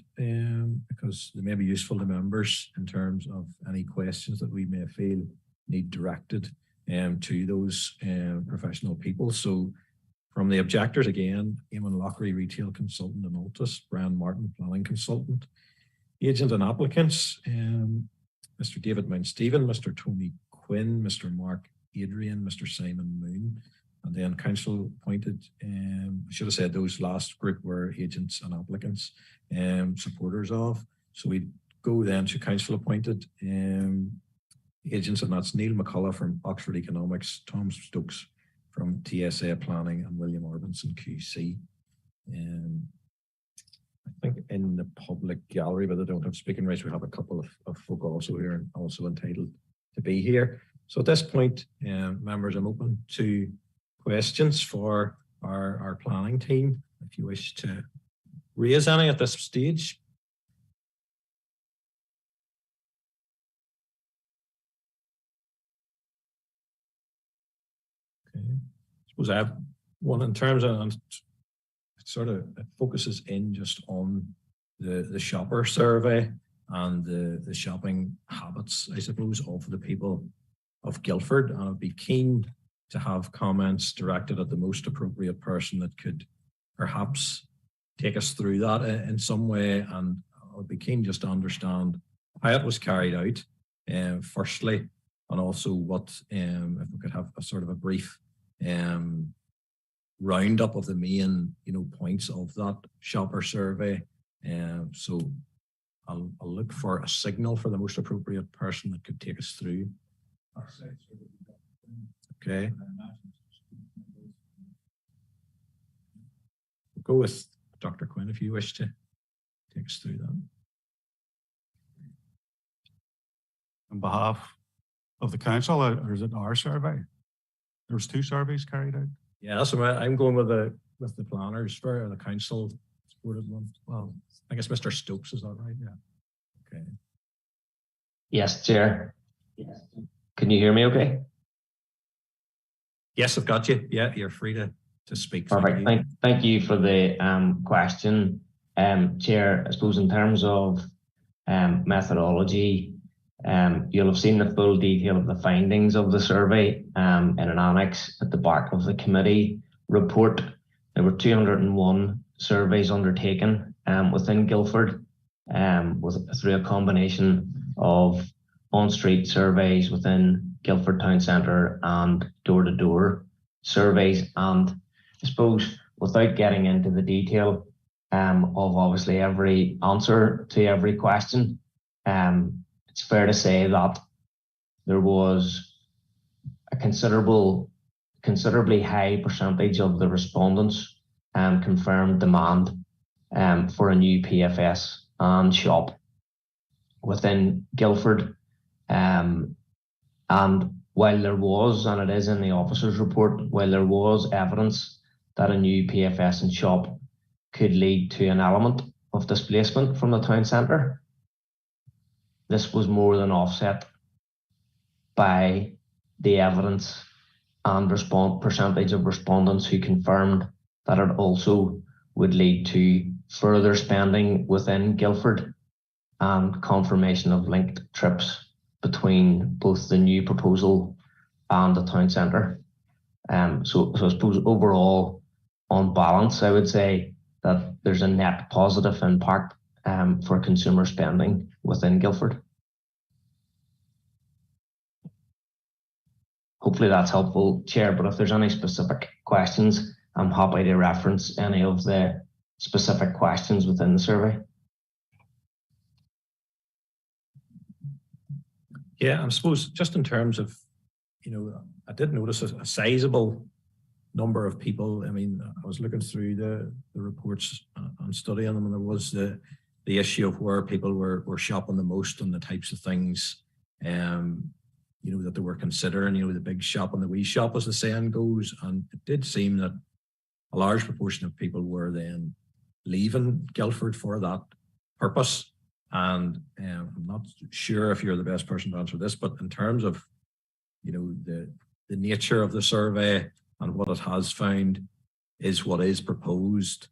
because they may be useful to members in terms of any questions that we may feel need directed to those professional people. So from the objectors again, Eamon Lockery, Retail Consultant in Altus, Brian Martin, Planning Consultant, Agent and applicants, Mr. David Mount Stephen, Mr. Tony Quinn, Mr. Mark Adrian, Mr. Simon Moon, and then council appointed. I should have said those last group were agents and applicants, supporters of. So we go then to council appointed agents, and that's Neil McCullough from Oxford Economics, Tom Stokes from TSA Planning, and William Orbinson QC. I think in the public gallery, but I don't have speaking rights, we have a couple of folk also here and also entitled to be here. So at this point, members, I'm open to questions for our planning team, if you wish to raise any at this stage. Okay. I suppose I have one in terms of, it focuses in just on the shopper survey and the shopping habits, I suppose, of the people of Guildford. And I'd be keen to have comments directed at the most appropriate person that could perhaps take us through that in some way. And I'd be keen just to understand how it was carried out, firstly, and also what, if we could have a sort of a brief roundup of the main, points of that shopper survey. So I'll look for a signal for the most appropriate person that could take us through. Okay. We'll go with Dr. Quinn if you wish to take us through that. On behalf of the council, or is it our survey? There was 2 surveys carried out. Yeah, that's what I'm going with the planners for the council supported one. Well, I guess Mr. Stokes, is that right? Yeah. Okay. Yes, Chair. Yes. Can you hear me okay? Yes, I've got you. Yeah, you're free to speak. Perfect. Thank you for the question. Chair, I suppose in terms of methodology, you'll have seen the full detail of the findings of the survey in an annex at the back of the committee report. There were 201 surveys undertaken within Guildford through a combination of on-street surveys within Guildford Town Centre and door-to-door surveys. And I suppose without getting into the detail of obviously every answer to every question, it's fair to say that there was a considerably high percentage of the respondents confirmed demand for a new PFS and shop within Guildford. And while there was, and it is in the officer's report, while there was evidence that a new PFS and shop could lead to an element of displacement from the town centre, this was more than offset by the evidence and percentage of respondents who confirmed that it also would lead to further spending within Guildford and confirmation of linked trips between both the new proposal and the town centre. So I suppose overall, on balance, I would say that there's a net positive impact for consumer spending within Guildford. Hopefully that's helpful, Chair, but if there's any specific questions, I'm happy to reference any of the specific questions within the survey. Yeah, I suppose just in terms of, I did notice a sizable number of people. I mean, I was looking through the reports and studying them, and there was the issue of where people were shopping the most and the types of things, that they were considering, the big shop and the wee shop, as the saying goes. And it did seem that a large proportion of people were then leaving Guildford for that purpose. And I'm not sure if you're the best person to answer this, but in terms of, the nature of the survey and what it has found, is what is proposed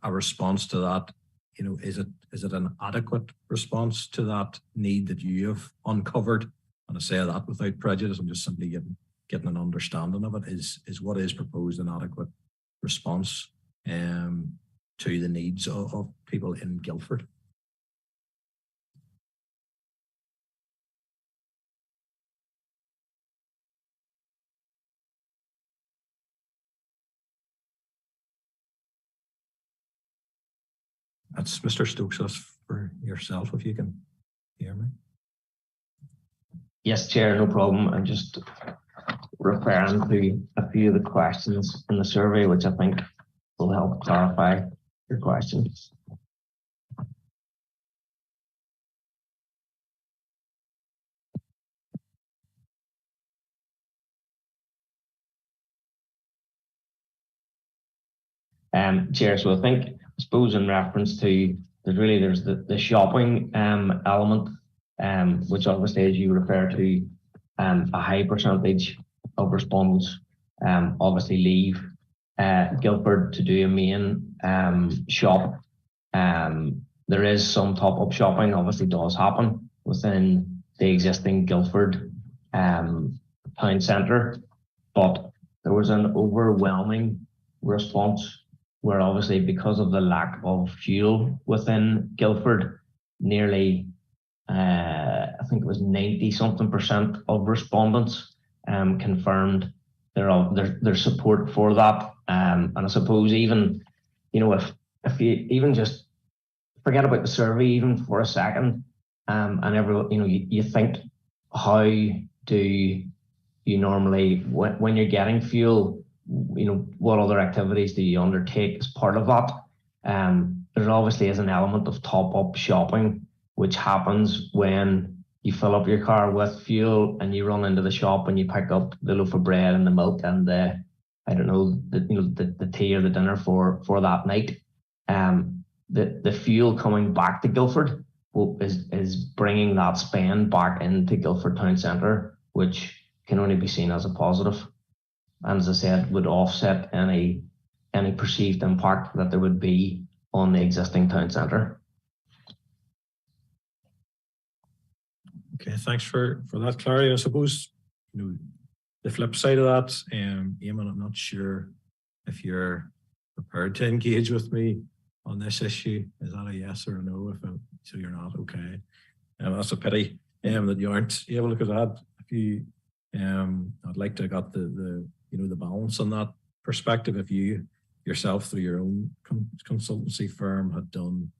a response to that? Is it an adequate response to that need that you have uncovered? And I say that without prejudice. I'm just simply getting an understanding of it. Is what is proposed an adequate response to the needs of people in Guildford? That's Mr. Stokes. That's for yourself, if you can hear me. Yes, Chair, no problem. I'm just referring to a few of the questions in the survey, which I think will help clarify your questions. Chair, so I suppose in reference to there's the shopping element, which obviously, as you refer to, a high percentage of respondents obviously leave Guildford to do a main shop. There is some top-up shopping, obviously does happen within the existing Guildford town centre, but there was an overwhelming response where obviously because of the lack of fuel within Guildford, nearly I think it was 90-something% of respondents confirmed their support for that. And I suppose even, if you even just forget about the survey even for a second, and everyone, you think, how do you normally, when you're getting fuel, what other activities do you undertake as part of that? There obviously is an element of top-up shopping, which happens when you fill up your car with fuel and you run into the shop and you pick up the loaf of bread and the milk and the tea or the dinner for that night. The fuel coming back to Guildford is bringing that spend back into Guildford town centre, which can only be seen as a positive. And as I said, would offset any perceived impact that there would be on the existing town centre. Okay, thanks for that clarity. I suppose the flip side of that, Eamon, I'm not sure if you're prepared to engage with me on this issue. Is that a yes or a no? So you're not, okay. That's a pity that you aren't able, because I had a few. I'd like to have got the balance on that perspective. If you yourself through your own consultancy firm had done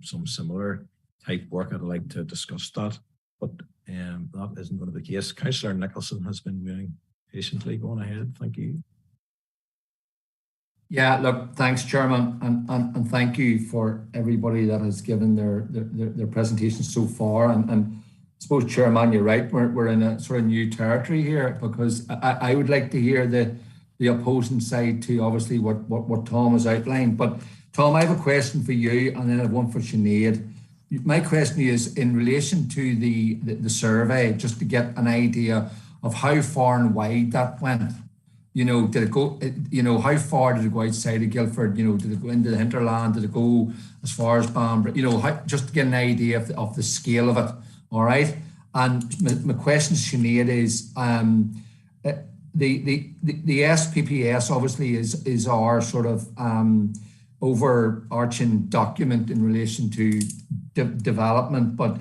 some similar type work, I'd like to discuss that. But that isn't going to be the case. Councillor Nicholson has been waiting patiently. Going ahead. Thank you. Yeah, look, thanks, Chairman, and thank you for everybody that has given their presentations so far. And I suppose, Chairman, you're right. We're in a sort of new territory here, because I would like to hear the opposing side to obviously what Tom has outlined. But Tom, I have a question for you, and then I have one for Sinead. My question is in relation to the survey, just to get an idea of how far and wide that went. Did it go, how far did it go outside of Guildford? Did it go into the hinterland? Did it go as far as Banbridge? Just to get an idea of the scale of it. All right. And my question to Sinead is, the SPPS obviously is our sort of overarching document in relation to development, but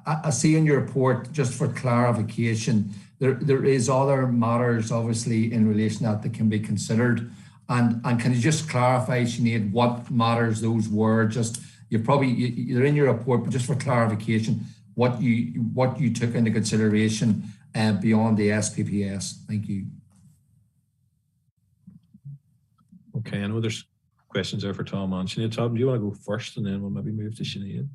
I see in your report, just for clarification, there is other matters obviously in relation to that can be considered, and can you just clarify, Sinead, what matters those were? Just they're in your report, but just for clarification, what you took into consideration beyond the SPPS. Thank you. Okay, I know there's questions there for Tom and Sinead. Tom, do you want to go first, and then we'll maybe move to Sinead?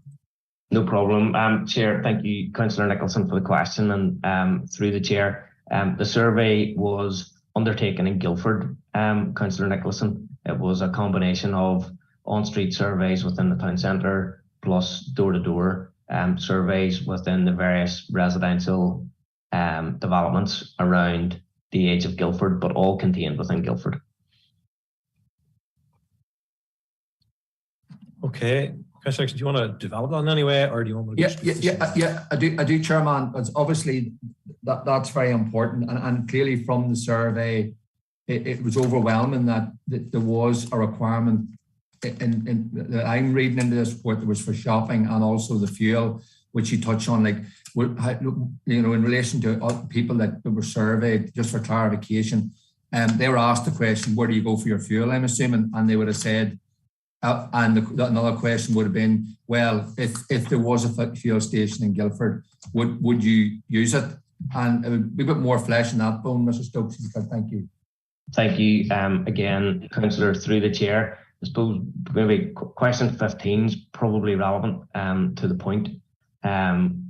No problem. Chair, thank you, Councillor Nicholson, for the question. And through the Chair, the survey was undertaken in Guildford, Councillor Nicholson. It was a combination of on-street surveys within the town centre, plus door-to-door surveys within the various residential developments around the edge of Guildford, but all contained within Guildford. Okay. Do you want to develop that in any way, or do you want to? Yeah, I do, Chairman. It's obviously that's very important, and clearly from the survey, it was overwhelming that there was a requirement. That I'm reading into this report, there was for shopping and also the fuel, which you touch on, in relation to people that were surveyed. Just for clarification, they were asked the question, "Where do you go for your fuel?" I'm assuming, and they would have said, Another question would have been, well, if there was a fuel station in Guildford, would you use it? And it would be a bit more flesh in that bone, Mr. Stokes. Thank you. Thank you. Again, Councillor, through the chair. I suppose maybe question 15 is probably relevant to the point,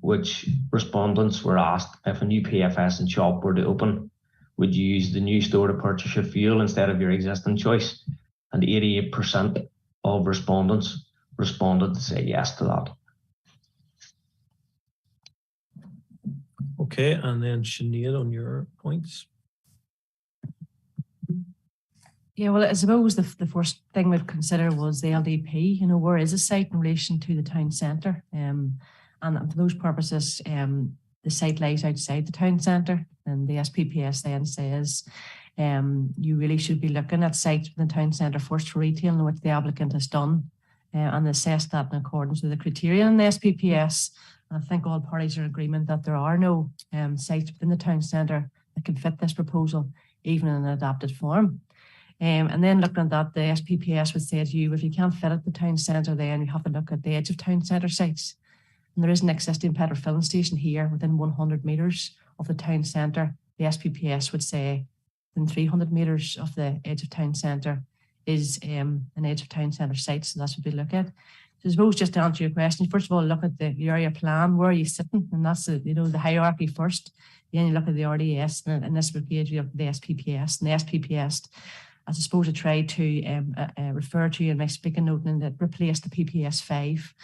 which respondents were asked if a new PFS and shop were to open, would you use the new store to purchase your fuel instead of your existing choice? And 88% of respondents responded to say yes to that. Okay, and then Sinead, on your points. Yeah, well, I suppose the first thing we'd consider was the LDP. You know, where is a site in relation to the town centre? And for those purposes, the site lies outside the town centre, and the SPPS then says you really should be looking at sites in the town centre first for retail, and which the applicant has done, and assess that in accordance with the criteria in the SPPS. And I think all parties are in agreement that there are no sites within the town centre that can fit this proposal, even in an adapted form. And then looking at that, the SPPS would say to you, if you can't fit at the town centre, then you have to look at the edge of town centre sites. And there is an existing petrol filling station here within 100 metres of the town centre. The SPPS would say within 300 metres of the edge of town centre is an edge of town centre site. So that's what we look at. So I suppose just to answer your question, first of all, look at the area plan. Where are you sitting? And that's the hierarchy first. Then you look at the RDS, and in this case we look at the SPPS. And the SPPS, as I suppose I tried to refer to in my speaking note, and that replaced the PPS 5.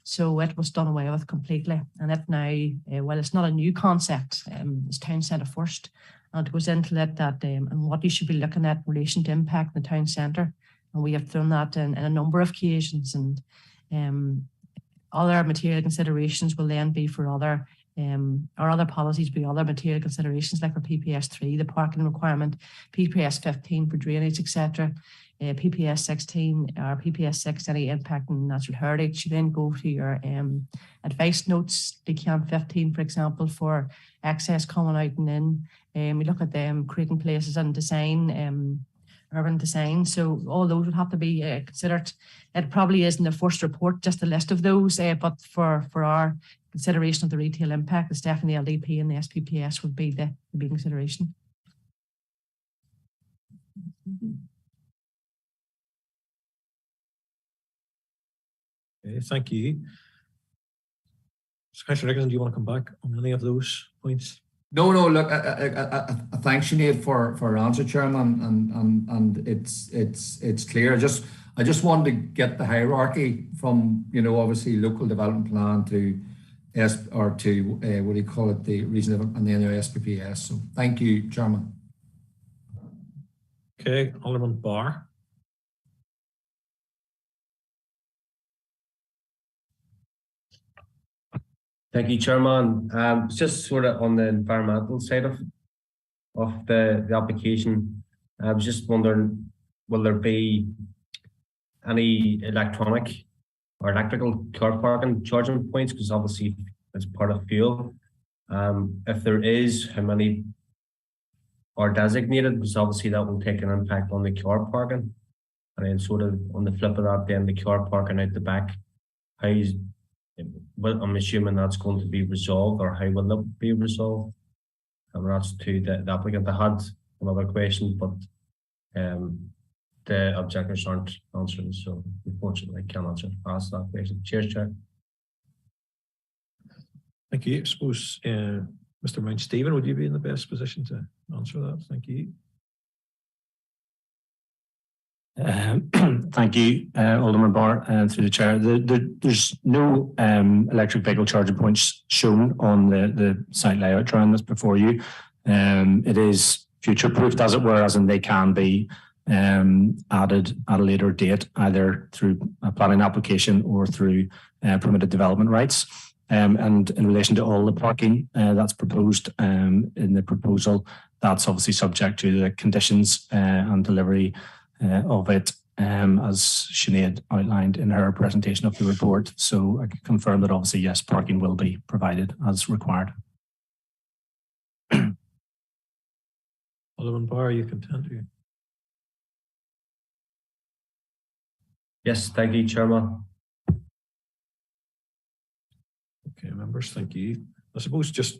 So it was done away with completely. And it now, well, it's not a new concept, it's town centre first. And it goes into that and what you should be looking at in relation to impact in the town centre. And we have done that in a number of occasions. And other material considerations will then be for other policies, be other material considerations, like for PPS 3, the parking requirement, PPS 15 for drainage, etc. PPS 16 or PPS 6, any impact on natural heritage. You then go to your advice notes, DCAM 15, for example, for access coming out and in. We look at them creating places and design, urban design. So all those would have to be considered. It probably is in the first report, just a list of those, but for our consideration of the retail impact, it's definitely LDP and the SPPS would be the big consideration. Okay, thank you. Councillor Rickland, do you want to come back on any of those points? No. Look, thanks, Sinead, for her answer, Chairman, and it's clear. I just wanted to get the hierarchy from obviously local development plan to what do you call it, the reasonable, and then the SPPS. So thank you, Chairman. Okay, Alderman Barr. Thank you, Chairman. Just sort of on the environmental side of the application, I was just wondering, will there be any electronic or electrical car parking charging points? Because obviously it's part of fuel. If there is, how many are designated? Because obviously that will take an impact on the car parking. And then sort of on the flip of that, then the car parking out the back, well, I'm assuming that's going to be resolved, or how will it be resolved? And that's to the applicant. I had another question, but the objectors aren't answering, so unfortunately I can't ask that question. Cheers, Chair. Thank you. I suppose Mr. Mount Stephen, would you be in the best position to answer that? Thank you. Thank you, Alderman Barr, through the chair. There's no electric vehicle charging points shown on the site layout drawing that's before you. It is future-proofed, as it were, as in they can be added at a later date, either through a planning application or through permitted development rights. And in relation to all the parking that's proposed in the proposal, that's obviously subject to the conditions and delivery of it, as Sinead outlined in her presentation of the report. So I can confirm that obviously, yes, parking will be provided as required. Alderman Barr, are you content? Yes, thank you, Chairman. Okay, members, thank you. I suppose just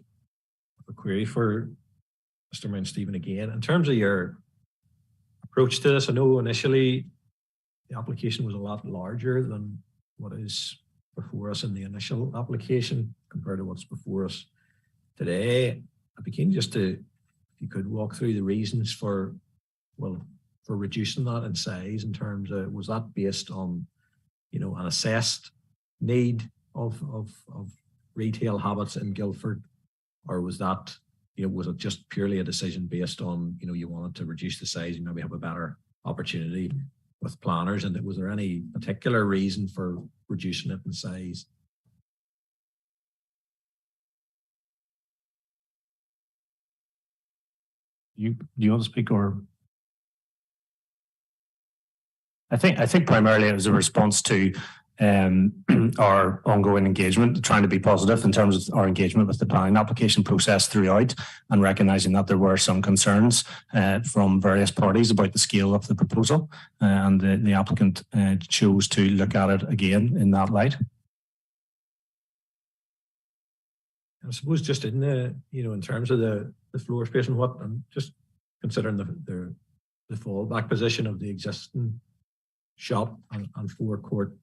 a query for Mr. Mount Stephen again. In terms of your approach to this, I know initially the application was a lot larger than what is before us in the initial application compared to what's before us today. I'd be keen just to, if you could walk through the reasons for, well, for reducing that in size in terms of, was that based on, you know, an assessed need of retail habits in Guildford, or was that, you know, was it just purely a decision based on, you know, you wanted to reduce the size and maybe have a better opportunity with planners? And was there any particular reason for reducing it in size? Do you want to speak, or? I think primarily it was a response to our ongoing engagement, trying to be positive in terms of our engagement with the planning application process throughout, and recognizing that there were some concerns from various parties about the scale of the proposal, and the applicant chose to look at it again in that light. I suppose just in the, you know, in terms of the floor space and what, I'm just considering the fallback position of the existing shop and forecourt,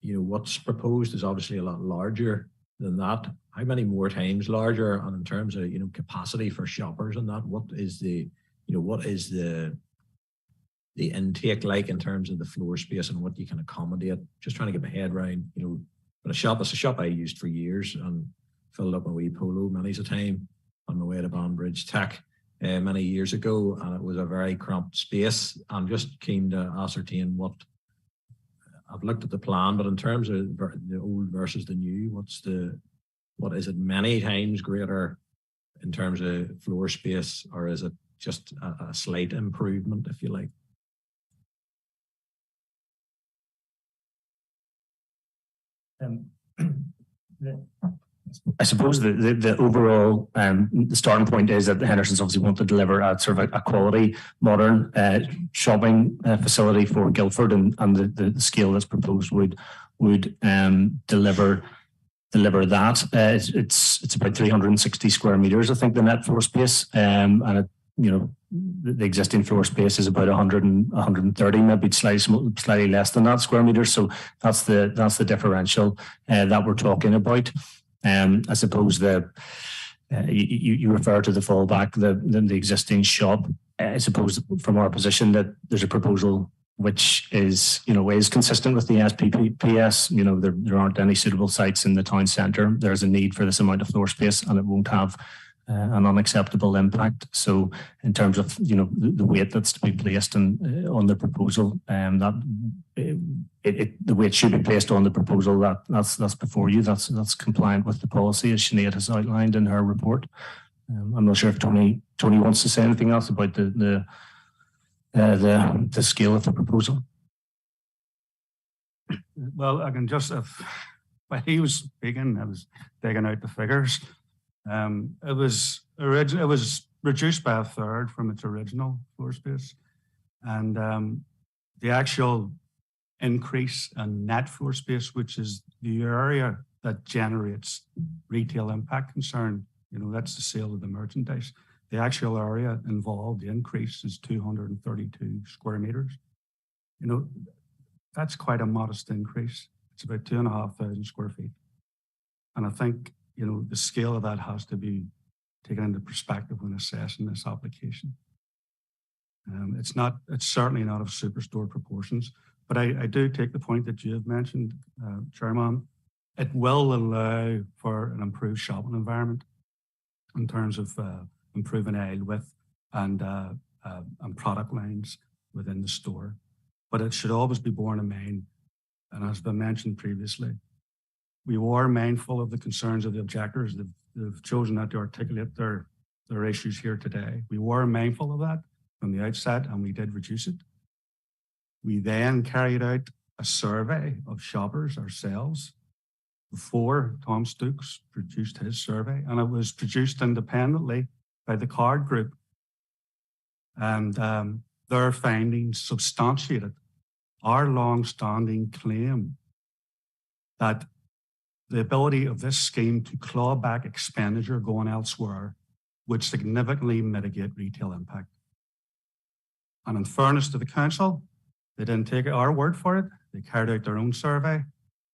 you know, what's proposed is obviously a lot larger than that. How many more times larger? And in terms of, you know, capacity for shoppers and that, what is the, you know, what is the intake like in terms of the floor space and what you can accommodate? Just trying to get my head around, you know, but it's a shop I used for years and filled up my wee polo many's a time on my way to Banbridge Tech many years ago, and it was a very cramped space. I'm just keen to ascertain what, I've looked at the plan, but in terms of the old versus the new, what is it many times greater in terms of floor space, or is it just a slight improvement, if you like? I suppose the overall the starting point is that the Hendersons obviously want to deliver a sort of a quality modern shopping facility for Guildford, and the scale that's proposed would deliver that. It's about 360 square meters, I think, the net floor space, and it, you know, the existing floor space is about 130, maybe slightly less than that square meters. So that's the differential that we're talking about. I suppose you refer to the fallback, the existing shop. I suppose from our position that there's a proposal which is, you know, is consistent with the SPPS. You know, there aren't any suitable sites in the town centre. There's a need for this amount of floor space, and it won't have an unacceptable impact. So in terms of, you know, the weight that's to be placed on the proposal, that the weight should be placed on the proposal that's before you. That's compliant with the policy as Sinead has outlined in her report. I'm not sure if Tony wants to say anything else about the scale of the proposal. Well, I can just, when he was speaking, I was digging out the figures. It was reduced by a third from its original floor space, and the actual increase in net floor space, which is the area that generates retail impact concern, you know, that's the sale of the merchandise. The actual area involved, the increase is 232 square meters. You know, that's quite a modest increase. It's about 2,500 square feet, and I think, you know, the scale of that has to be taken into perspective when assessing this application. It's certainly not of superstore proportions, but I do take the point that you have mentioned, Chairman. It will allow for an improved shopping environment in terms of improving aisle width and product lines within the store. But it should always be borne in mind, and as has been mentioned previously, we were mindful of the concerns of the objectors. They've chosen not to articulate their issues here today. We were mindful of that from the outset, and we did reduce it. We then carried out a survey of shoppers ourselves before Tom Stokes produced his survey, and it was produced independently by the Card Group. And their findings substantiated our long-standing claim that the ability of this scheme to claw back expenditure going elsewhere would significantly mitigate retail impact. And in fairness to the council, they didn't take our word for it. They carried out their own survey,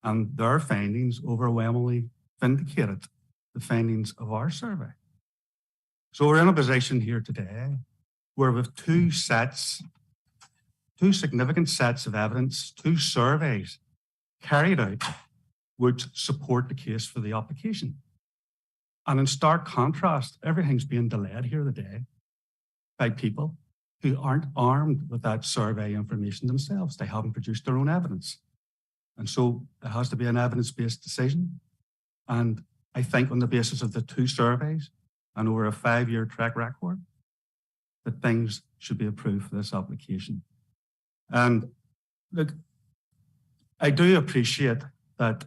and their findings overwhelmingly vindicated the findings of our survey. So we're in a position here today where with two significant sets of evidence, two surveys carried out, would support the case for the application. And in stark contrast, everything's being delayed here today by people who aren't armed with that survey information themselves. They haven't produced their own evidence. And so there has to be an evidence-based decision. And I think on the basis of the two surveys and over a 5-year track record, that things should be approved for this application. And look, I do appreciate that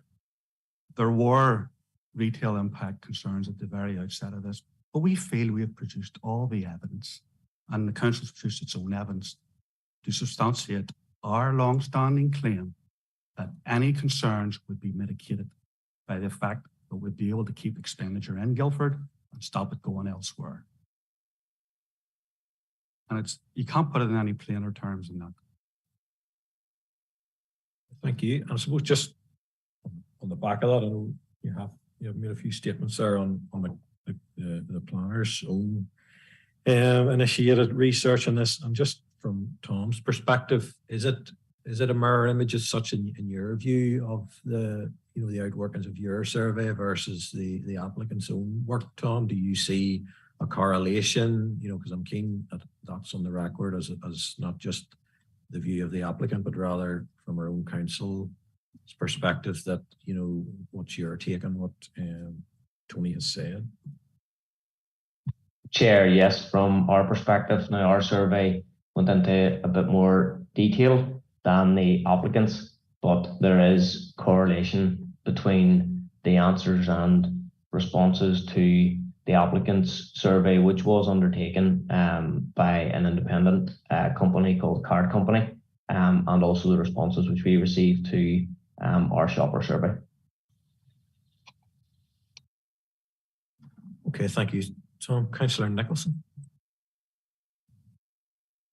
there were retail impact concerns at the very outset of this, but we feel we have produced all the evidence, and the council's produced its own evidence to substantiate our long-standing claim that any concerns would be mitigated by the fact that we'd be able to keep expenditure in Guildford and stop it going elsewhere. And you can't put it in any plainer terms than that. Thank you. And I suppose just on the back of that, I know you have made a few statements there on the planner's own initiated research on this. And just from Tom's perspective, is it a mirror image as such in your view of the outworkings of your survey versus the applicant's own work, Tom? Do you see a correlation? Because I'm keen that that's on the record as not just the view of the applicant, but rather from our own council's perspective, that what's your take on what Tony has said? Chair, yes, from our perspective, now our survey went into a bit more detail than the applicants, but there is correlation between the answers and responses to the applicant's survey, which was undertaken by an independent company called Card Company, and also the responses which we received to our shopper survey. Okay, thank you, Tom. Councillor Nicholson.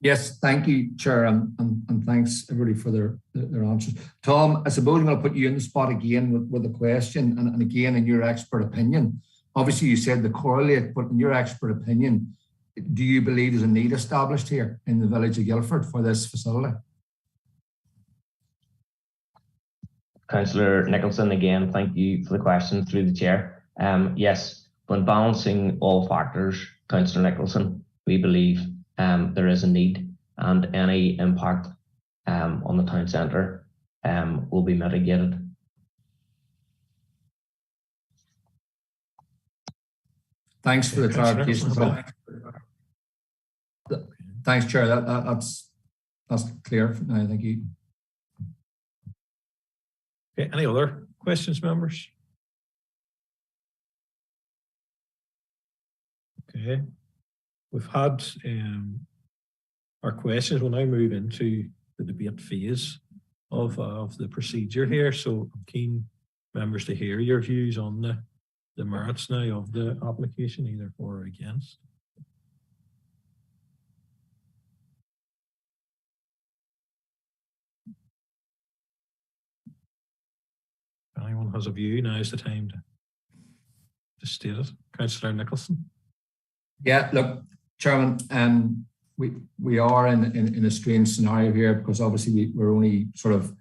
Yes, thank you, Chair, and thanks everybody for their answers. Tom, I suppose I'm going to put you in the spot again with a question, and again, in your expert opinion. Obviously, you said they correlate, but in your expert opinion, do you believe there's a need established here in the village of Guildford for this facility? Councillor Nicholson, again, thank you for the question through the chair. Yes, when balancing all factors, Councillor Nicholson, we believe there is a need, and any impact on the town centre will be mitigated. Thanks for the clarification. Thanks, Chair. That's clear now. Thank you. Okay, any other questions, members? Okay, we've had our questions. We'll now move into the debate phase of the procedure here. So I'm keen, members, to hear your views on the merits now of the application, either for or against. If anyone has a view, now is the time to state it. Councillor Nicholson. Yeah, look, Chairman, we are in a strange scenario here, because obviously we're only sort of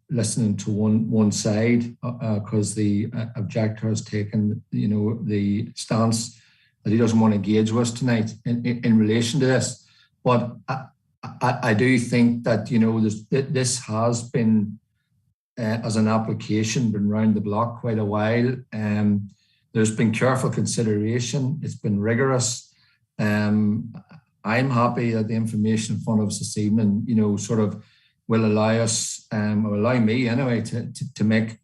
listening to one side, because the objector has taken the stance that he doesn't want to engage with us tonight in relation to this. But I do think that this has been as an application been round the block quite a while. There's been careful consideration. It's been rigorous. I'm happy that the information in front of us this evening, sort of will allow us, or allow me anyway, to make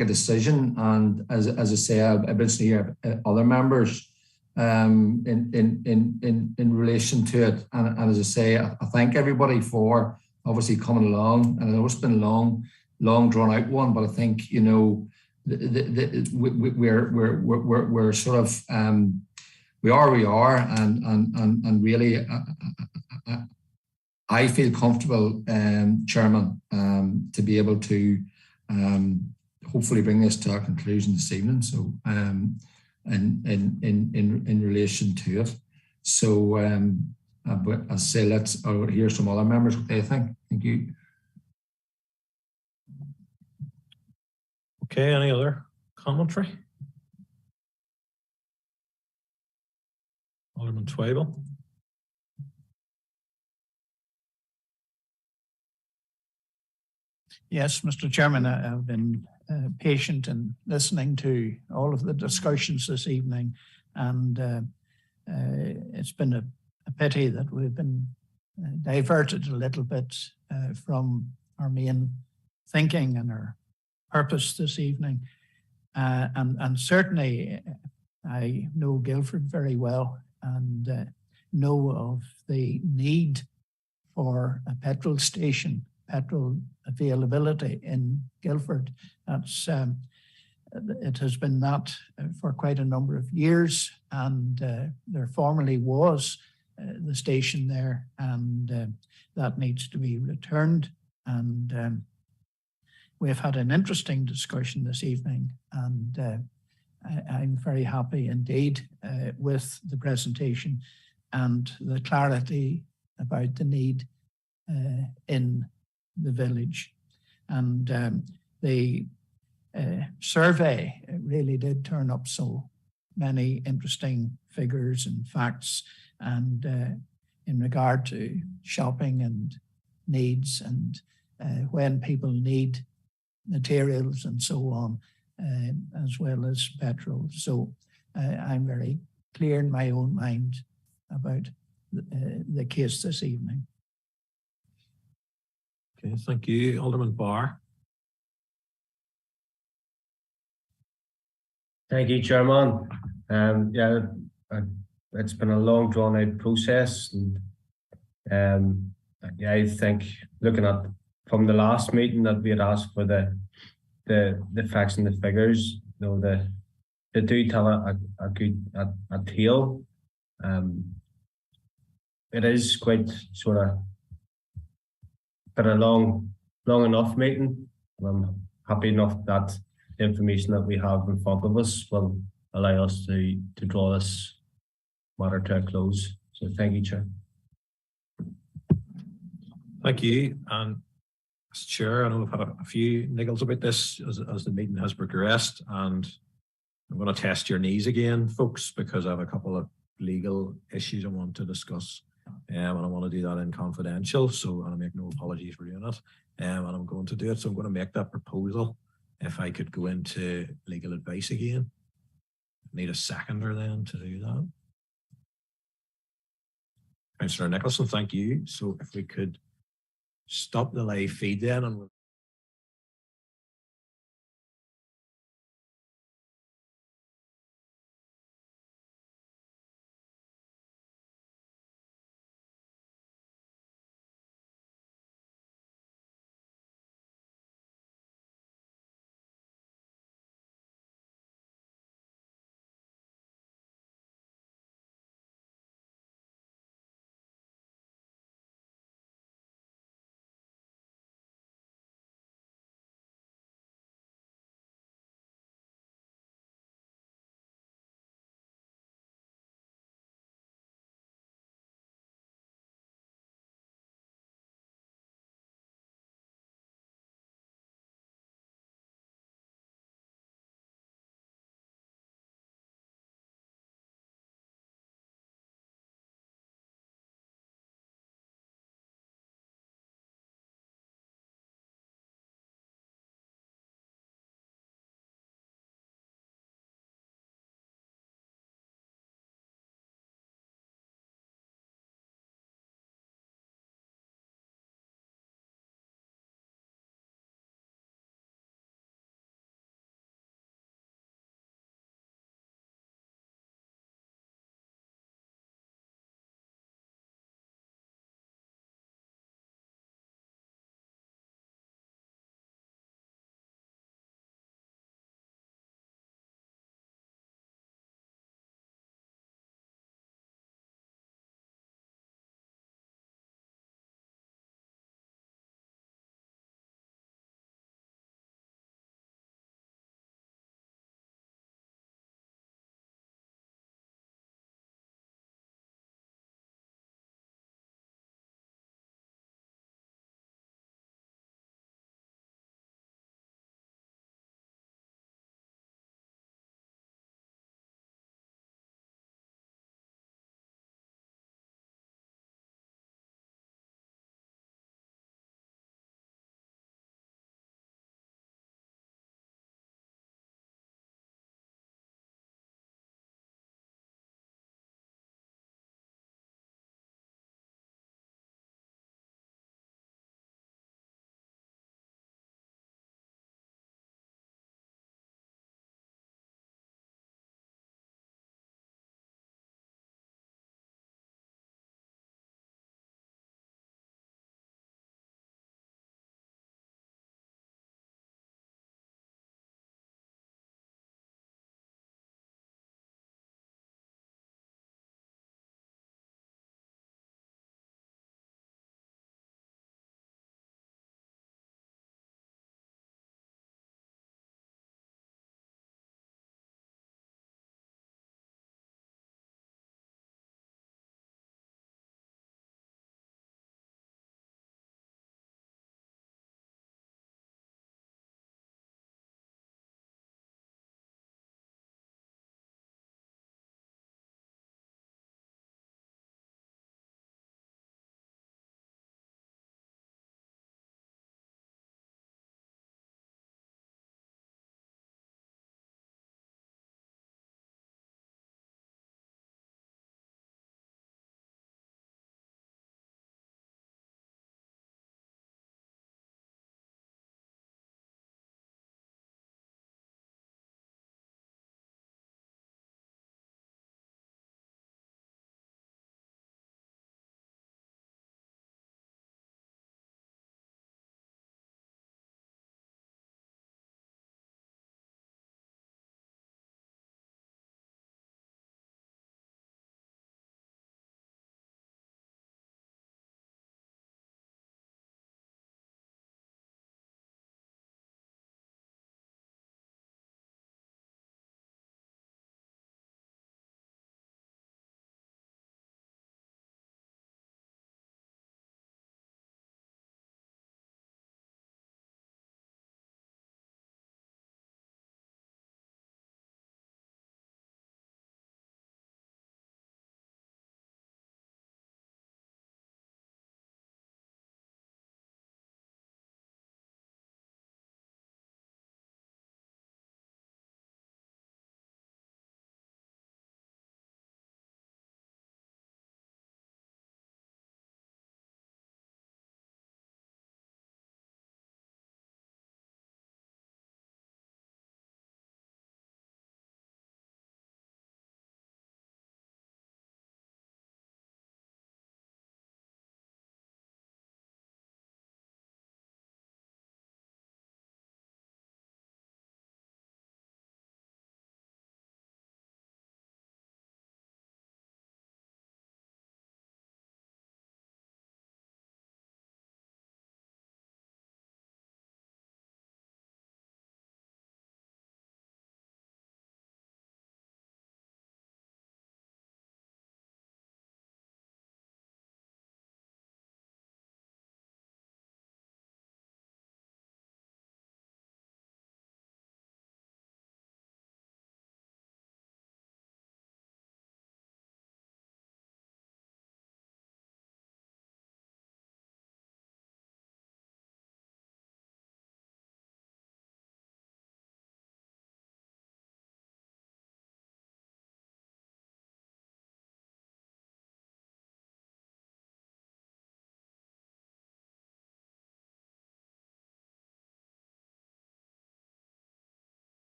a decision. And as I say, I've been to hear other members in relation to it. And as I say, I thank everybody for obviously coming along, and I know it's been a long drawn out one, but I think, you know, we're sort of we are where we are, and really I feel comfortable, Chairman, to be able to hopefully bring this to a conclusion this evening. So in relation to it. So but as I say, let's hear some other members what they think. Thank you. Okay, any other commentary? Alderman Twible. Yes, Mr. Chairman, I've been patient in listening to all of the discussions this evening, and it's been a pity that we've been diverted a little bit from our main thinking and our purpose this evening. And certainly I know Guildford very well and know of the need for a petrol station, petrol availability in Guildford. That's it has been that for quite a number of years, and there formerly was the station there, and that needs to be returned. And we've had an interesting discussion this evening, and I'm very happy indeed with the presentation and the clarity about the need in the village. And the survey really did turn up so many interesting figures and facts, and in regard to shopping and needs, and when people need materials and so on, as well as petrol. So I'm very clear in my own mind about the case this evening. Okay, thank you. Alderman Barr. Thank you, Chairman. Yeah, it's been a long drawn out process, and yeah, I think looking at from the last meeting that we had asked for the facts and the figures, you know, they do tell a good tale. It is quite sort of been a long enough meeting. I'm happy enough that the information that we have in front of us will allow us to draw this matter to a close. So thank you, Chair. Thank you. And as Chair, I know we've had a few niggles about this as the meeting has progressed, and I'm going to test your knees again, folks, because I have a couple of legal issues I want to discuss, and I want to do that in confidential. So I make no apologies for doing it, and I'm going to do it. So I'm going to make that proposal. If I could go into legal advice again, need a seconder then to do that. Councillor Nicholson, thank you. So if we could stop the live feed then, and we'll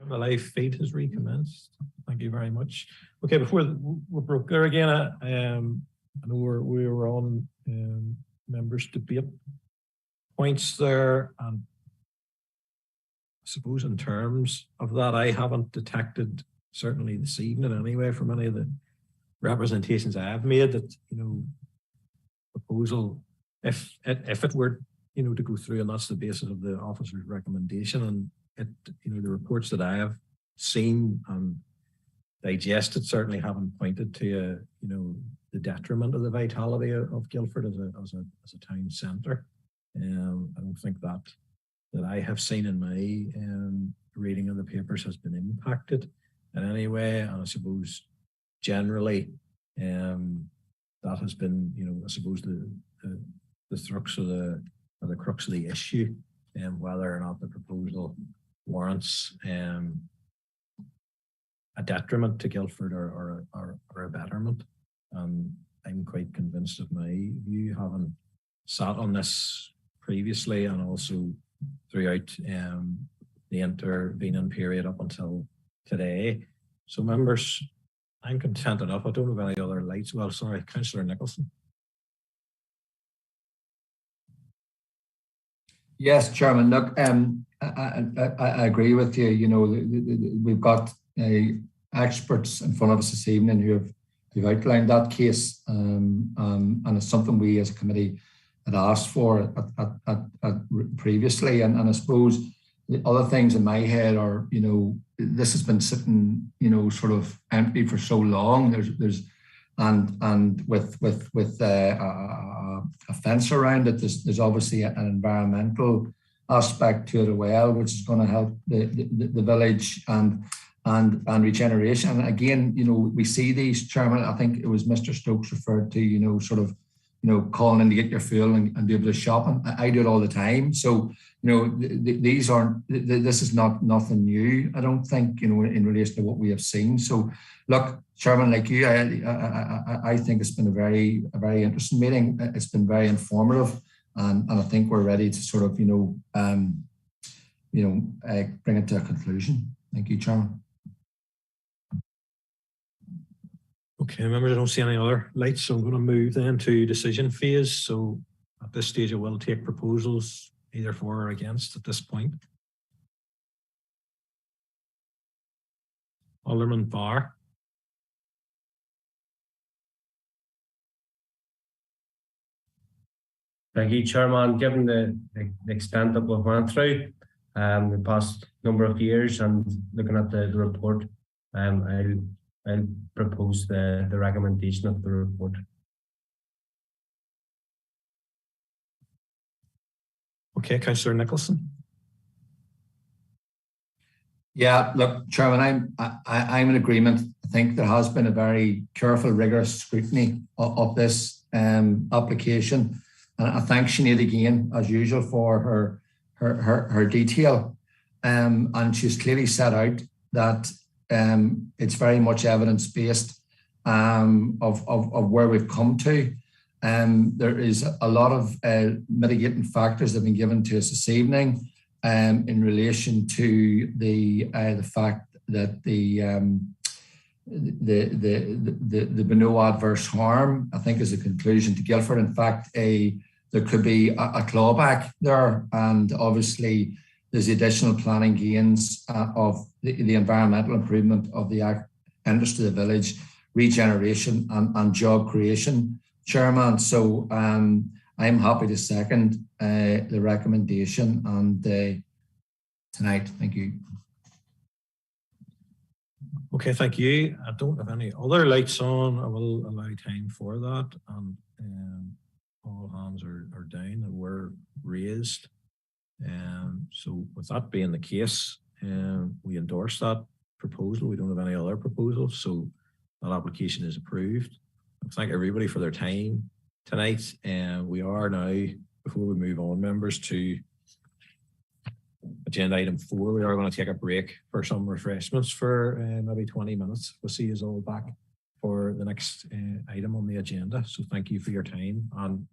The live feed has recommenced. Thank you very much. Okay, before we broke there again, I know we were on members' debate points there, and I suppose in terms of that, I haven't detected, certainly this evening anyway, from any of the representations I have made, that proposal, if it were to go through, and that's the basis of the officer's recommendation, and the reports that I have seen and digested certainly haven't pointed to the detriment of the vitality of Guildford as a town centre. I don't think that I have seen in my reading of the papers has been impacted in any way, and I suppose generally that has been I suppose the crux of the issue, and whether or not the proposal warrants a detriment to Guildford or a betterment. I'm quite convinced of my view, having sat on this previously and also throughout the intervening period up until today. So members, I'm content enough. I don't have any other lights. Well, sorry, Councillor Nicholson. Yes, Chairman. Look, I agree with you. We've got experts in front of us this evening who've outlined that case, and it's something we as a committee had asked for previously. And I suppose the other things in my head are, this has been sitting, sort of empty for so long. And with a fence around it, there's obviously an environmental aspect to it as well, which is going to help the village and regeneration. And again, we see these, Chairman. I think it was Mr. Stokes referred to, sort of, calling in to get your fuel and do a bit of shopping. I do it all the time. So, these aren't. This is nothing new, I don't think, in relation to what we have seen. So, look, Chairman, like you, I think it's been a very interesting meeting. It's been very informative, and I think we're ready to sort of, bring it to a conclusion. Thank you, Chairman. Okay, members, I don't see any other lights, so I'm going to move then to decision phase. So at this stage, I will take proposals either for or against at this point. Alderman Barr. Thank you, Chairman. Given the extent that we've went through the past number of years and looking at the report, I'll propose the recommendation of the report. Okay, Councillor Nicholson. Yeah, look, Chairman, I'm in agreement. I think there has been a very careful, rigorous scrutiny of this application, and I thank Sinead again, as usual, for her detail. And she's clearly set out that it's very much evidence-based of where we've come to. There is a lot of mitigating factors that have been given to us this evening in relation to the fact that there've been no adverse harm, I think, is a conclusion to Guildford. In fact, there could be a clawback there, and obviously there's the additional planning gains of the environmental improvement of the industry of the village, regeneration and job creation, Chairman. So I'm happy to second the recommendation and tonight. Thank you. Okay, thank you. I don't have any other lights on. I will allow time for that. And all hands are down and were raised. So with that being the case, we endorse that proposal. We don't have any other proposals, so that application is approved. I thank everybody for their time tonight. And we are now, before we move on, members, to agenda item 4, we are going to take a break for some refreshments for maybe 20 minutes. We'll see you all back for the next item on the agenda. So thank you for your time. And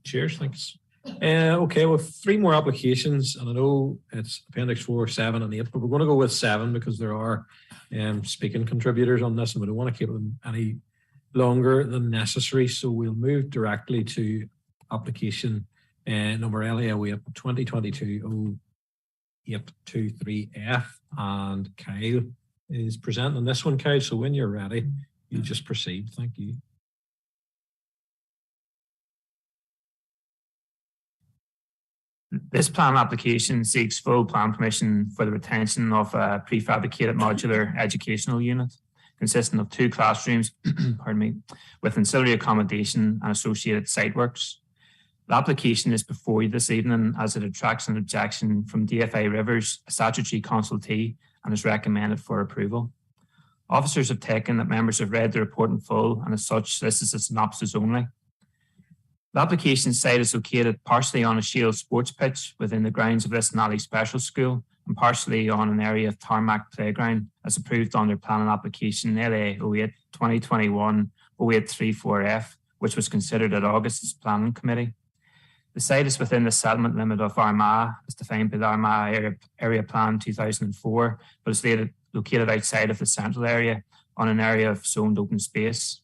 Cheers, thanks. Okay, well, 3 more applications, and I know it's Appendix 4, 7, and 8, but we're going to go with 7 because there are speaking contributors on this, and we don't want to keep them any longer than necessary. So we'll move directly to application number LAO 2022-0823F, and Kyle is presenting this one, Kyle. So when you're ready, you just proceed. Thank you. This plan application seeks full plan permission for the retention of a prefabricated modular educational unit consisting of 2 classrooms, pardon me, with ancillary accommodation and associated site works. The application is before you this evening as it attracts an objection from DFA Rivers, a statutory consultee, and is recommended for approval. Officers have taken that members have read the report in full, and as such, this is a synopsis only. The application site is located partially on a shield sports pitch within the grounds of Liston Alley Special School and partially on an area of tarmac playground as approved under planning application LA 08 2021-0834F, which was considered at August's planning committee. The site is within the settlement limit of Armagh, as defined by the Armagh Area Plan 2004, but is located outside of the central area on an area of zoned open space.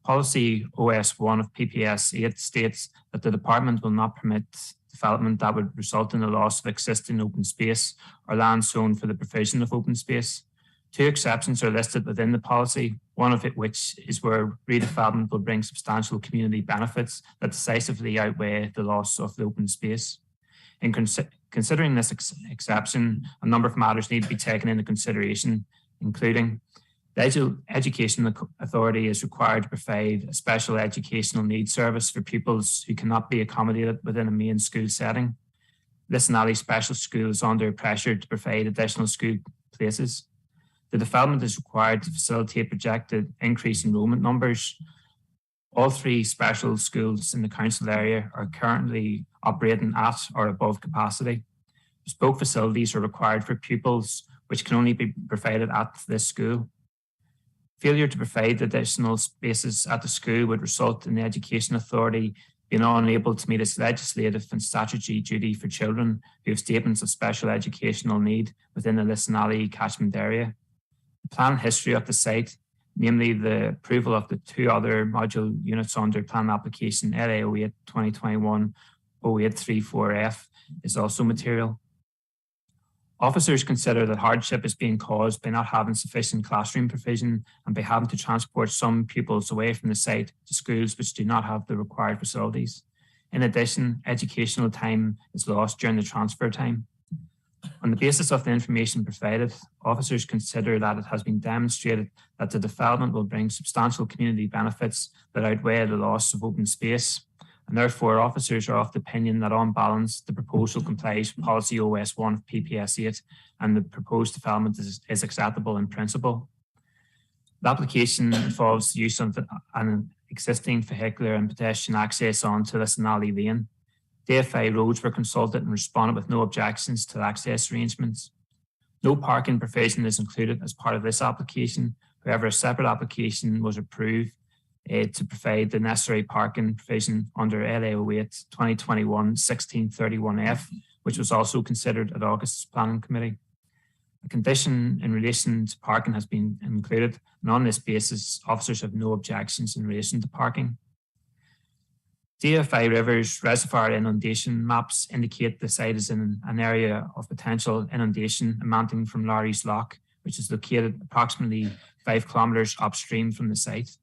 Policy OS1 of PPS 8 states that the department will not permit development that would result in the loss of existing open space or land zoned for the provision of open space. 2 exceptions are listed within the policy, one of which is where redevelopment will bring substantial community benefits that decisively outweigh the loss of the open space. In considering this exception, a number of matters need to be taken into consideration, including the Education Authority is required to provide a special educational needs service for pupils who cannot be accommodated within a main school setting. Liston Alley Special School is under pressure to provide additional school places. The development is required to facilitate projected increase in enrollment numbers. All 3 special schools in the council area are currently operating at or above capacity. Bespoke facilities are required for pupils, which can only be provided at this school. Failure to provide additional spaces at the school would result in the Education Authority being unable to meet its legislative and statutory duty for children who have statements of special educational need within the Liston Alley catchment area. The plan history of the site, namely the approval of the 2 other module units under plan application LA 08 2021-0834F, is also material. Officers consider that hardship is being caused by not having sufficient classroom provision and by having to transport some pupils away from the site to schools which do not have the required facilities. In addition, educational time is lost during the transfer time. On the basis of the information provided, officers consider that it has been demonstrated that the development will bring substantial community benefits that outweigh the loss of open space, and therefore officers are of the opinion that on balance, the proposal complies with Policy OS1 of PPS 8 and the proposed development is acceptable in principle. The application involves the use of an existing vehicular and pedestrian access onto Liston Alley Lane. DFA roads were consulted and responded with no objections to the access arrangements. No parking provision is included as part of this application. However, a separate application was approved to provide the necessary parking provision under LA 08 2021-1631F, which was also considered at August's planning committee. A condition in relation to parking has been included, and on this basis, officers have no objections in relation to parking. DFA Rivers reservoir inundation maps indicate the site is in an area of potential inundation amounting from Larry's Lock, which is located approximately 5 kilometres upstream from the site.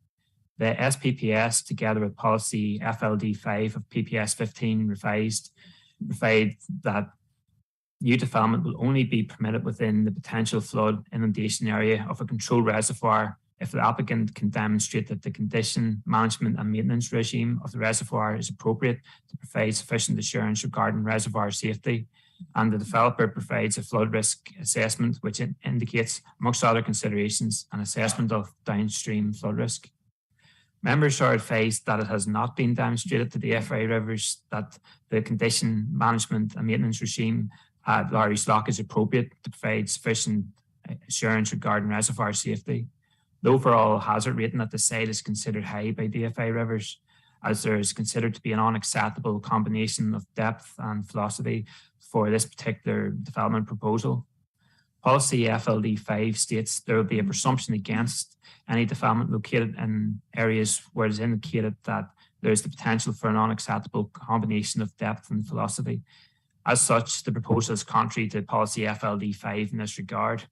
The SPPS, together with policy FLD5 of PPS 15 revised, provide that new development will only be permitted within the potential flood inundation area of a controlled reservoir if the applicant can demonstrate that the condition, management and maintenance regime of the reservoir is appropriate to provide sufficient assurance regarding reservoir safety, and the developer provides a flood risk assessment which indicates, amongst other considerations, an assessment of downstream flood risk. Members are advised that it has not been demonstrated to the DFA Rivers that the condition, management and maintenance regime at Larry's Lock is appropriate to provide sufficient assurance regarding reservoir safety. The overall hazard rating at the site is considered high by DFA Rivers, as there is considered to be an unacceptable combination of depth and velocity for this particular development proposal. Policy FLD 5 states there will be a presumption against any development located in areas where it is indicated that there is the potential for an unacceptable combination of depth and velocity. As such, the proposal is contrary to Policy FLD 5 in this regard.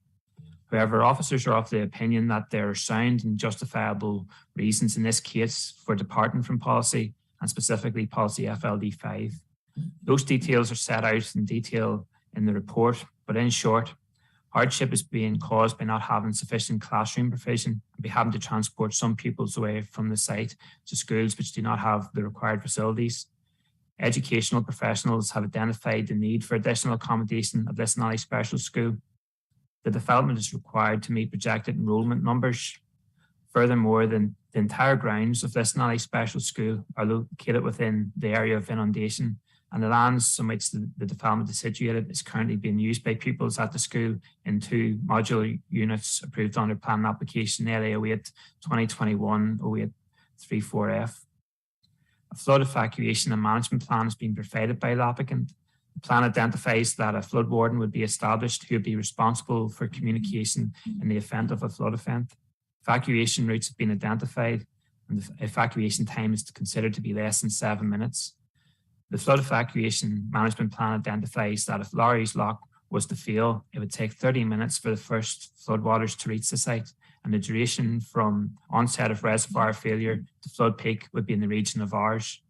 However, officers are of the opinion that there are sound and justifiable reasons in this case for departing from policy, and specifically Policy FLD 5. Those details are set out in detail in the report, but in short, hardship is being caused by not having sufficient classroom provision and by having to transport some pupils away from the site to schools which do not have the required facilities. Educational professionals have identified the need for additional accommodation at Lisnally Special School. The development is required to meet projected enrolment numbers. Furthermore, the entire grounds of Lisnally Special School are located within the area of inundation, and the lands on which the development is situated is currently being used by pupils at the school in 2 modular units approved under planning application LA 08-2021-08-34F. A flood evacuation and management plan has been provided by the applicant. The plan identifies that a flood warden would be established who would be responsible for communication in the event of a flood event. Evacuation routes have been identified, and the evacuation time is considered to be less than 7 minutes. The flood evacuation management plan identifies that if Lowry's Lock was to fail, it would take 30 minutes for the first floodwaters to reach the site, and the duration from onset of reservoir failure to flood peak would be in the region of hours.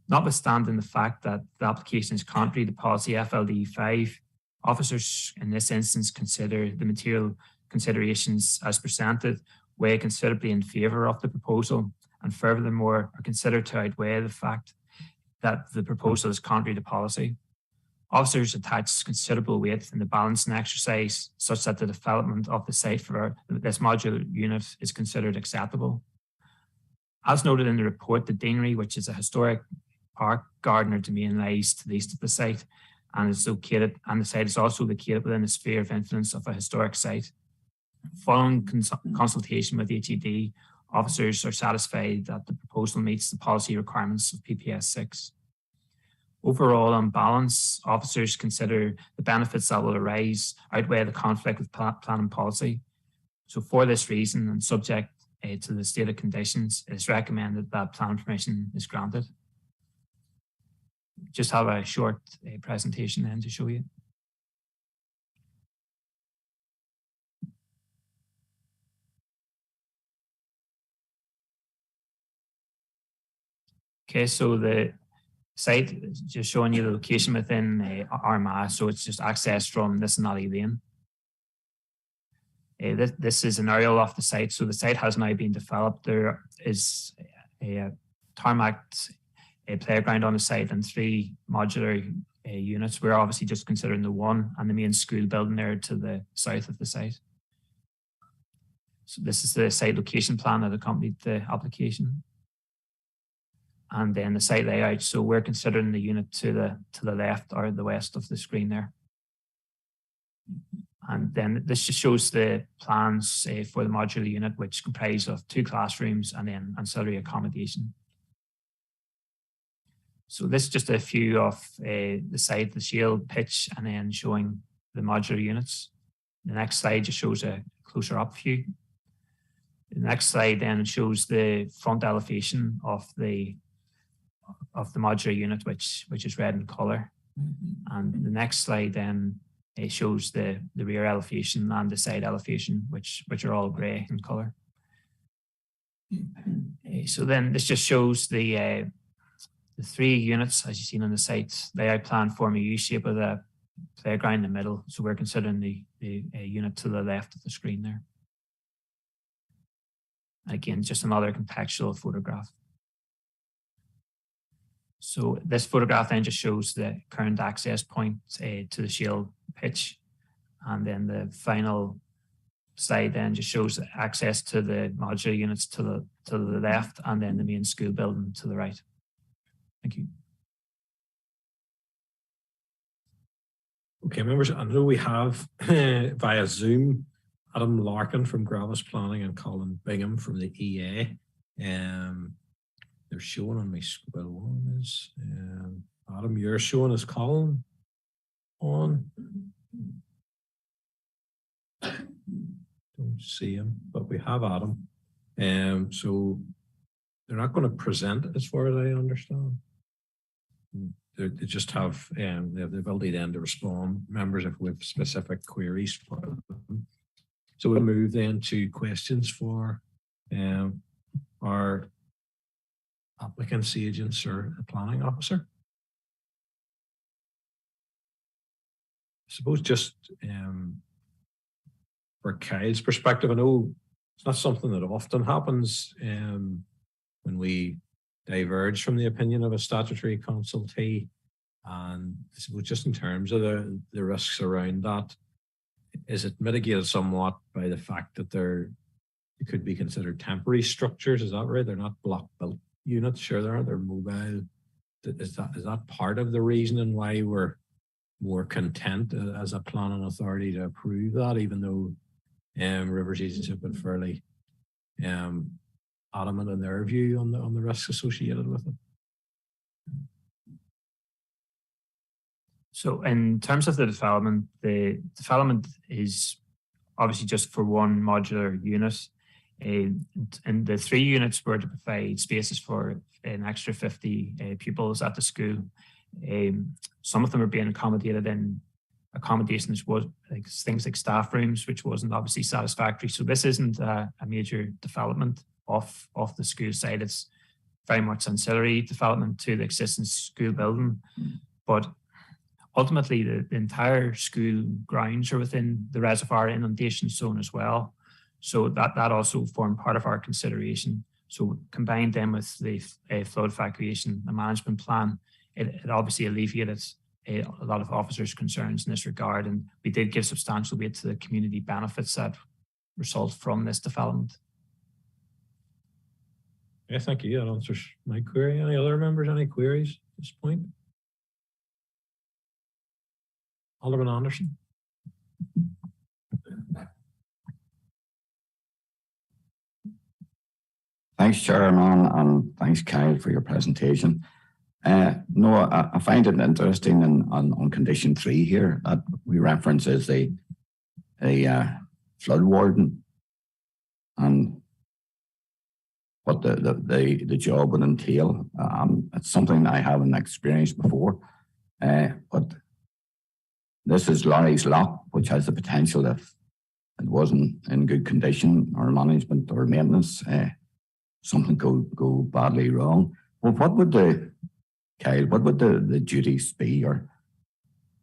Notwithstanding the fact that the application is contrary to Policy FLD 5, officers in this instance consider the material considerations as presented weigh considerably in favour of the proposal, and furthermore are considered to outweigh the fact that the proposal is contrary to policy. Officers attach considerable weight in the balancing exercise such that the development of the site for this modular unit is considered acceptable. As noted in the report, the Deanery, which is a historic park, garden or domain, lies to the east of the site and is located, and the site is also located within the sphere of influence of a historic site. Following consultation with HED, officers are satisfied that the proposal meets the policy requirements of PPS 6. Overall, on balance, officers consider the benefits that will arise outweigh the conflict with planning policy. So for this reason, and subject to the stated conditions, it is recommended that planning permission is granted. Just have a short presentation then to show you. Okay, so the site is just showing you the location within Armagh, so it's just accessed from Lisnally Lane. This is an aerial of the site, so the site has now been developed. There is a tarmac playground on the site and 3 modular units. We're obviously just considering the one and the main school building there to the south of the site. So this is the site location plan that accompanied the application. And then the site layout. So we're considering the unit to the left or the west of the screen there. And then this just shows the plans for the modular unit, which comprise of 2 classrooms and then ancillary accommodation. So this is just a view of the site, the shield pitch, and then showing the modular units. The next slide just shows a closer up view. The next slide then shows the front elevation of the modular unit, which is red in colour. And the next slide then it shows the rear elevation and the side elevation, which are all grey in colour. So then this just shows the 3 units, as you've seen on the site. Layout plan form a U shape with a playground in the middle. So we're considering the unit to the left of the screen there. Again, just another contextual photograph. So this photograph then just shows the current access point to the shield pitch. And then the final slide then just shows the access to the modular units to the left, and then the main school building to the right. Thank you. Okay, members, I know we have via Zoom Adam Larkin from Gravis Planning and Colin Bingham from the EA. they're showing on my scroll one is Adam, you're showing as Colin on. Don't see him, but we have Adam. So they're not going to present as far as I understand. They just have they have the ability then to respond members if we have specific queries for them. So we'll move then to questions for our applicants, agents, or the planning officer. I suppose just for Kyle's perspective, I know it's not something that often happens when we diverge from the opinion of a statutory consultee. And I suppose just in terms of the risks around that, is it mitigated somewhat by the fact that it could be considered temporary structures? Is that right? They're not block built units, sure they are, they're mobile. Is that part of the reason why we're more content as a planning authority to approve that, even though Rivers Agency have been fairly adamant in their view on the risks associated with it? So in terms of the development is obviously just for one modular unit. And the 3 units were to provide spaces for an extra 50 pupils at the school. Some of them are being accommodated in accommodations, was like things like staff rooms, which wasn't obviously satisfactory. So this isn't a major development off the school side. It's very much ancillary development to the existing school building. But ultimately, the entire school grounds are within the reservoir inundation zone as well. So that also formed part of our consideration. So combined then with the flood evacuation and management plan, it obviously alleviated a lot of officers' concerns in this regard. And we did give substantial weight to the community benefits that result from this development. Yeah, thank you. That answers my query. Any other members, any queries at this point? Alderman Anderson. Thanks, Chairman, and thanks, Kyle, for your presentation. No, I find it interesting on condition 3 here that we reference as a flood warden and what the job would entail. It's something I haven't experienced before, but this is Larry's Lock, which has the potential, if it wasn't in good condition or management or maintenance, something could go badly wrong. Well, what would the duties be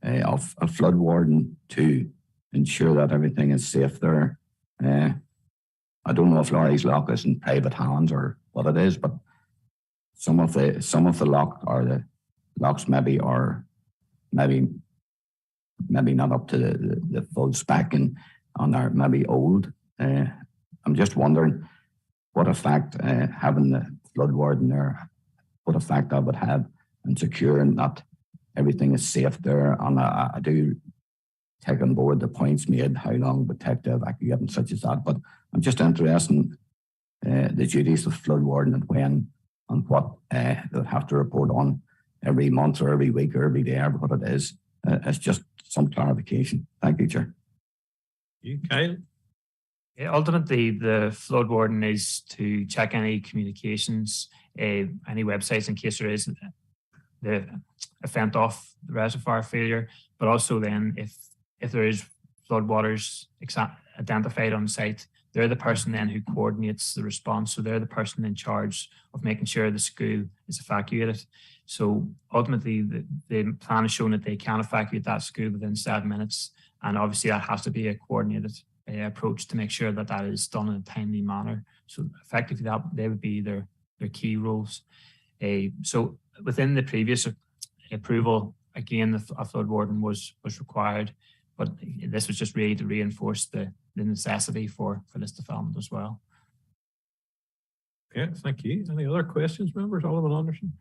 of a flood warden to ensure that everything is safe there? I don't know if Larry's Lock is in private hands or what it is, but some of the locks maybe are not up to the full spec and are maybe old. I'm just wondering what effect having the flood warden there, what effect that would have in securing that everything is safe there. And I do take on board the points made, how long it would take to evacuate and such as that. But I'm just interested in the duties of flood warden and when and what they would have to report on every month or every week or every day, or what it is. It's just some clarification. Thank you, Chair. You, Kyle? Yeah, ultimately, the flood warden is to check any communications, any websites in case there is the event of the reservoir failure, but also then if there is flood waters identified on site, they're the person then who coordinates the response. So they're the person in charge of making sure the school is evacuated. So ultimately, the plan is showing that they can evacuate that school within 7 minutes. And obviously that has to be a coordinated approach to make sure that that is done in a timely manner. So effectively they would be their key roles. So within the previous approval, again, a flood warden was required, but this was just really to reinforce the necessity for this development as well. Okay, thank you. Any other questions, members? Alderman Anderson?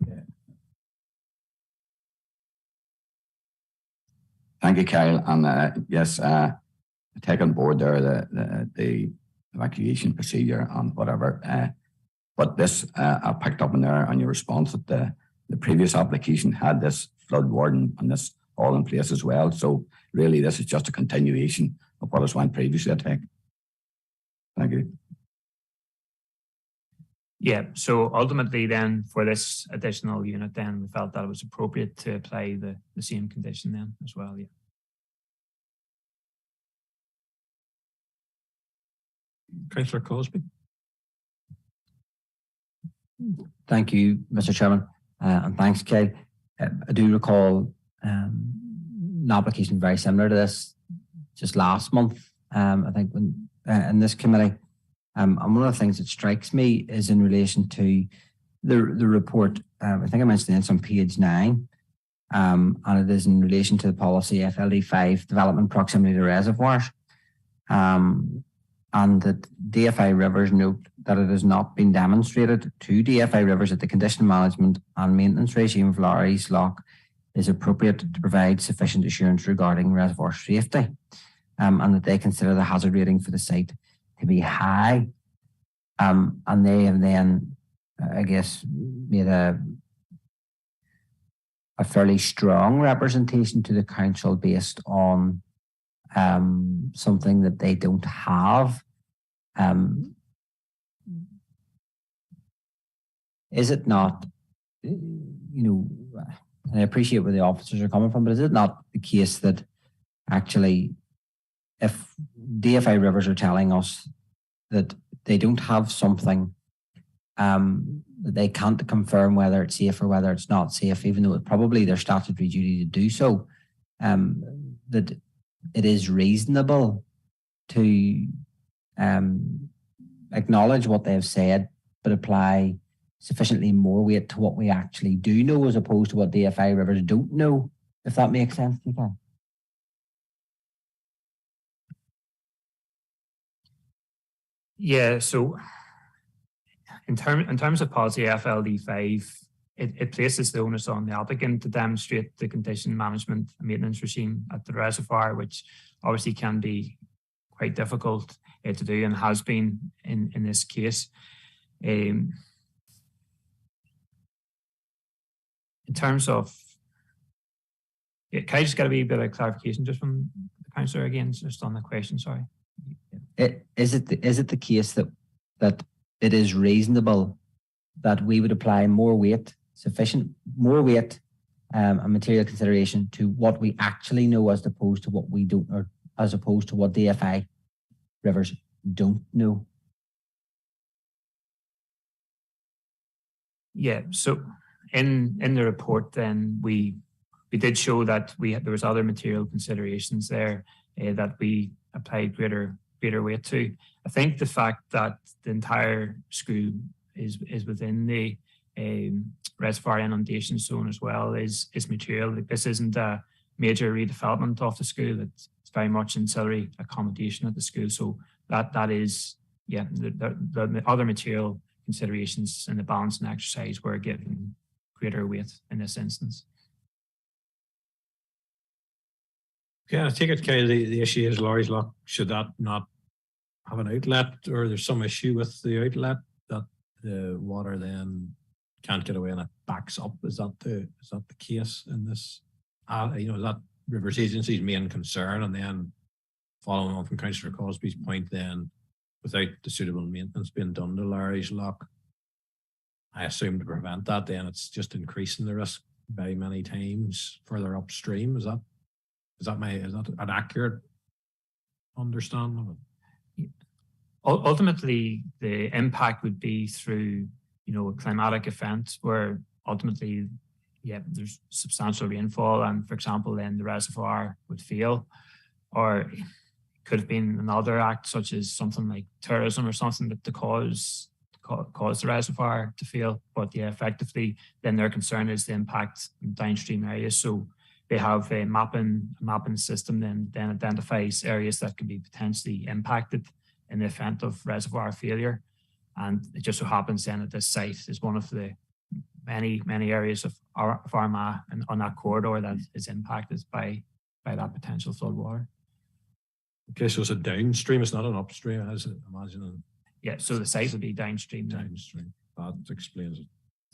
Yeah. Thank you, Kyle. And yes, I take on board there the evacuation procedure and whatever. But this, I picked up in there on your response that the previous application had this flood warden and this all in place as well. So really, this is just a continuation of what has went previously, I think. Thank you. Yeah, so ultimately then for this additional unit then we felt that it was appropriate to apply the same condition then as well, yeah. Councillor Cosby. Thank you, Mr. Chairman, and thanks, Kay. I do recall an application very similar to this just last month, I think, when in this committee. And one of the things that strikes me is in relation to the report. I think I mentioned it's on page 9, and it is in relation to the policy FLD5 development proximity to reservoirs. And that DFI Rivers note that it has not been demonstrated to DFI Rivers that the condition management and maintenance regime of Larry's Lock is appropriate to provide sufficient assurance regarding reservoir safety, and that they consider the hazard rating for the site to be high. And they have then, I guess, made a fairly strong representation to the council based on something that they don't have. Is it not, I appreciate where the officers are coming from, but is it not the case that actually if DFI Rivers are telling us that they don't have something that they can't confirm whether it's safe or whether it's not safe, even though it's probably their statutory duty to do so, that it is reasonable to acknowledge what they've said, but apply sufficiently more weight to what we actually do know as opposed to what DFI Rivers don't know, if that makes sense. Okay. Yeah, so in terms of policy FLD5, it places the onus on the applicant to demonstrate the condition management and maintenance regime at the reservoir, which obviously can be quite difficult to do and has been in this case. In terms of, can I just get a wee bit of clarification just from the councillor again, just on the question, sorry. Is it the case that it is reasonable that we would apply more weight and material consideration to what we actually know as opposed to what we don't, or as opposed to what DFI Rivers don't know? Yeah, so in the report then we did show that there was other material considerations there that we applied greater weight to. I think the fact that the entire school is within the reservoir inundation zone as well is material. This isn't a major redevelopment of the school. It's very much ancillary accommodation at the school. So that is, yeah, the other material considerations in the balancing exercise were given greater weight in this instance. Okay, I take it, Kyle, the issue is Larry's Lock. Should that not have an outlet, or there's some issue with the outlet that the water then can't get away and it backs up? Is that the case in this? Is that Rivers Agency's main concern? And then following on from Councillor Cosby's point, then without the suitable maintenance being done to Larry's Lock, I assume to prevent that, then it's just increasing the risk very many times further upstream. Is that an accurate understanding of it? Ultimately, the impact would be through, a climatic event where ultimately, there's substantial rainfall, and for example, then the reservoir would fail, or it could have been another act such as something like tourism or something that to cause the reservoir to fail. But effectively, then their concern is the impact in downstream areas. So they have a mapping system then identifies areas that can be potentially impacted in the event of reservoir failure. And it just so happens then that this site is one of the many areas of Armagh and on that corridor that is impacted by that potential flood water. Okay, so it's a downstream, it's not an upstream, as I imagine. Yeah, so the site would be downstream. Downstream. That explains it.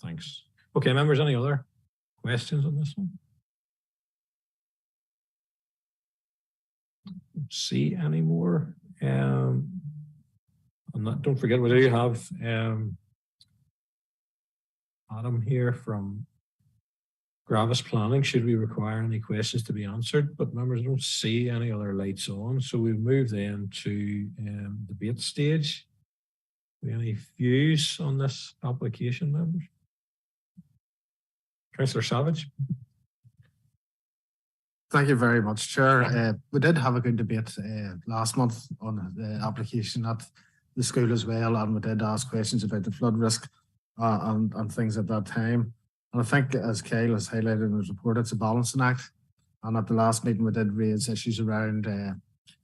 Thanks. Okay, members, any other questions on this one? Don't see any more. Don't forget, we do have Adam here from Gravis Planning. Should we require any questions to be answered? But members, don't see any other lights on. So we move then to debate stage. Any views on this application, members? Councillor Savage. Thank you very much, Chair. We did have a good debate last month on the application at the school as well, and we did ask questions about the flood risk and things at that time. And I think, as Kyle has highlighted in his report, it's a balancing act. And at the last meeting, we did raise issues around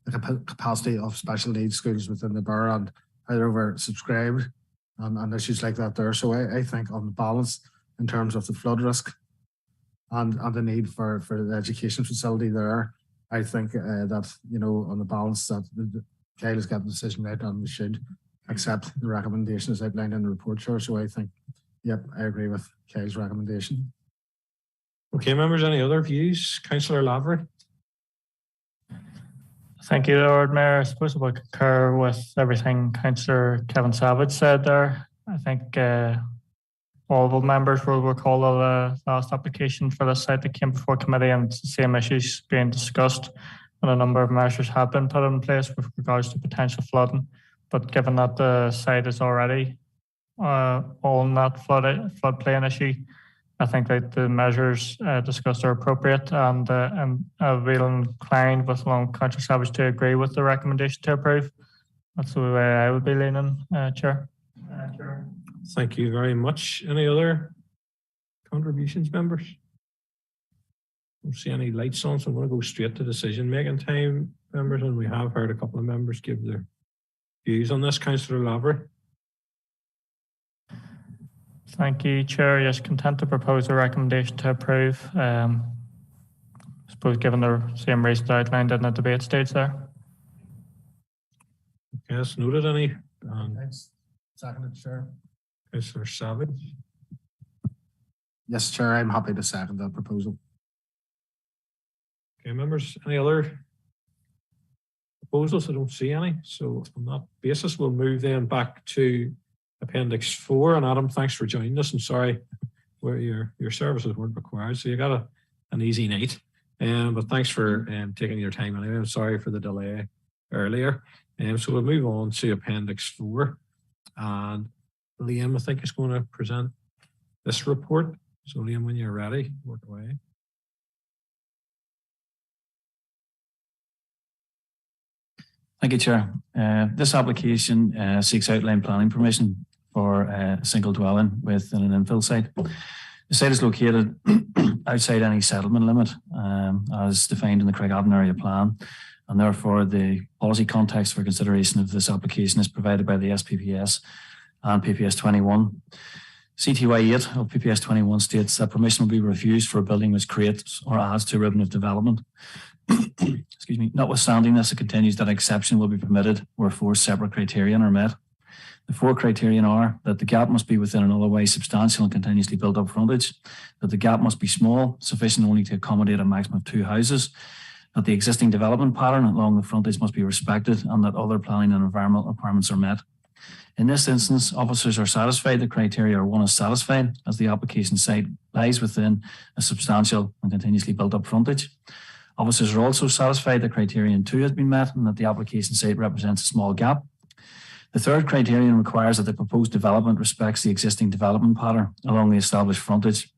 the capacity of special needs schools within the borough and how they're oversubscribed and issues like that there. So I think on the balance in terms of the flood risk and the need for the education facility there, I think that, you know, on the balance that Kyle has got the decision right and we should accept the recommendations outlined in the report, Chair. So I think, yep, I agree with Kyle's recommendation. Okay, members, any other views? Councillor Lavery. Thank you, Lord Mayor. I suppose I would concur with everything Councillor Kevin Savage said there. I think all the members will recall the last application for this site that came before committee, and it's the same issues being discussed, and a number of measures have been put in place with regards to potential flooding. But given that the site is already on that floodplain issue, I think that the measures discussed are appropriate, and I'm really inclined with Councillor Savage to agree with the recommendation to approve. That's the way I would be leaning, Chair. Thank you very much. Any other contributions, members? Don't see any lights on, so I'm going to go straight to decision-making time, members, and we have heard a couple of members give their views on this. Councillor Lavery. Thank you, Chair. Yes, content to propose a recommendation to approve. I suppose given the same reasons outlined in the debate stage there. Yes, noted. Any? Thanks. Seconded, Chair. Councillor Savage. Yes, Chair, I'm happy to second that proposal. Okay, members, any other proposals? I don't see any. So on that basis, we'll move then back to Appendix 4. And Adam, thanks for joining us. I'm sorry where your services weren't required, so you got an easy night. But thanks for taking your time anyway. I'm sorry for the delay earlier. So we'll move on to Appendix 4. And Liam, I think, is going to present this report. So Liam, when you're ready, work away. Thank you, Chair. This application seeks outline planning permission for a single dwelling within an infill site. The site is located outside any settlement limit as defined in the Craigavon area plan, and therefore the policy context for consideration of this application is provided by the SPPS and PPS 21. CTY 8 of PPS 21 states that permission will be refused for a building which creates or adds to a ribbon of development. Excuse me. Notwithstanding this, it continues that exception will be permitted where 4 separate criteria are met. The 4 criteria are that the gap must be within an otherwise substantial and continuously built up frontage, that the gap must be small, sufficient only to accommodate a maximum of 2 houses, that the existing development pattern along the frontage must be respected, and that other planning and environmental requirements are met. In this instance, officers are satisfied that criteria 1 is satisfied as the application site lies within a substantial and continuously built up frontage. Officers are also satisfied that criterion 2 has been met and that the application site represents a small gap. The third criterion requires that the proposed development respects the existing development pattern along the established frontage.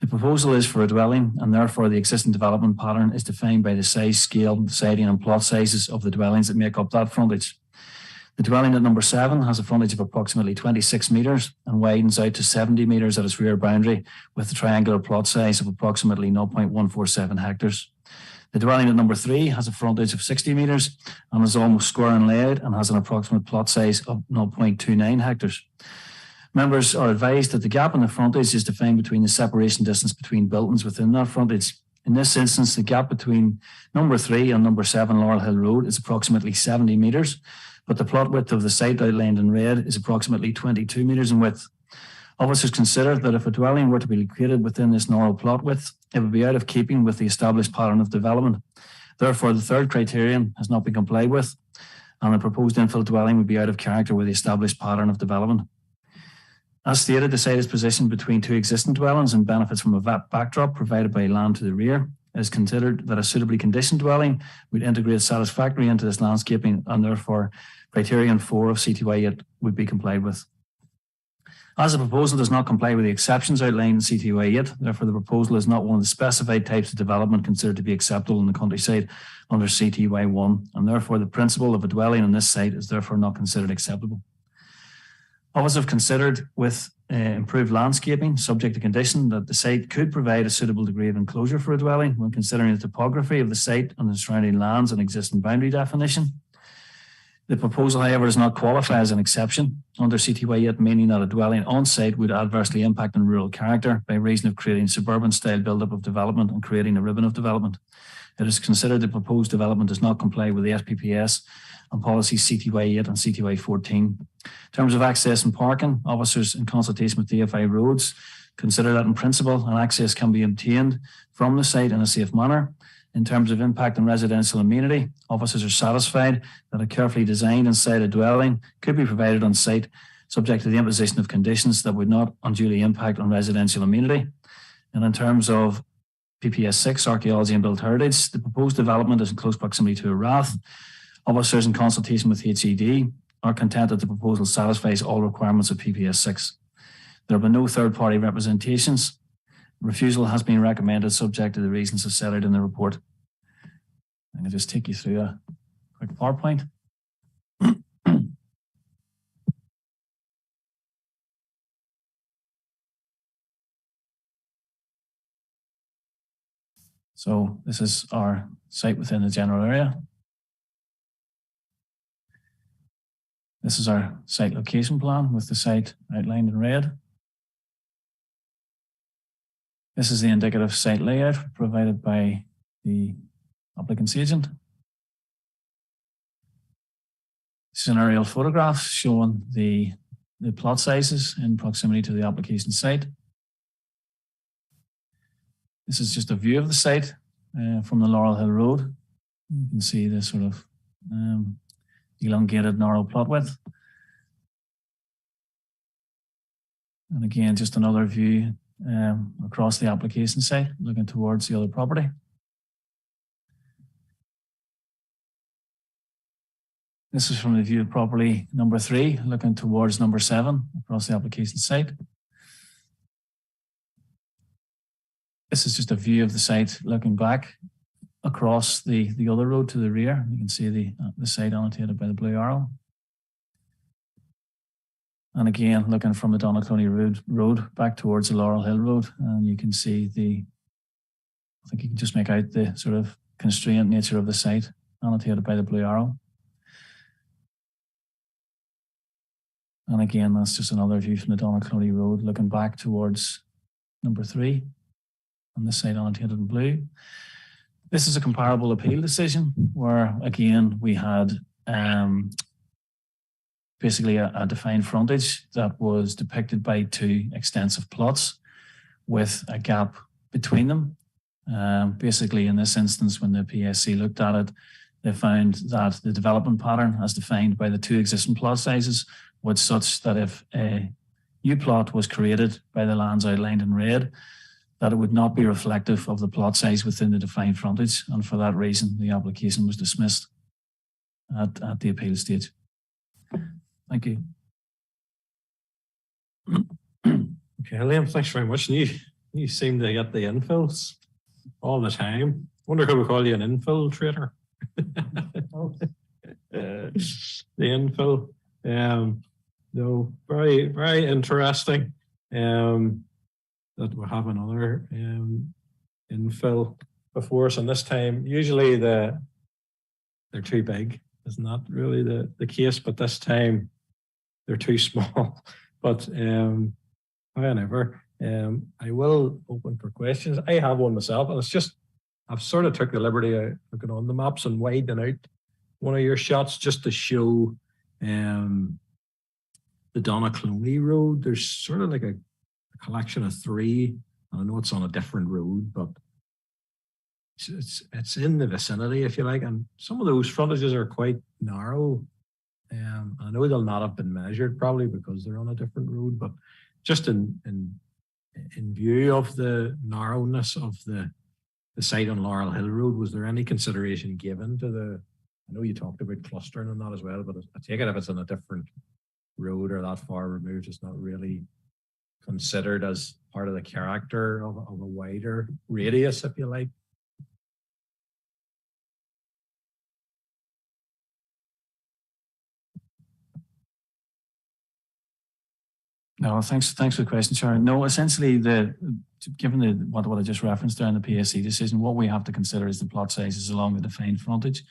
The proposal is for a dwelling, and therefore the existing development pattern is defined by the size, scale, siding and plot sizes of the dwellings that make up that frontage. The dwelling at number 7 has a frontage of approximately 26 metres and widens out to 70 metres at its rear boundary with a triangular plot size of approximately 0.147 hectares. The dwelling at number 3 has a frontage of 60 metres and is almost square and layout and has an approximate plot size of 0.29 hectares. Members are advised that the gap in the frontage is defined between the separation distance between buildings within that frontage. In this instance, the gap between number 3 and number 7 Laurel Hill Road is approximately 70 metres, but the plot width of the site outlined in red is approximately 22 metres in width. Officers consider that if a dwelling were to be located within this narrow plot width, it would be out of keeping with the established pattern of development. Therefore, the third criterion has not been complied with, and the proposed infill dwelling would be out of character with the established pattern of development. As stated, the site is positioned between two existing dwellings and benefits from a backdrop provided by land to the rear. It is considered that a suitably conditioned dwelling would integrate satisfactorily into this landscaping, and therefore criterion 4 of CTY 8 would be complied with. As the proposal does not comply with the exceptions outlined in CTY 8, therefore the proposal is not one of the specified types of development considered to be acceptable in the countryside under CTY 1, and therefore the principle of a dwelling on this site is therefore not considered acceptable. Officers have considered with improved landscaping, subject to condition that the site could provide a suitable degree of enclosure for a dwelling when considering the topography of the site and the surrounding lands and existing boundary definition. The proposal, however, does not qualify as an exception under CTY 8, meaning that a dwelling on site would adversely impact on rural character by reason of creating suburban style build-up of development and creating a ribbon of development. It is considered the proposed development does not comply with the SPPS and policies CTY 8 and CTY 14. In terms of access and parking, officers in consultation with DFI Roads consider that in principle an access can be obtained from the site in a safe manner. In terms of impact on residential amenity, officers are satisfied that a carefully designed and sited dwelling could be provided on site, subject to the imposition of conditions that would not unduly impact on residential amenity. And in terms of PPS 6, archaeology and built heritage, the proposed development is in close proximity to a rath. Officers in consultation with HED are content that the proposal satisfies all requirements of PPS 6. There have been no third-party representations. Refusal has been recommended subject to the reasons as set out in the report. I'm going to just take you through a quick PowerPoint. So this is our site within the general area. This is our site location plan with the site outlined in red. This is the indicative site layout provided by the applicant's agent. This is an aerial photograph showing the plot sizes in proximity to the application site. This is just a view of the site from the Laurel Hill Road. You can see this sort of elongated narrow plot width. And again, just another view across the application site, looking towards the other property. This is from the view of property number 3, looking towards number 7 across the application site. This is just a view of the site looking back across the other road to the rear. You can see the site annotated by the blue arrow. And again, looking from the Donaghcloney road back towards the Laurel Hill Road, and you can see I think you can just make out the sort of constrained nature of the site annotated by the blue arrow. And again, that's just another view from the Donaghcloney Road looking back towards number 3 and the site annotated in blue. This is a comparable appeal decision where, again, we had basically a defined frontage that was depicted by 2 extensive plots with a gap between them. Basically, in this instance, when the PSC looked at it, they found that the development pattern as defined by the 2 existing plot sizes was such that if a new plot was created by the lands outlined in red, that it would not be reflective of the plot size within the defined frontage. And for that reason, the application was dismissed at the appeal stage. Thank you. Okay, Liam, thanks very much. You seem to get the infills all the time. Wonder could we call you an infiltrator? The infill. No, very, very interesting. That we have another infill before us, and this time usually they're too big. It's not really the case, but this time they're too small. But however, I will open for questions. I have one myself, and it's just I've sort of took the liberty of looking on the maps and widening out one of your shots just to show the Donaghcloney Road. There's sort of like a collection of three. I know it's on a different road, but it's in the vicinity, if you like, and some of those frontages are quite narrow. I know they'll not have been measured probably because they're on a different road, but just in view of the narrowness of the site on Laurel Hill Road, was there any consideration given to the? I know you talked about clustering and that as well, but I take it if it's on a different road or that far removed, it's not really considered as part of the character of a wider radius, if you like. No, thanks for the question, Sharon. No, essentially, given what I just referenced there in the PSC decision, what we have to consider is the plot sizes along the defined frontage,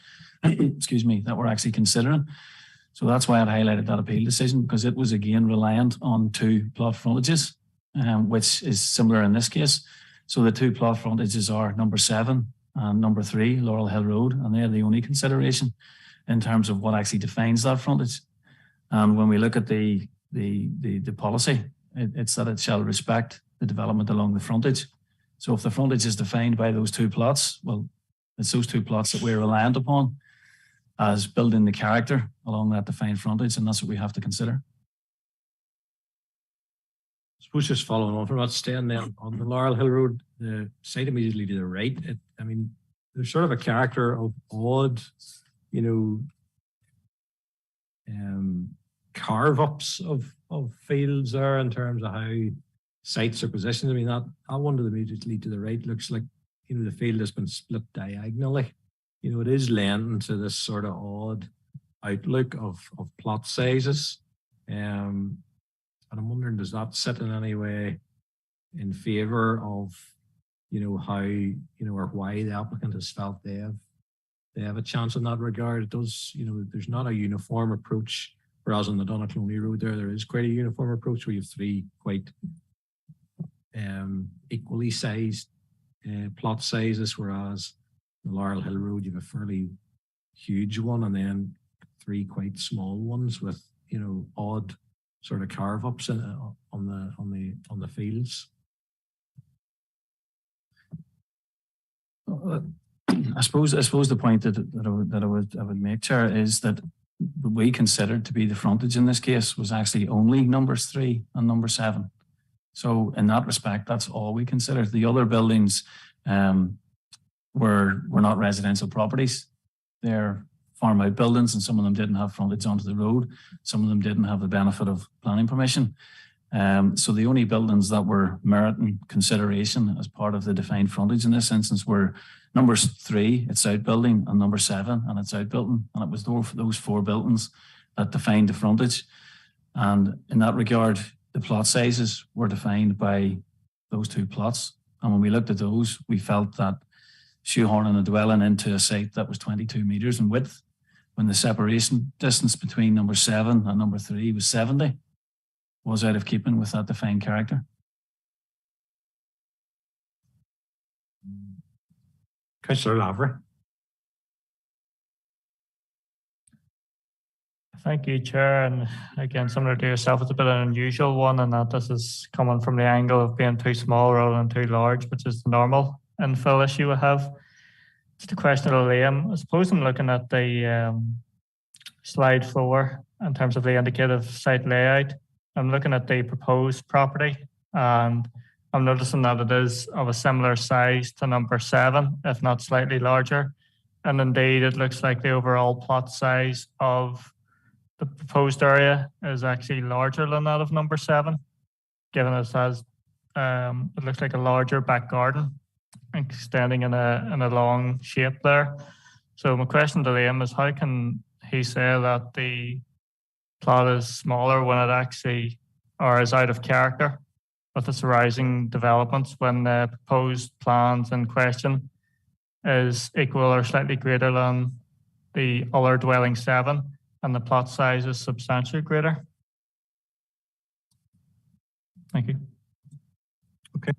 excuse me, that we're actually considering. So that's why I'd highlighted that appeal decision, because it was again reliant on two plot frontages, which is similar in this case. So the two plot frontages are number 7 and number 3, Laurel Hill Road, and they're the only consideration in terms of what actually defines that frontage. And when we look at the policy, it's that it shall respect the development along the frontage. So if the frontage is defined by those two plots, well, it's those two plots that we're reliant upon as building the character along that defined frontage, and that's what we have to consider. I suppose just following on from that, staying there on the Laurel Hill Road, the site immediately to the right, I mean, there's sort of a character of odd, carve-ups of fields there in terms of how sites are positioned. I mean, that one to the immediately to the right looks like, the field has been split diagonally. It is lending to this sort of odd outlook of plot sizes. And I'm wondering, does that sit in any way in favor of, how, or why the applicant has felt they have a chance in that regard? It does, there's not a uniform approach, whereas on the Donaghcloney Road there is quite a uniform approach where you have three quite equally sized plot sizes, whereas the Laurel Hill Road, you have a fairly huge one and then three quite small ones with, odd sort of carve-ups on the fields. I suppose the point that I would make, Chair, is that we considered to be the frontage in this case was actually only numbers 3 and number 7. So in that respect, that's all we considered. The other buildings were not residential properties. They're farm out buildings, and some of them didn't have frontage onto the road. Some of them didn't have the benefit of planning permission. So the only buildings that were meriting consideration as part of the defined frontage in this instance were numbers 3, its outbuilding, and number 7, and its outbuilding. And it was those 4 buildings that defined the frontage. And in that regard, the plot sizes were defined by those 2 plots. And when we looked at those, we felt that shoehorning a dwelling into a site that was 22 metres in width, when the separation distance between number 7 and number 3 was 70, was out of keeping with that defined character. Councillor Lavery. Thank you, Chair. And again, similar to yourself, it's a bit of an unusual one, and that this is coming from the angle of being too small rather than too large, which is the normal infill issue we have. Just a question of Liam. I suppose I'm looking at the slide 4 in terms of the indicative site layout. I'm looking at the proposed property, and I'm noticing that it is of a similar size to number 7, if not slightly larger. And indeed, it looks like the overall plot size of the proposed area is actually larger than that of number 7, given it has, it looks like a larger back garden extending in a long shape there. So my question to Liam is, how can he say that the plot is smaller when it actually, or is out of character with the surrounding developments, when the proposed plans in question is equal or slightly greater than the other dwelling 7 and the plot size is substantially greater? Thank you. Okay.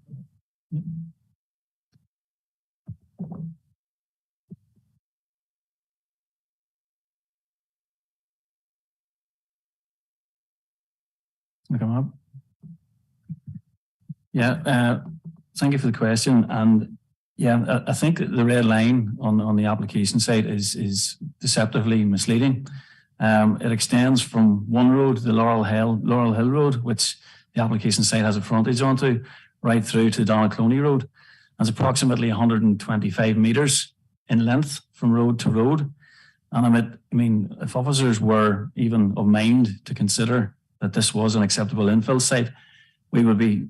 Come up. Yeah, thank you for the question. And yeah, I think the red line on the application site is deceptively misleading. It extends from one road, the Laurel Hill Road, which the application site has a frontage onto, right through to Donaghcloney Road. It's approximately 125 metres in length from road to road. And I mean, if officers were even of mind to consider that this was an acceptable infill site, we would be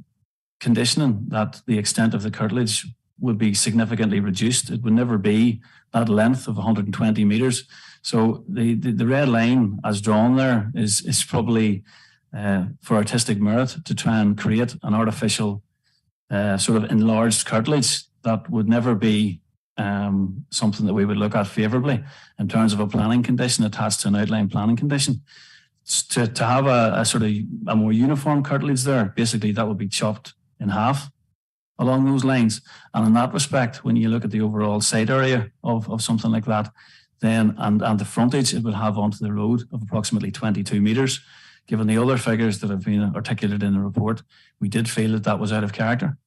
conditioning that the extent of the curtilage would be significantly reduced. It would never be that length of 120 metres. So the red line as drawn there is probably for artistic merit to try and create an artificial sort of enlarged curtilage that would never be something that we would look at favourably in terms of a planning condition attached to an outline planning condition. To have a sort of a more uniform curtilage there, basically that would be chopped in half along those lines. And in that respect, when you look at the overall site area of something like that, then and the frontage it will have onto the road of approximately 22 metres, given the other figures that have been articulated in the report, we did feel that that was out of character.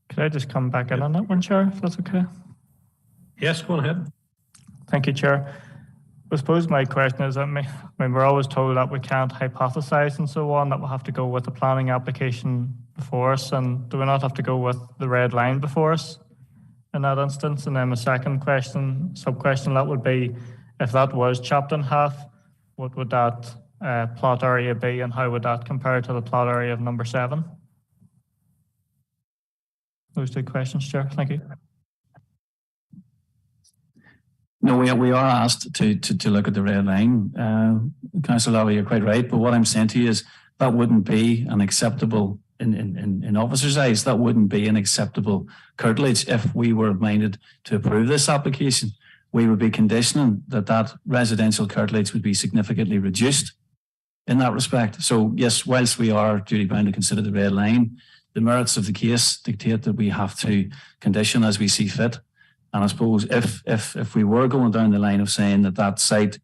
Could I just come back in on that one, Chair, if that's okay? Yes, go ahead. Thank you, Chair. I suppose my question is, I mean, we're always told that we can't hypothesize and so on, that we'll have to go with the planning application before us, and do we not have to go with the red line before us in that instance? And then my second question, sub-question, that would be, if that was chopped in half, what would that plot area be, and how would that compare to the plot area of number 7? Those two questions, Chair. Thank you. No, we are asked to look at the red line. Councillor Lally, you're quite right. But what I'm saying to you is that wouldn't be an acceptable, in officers' eyes, that wouldn't be an acceptable curtilage if we were minded to approve this application. We would be conditioning that residential curtilage would be significantly reduced in that respect. So yes, whilst we are duty bound to consider the red line, the merits of the case dictate that we have to condition as we see fit. And I suppose if we were going down the line of saying that site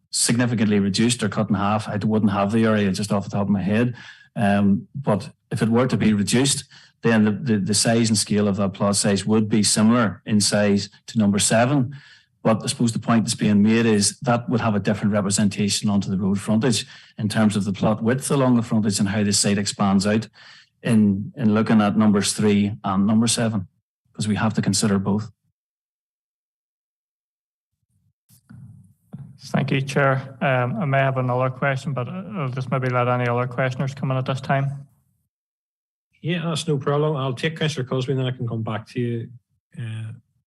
significantly reduced or cut in half, I wouldn't have the area just off the top of my head. But if it were to be reduced, then the size and scale of that plot size would be similar in size to number 7. But I suppose the point that's being made is that would have a different representation onto the road frontage in terms of the plot width along the frontage and how the site expands out in looking at numbers 3 and number 7, because we have to consider both. Thank you, Chair. I may have another question, but I'll just maybe let any other questioners come in at this time. Yeah, that's no problem. I'll take Councillor Cosby and then I can come back to you,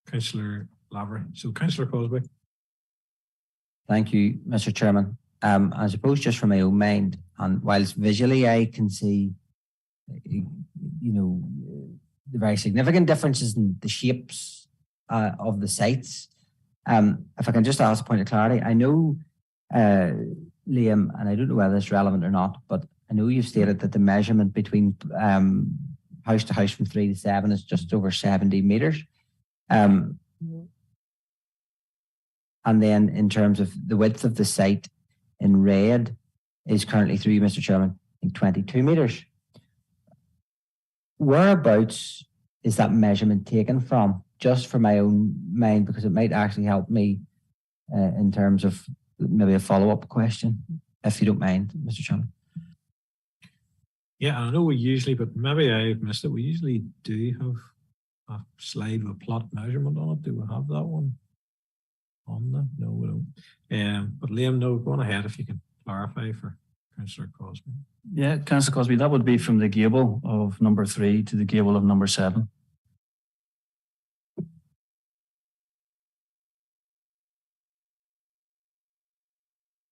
Councillor Lavery. So Councillor Cosby. Thank you, Mr. Chairman. I suppose just from my own mind, and whilst visually I can see, the very significant differences in the shapes of the sites, if I can just ask a point of clarity, I know, Liam, and I don't know whether it's relevant or not, but I know you've stated that the measurement between house to house from 3 to 7 is just over 70 metres. And then in terms of the width of the site in red is currently, through you, Mr. Chairman, I think 22 metres. Whereabouts is that measurement taken from? Just for my own mind, because it might actually help me in terms of maybe a follow-up question, if you don't mind, Mr. Chairman. Yeah, I know we usually, but maybe I've missed it. We usually do have a slide with plot measurement on it. Do we have that one on there? No, we don't. But Liam, no, go on ahead if you can clarify for Councillor Cosby. Yeah, Councillor Cosby, that would be from the gable of number 3 to the gable of number 7.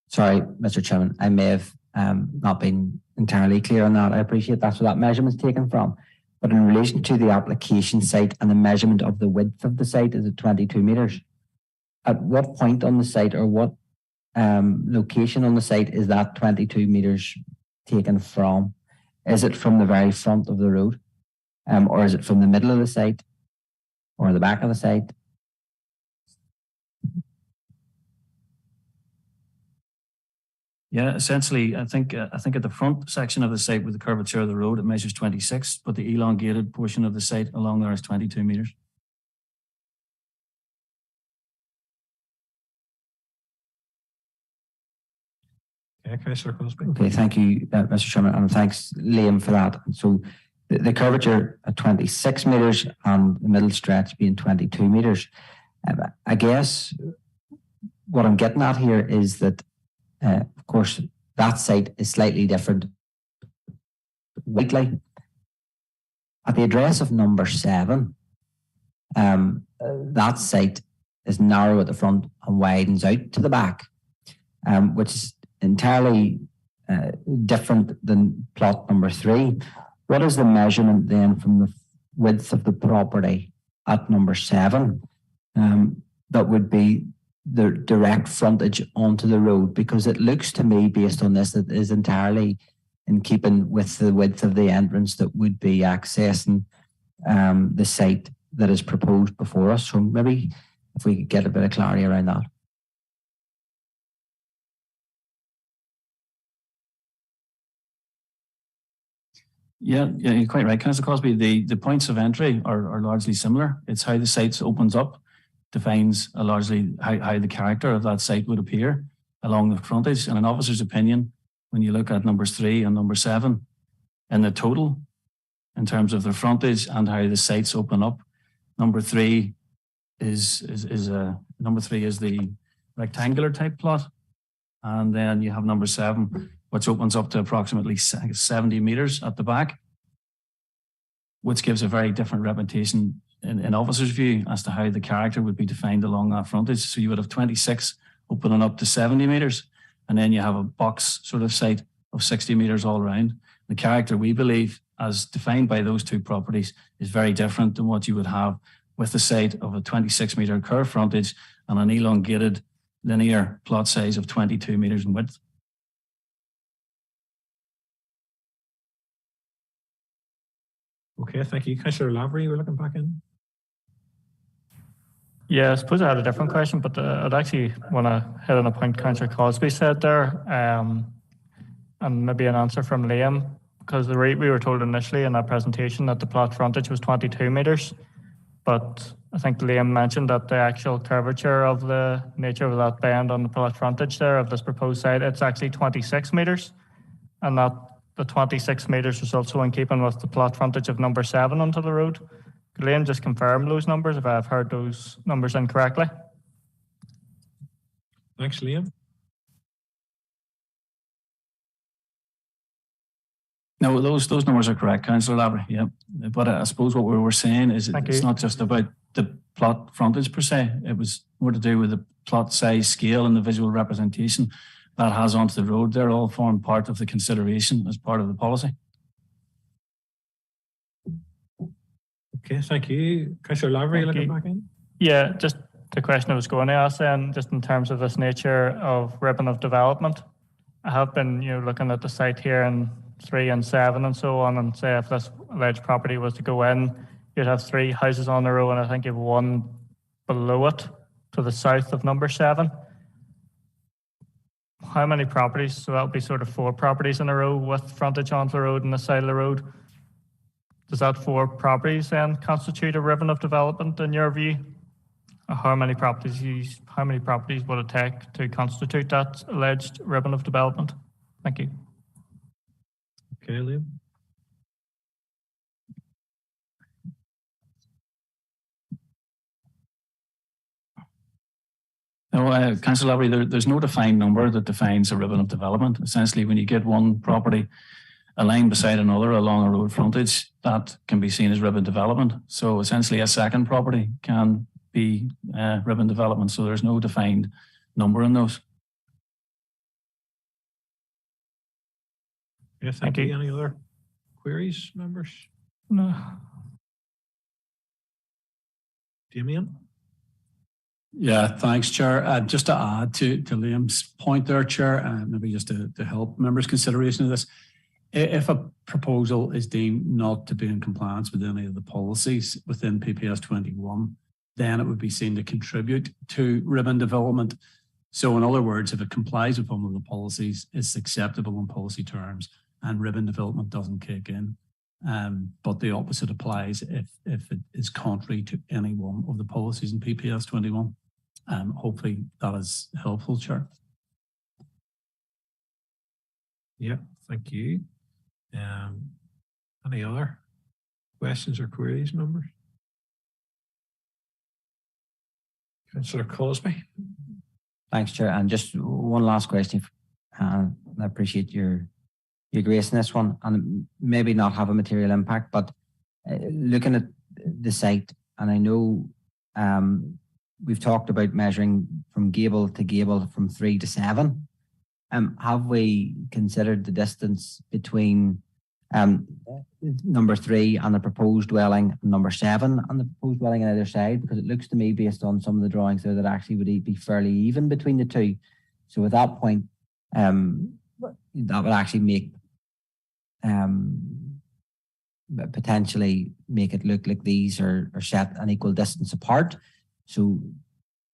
Sorry, Mr. Chairman, I may have not been entirely clear on that. I appreciate that's where that measurement's taken from. But in relation to the application site and the measurement of the width of the site, is it 22 metres? At what point on the site or what location on the site is that 22 metres taken from? Is it from the very front of the road? Or is it from the middle of the site or the back of the site? Yeah, essentially, I think at the front section of the site with the curvature of the road, it measures 26, but the elongated portion of the site along there is 22 metres. Yeah, Councillor Crosby. Okay, thank you, Mr. Chairman, and thanks, Liam, for that. So the curvature at 26 metres and the middle stretch being 22 metres. I guess what I'm getting at here is that, of course, that site is slightly different. Weekly, at the address of number 7, that site is narrow at the front and widens out to the back, which is entirely different than plot number 3. What is the measurement then from the width of the property at number 7? That would be the direct frontage onto the road, because it looks to me, based on this, that it is entirely in keeping with the width of the entrance that would be accessing the site that is proposed before us. So maybe if we could get a bit of clarity around that. Yeah, you're quite right, Councillor Crosby. The points of entry are largely similar. It's how the site opens up defines largely how the character of that site would appear along the frontage. And an officer's opinion, when you look at numbers 3 and number 7, in the total, in terms of the frontage and how the sites open up, number 3 is the rectangular type plot, and then you have number 7, which opens up to approximately 70 metres at the back, which gives a very different representation in officer's view as to how the character would be defined along that frontage. So you would have 26 opening up to 70 metres, and then you have a box sort of site of 60 metres all around. The character, we believe, as defined by those two properties, is very different than what you would have with the site of a 26 metre curved frontage and an elongated linear plot size of 22 metres in width. Okay, thank you. Councillor Lavery, you were looking back in. Yeah, I suppose I had a different question, but I'd actually want to hit on a point Councillor Crosby said there, and maybe an answer from Liam, because we were told initially in that presentation that the plot frontage was 22 metres, but I think Liam mentioned that the actual curvature of the nature of that bend on the plot frontage there of this proposed site, it's actually 26 metres, and that the 26 metres is also in keeping with the plot frontage of number 7 onto the road. Could Liam just confirm those numbers if I've heard those numbers incorrectly? Thanks, Liam. No, those numbers are correct, Councillor Lavery. Yeah, but I suppose what we were saying is it's not just about the plot frontage per se. It was more to do with the plot size, scale, and the visual representation that has onto the road. They're all form part of the consideration as part of the policy. Okay, thank you. Councillor Lavery, looking back in. Yeah, just the question I was going to ask then, just in terms of this nature of ribbon of development. I have been, looking at the site here in 3 and 7 and so on, and say if this alleged property was to go in, you'd have 3 houses on the row, and I think you have 1 below it to the south of number 7. How many properties? So that would be sort of 4 properties in a row with frontage onto the road and the side of the road. Does that 4 properties then constitute a ribbon of development in your view? Or how many properties would it take to constitute that alleged ribbon of development? Thank you. Okay, Liam. No, Councillor Lavery, there's no defined number that defines a ribbon of development. Essentially, when you get one property aligned beside another along a road frontage, that can be seen as ribbon development. So essentially, a second property can be ribbon development. So there's no defined number in those. Yeah, thank you. Any other queries, members? No. Damien? Yeah, thanks, Chair. Just to add to Liam's point there, Chair, maybe just to help members' consideration of this, if a proposal is deemed not to be in compliance with any of the policies within PPS 21, then it would be seen to contribute to ribbon development. So in other words, if it complies with one of the policies, it's acceptable in policy terms and ribbon development doesn't kick in. But the opposite applies if it is contrary to any one of the policies in PPS 21. Hopefully that is helpful, Chair. Yeah, thank you. Any other questions or queries, members? Councillor Cosby. Thanks, Chair. And just one last question. I appreciate your grace in this one, and maybe not have a material impact, but looking at the site, and I know we've talked about measuring from gable to gable from 3 to 7. Have we considered the distance between number 3 and the proposed dwelling, and number 7 and the proposed dwelling on either side? Because it looks to me, based on some of the drawings there, that actually would be fairly even between the two. So at that point, that would actually make potentially make it look like these are set an equal distance apart. So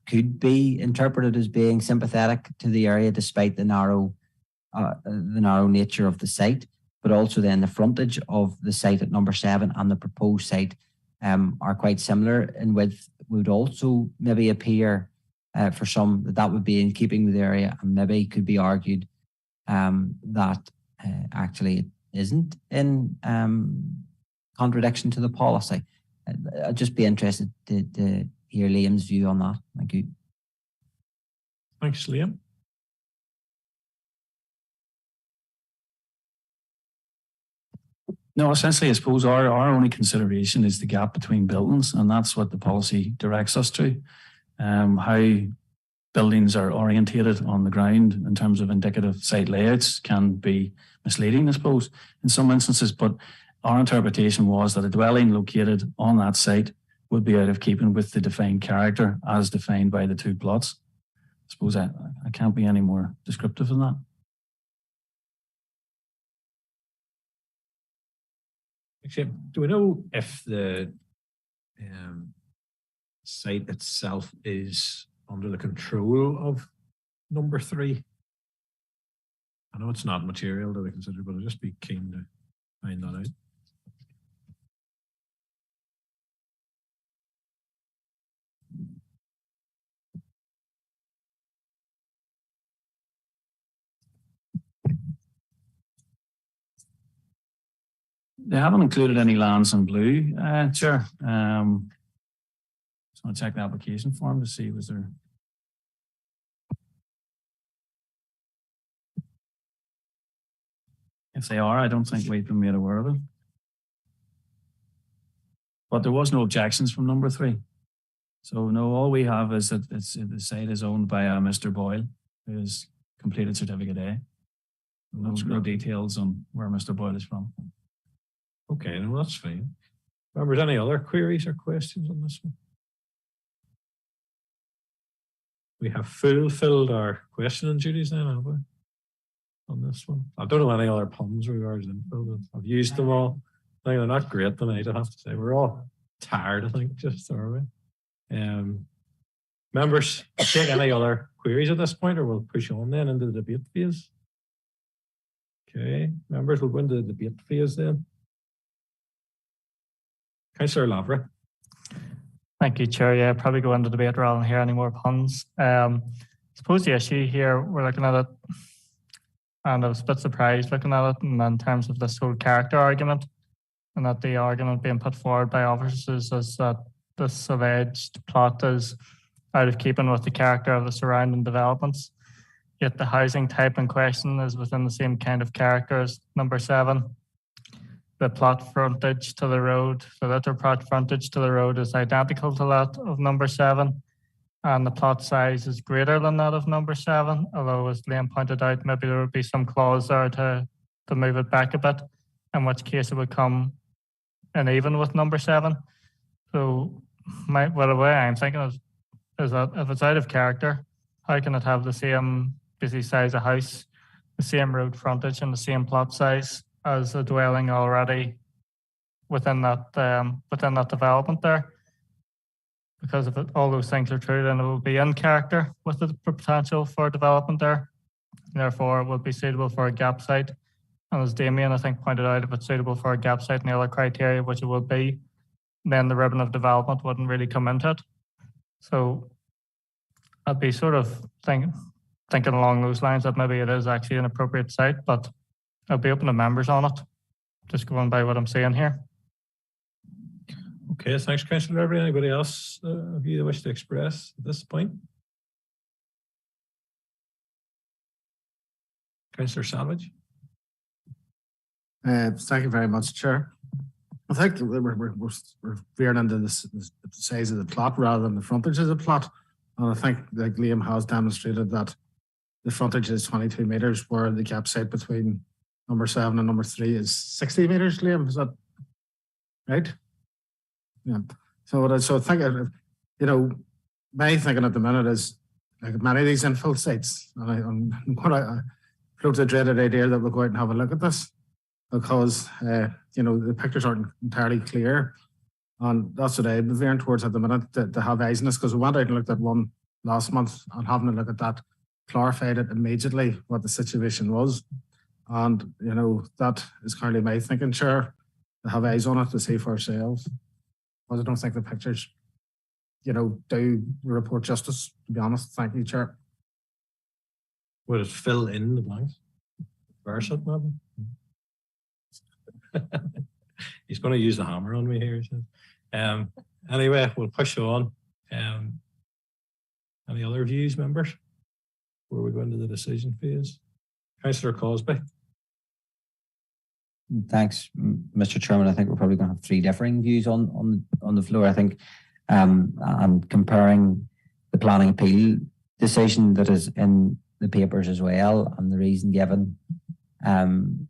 could be interpreted as being sympathetic to the area despite the narrow nature of the site. But also then the frontage of the site at number 7 and the proposed site are quite similar in width. Would also maybe appear for some that would be in keeping with the area, and maybe could be argued that actually it isn't in contradiction to the policy. I'd just be interested to hear Liam's view on that. Thank you. Thanks, Liam. No, essentially, I suppose our only consideration is the gap between buildings, and that's what the policy directs us to. How buildings are orientated on the ground in terms of indicative site layouts can be misleading, I suppose, in some instances, but our interpretation was that a dwelling located on that site would be out of keeping with the defined character as defined by the two plots. I suppose I can't be any more descriptive than that. Actually, do we know if the site itself is under the control of number 3? I know it's not material that we consider, but I'd just be keen to find that out. They haven't included any lands in blue, Chair. Just want to check the application form to see was there. If they are, I don't think we've been made aware of it. But there was no objections from number 3. So no, all we have is that the site is owned by Mr. Boyle, who has completed certificate A. No details on where Mr. Boyle is from. Okay, no, that's fine. Members, any other queries or questions on this one? We have fulfilled our questioning duties then, have we? On this one. I don't know any other puns regards info. I've used them all. I think they're not great tonight, I have to say. We're all tired, I think, just are we? Members, take any other queries at this point, or we'll push on then into the debate phase. Okay, members, we'll go into the debate phase then. Councillor Lavra. Thank you, Chair. Yeah, probably go into debate rather than hear any more puns. I suppose the issue here, we're looking at it, and I was a bit surprised looking at it in terms of this whole character argument, and that the argument being put forward by officers is that this alleged plot is out of keeping with the character of the surrounding developments. Yet the housing type in question is within the same kind of character as number 7. The plot frontage to the road, the litter plot frontage to the road is identical to that of number 7, and the plot size is greater than that of number 7, although as Liam pointed out, maybe there would be some clause there to move it back a bit, in which case it would come in even with number 7. So the way I'm thinking is that if it's out of character, how can it have the same busy size of house, the same road frontage and the same plot size as a dwelling already within that development there? because if all those things are true, then it will be in character with the potential for development there. Therefore, it will be suitable for a gap site. And as Damien, I think, pointed out, if it's suitable for a gap site and the other criteria, which it will be, then the ribbon of development wouldn't really come into it. So I'd be sort of thinking along those lines that maybe it is actually an appropriate site, but I'll be open to members on it, just going by what I'm saying here. Okay, thanks, Councillor Irby. Anybody else of you that wish to express at this point? Councillor Savage. Thank you very much, Chair. I think we're veering into the size of the plot rather than the frontage of the plot. And I think like Liam has demonstrated that the frontage is 22 metres, where the gap site between number 7 and number 3 is 60 metres, Liam. Is that right? Yeah. So I think, my thinking at the minute is like many of these infill sites, and I float the dreaded idea that we'll go out and have a look at this, because the pictures aren't entirely clear, and that's what I'm veering towards at the minute, to have eyes on this, because we went out and looked at one last month, and having a look at that clarified it immediately what the situation was, and that is currently my thinking, Chair, to have eyes on it to see for ourselves, because I don't think the pictures do report justice, to be honest. Thank you, Chair. Would it fill in the blanks? Verse it, maybe? He's going to use the hammer on me here. Anyway, we'll push on. Any other views, members, before we go into the decision phase? Councillor Cosby. Thanks, Mr. Chairman. I think we're probably going to have three differing views on the floor. I think and comparing the planning appeal decision that is in the papers as well, and the reason given on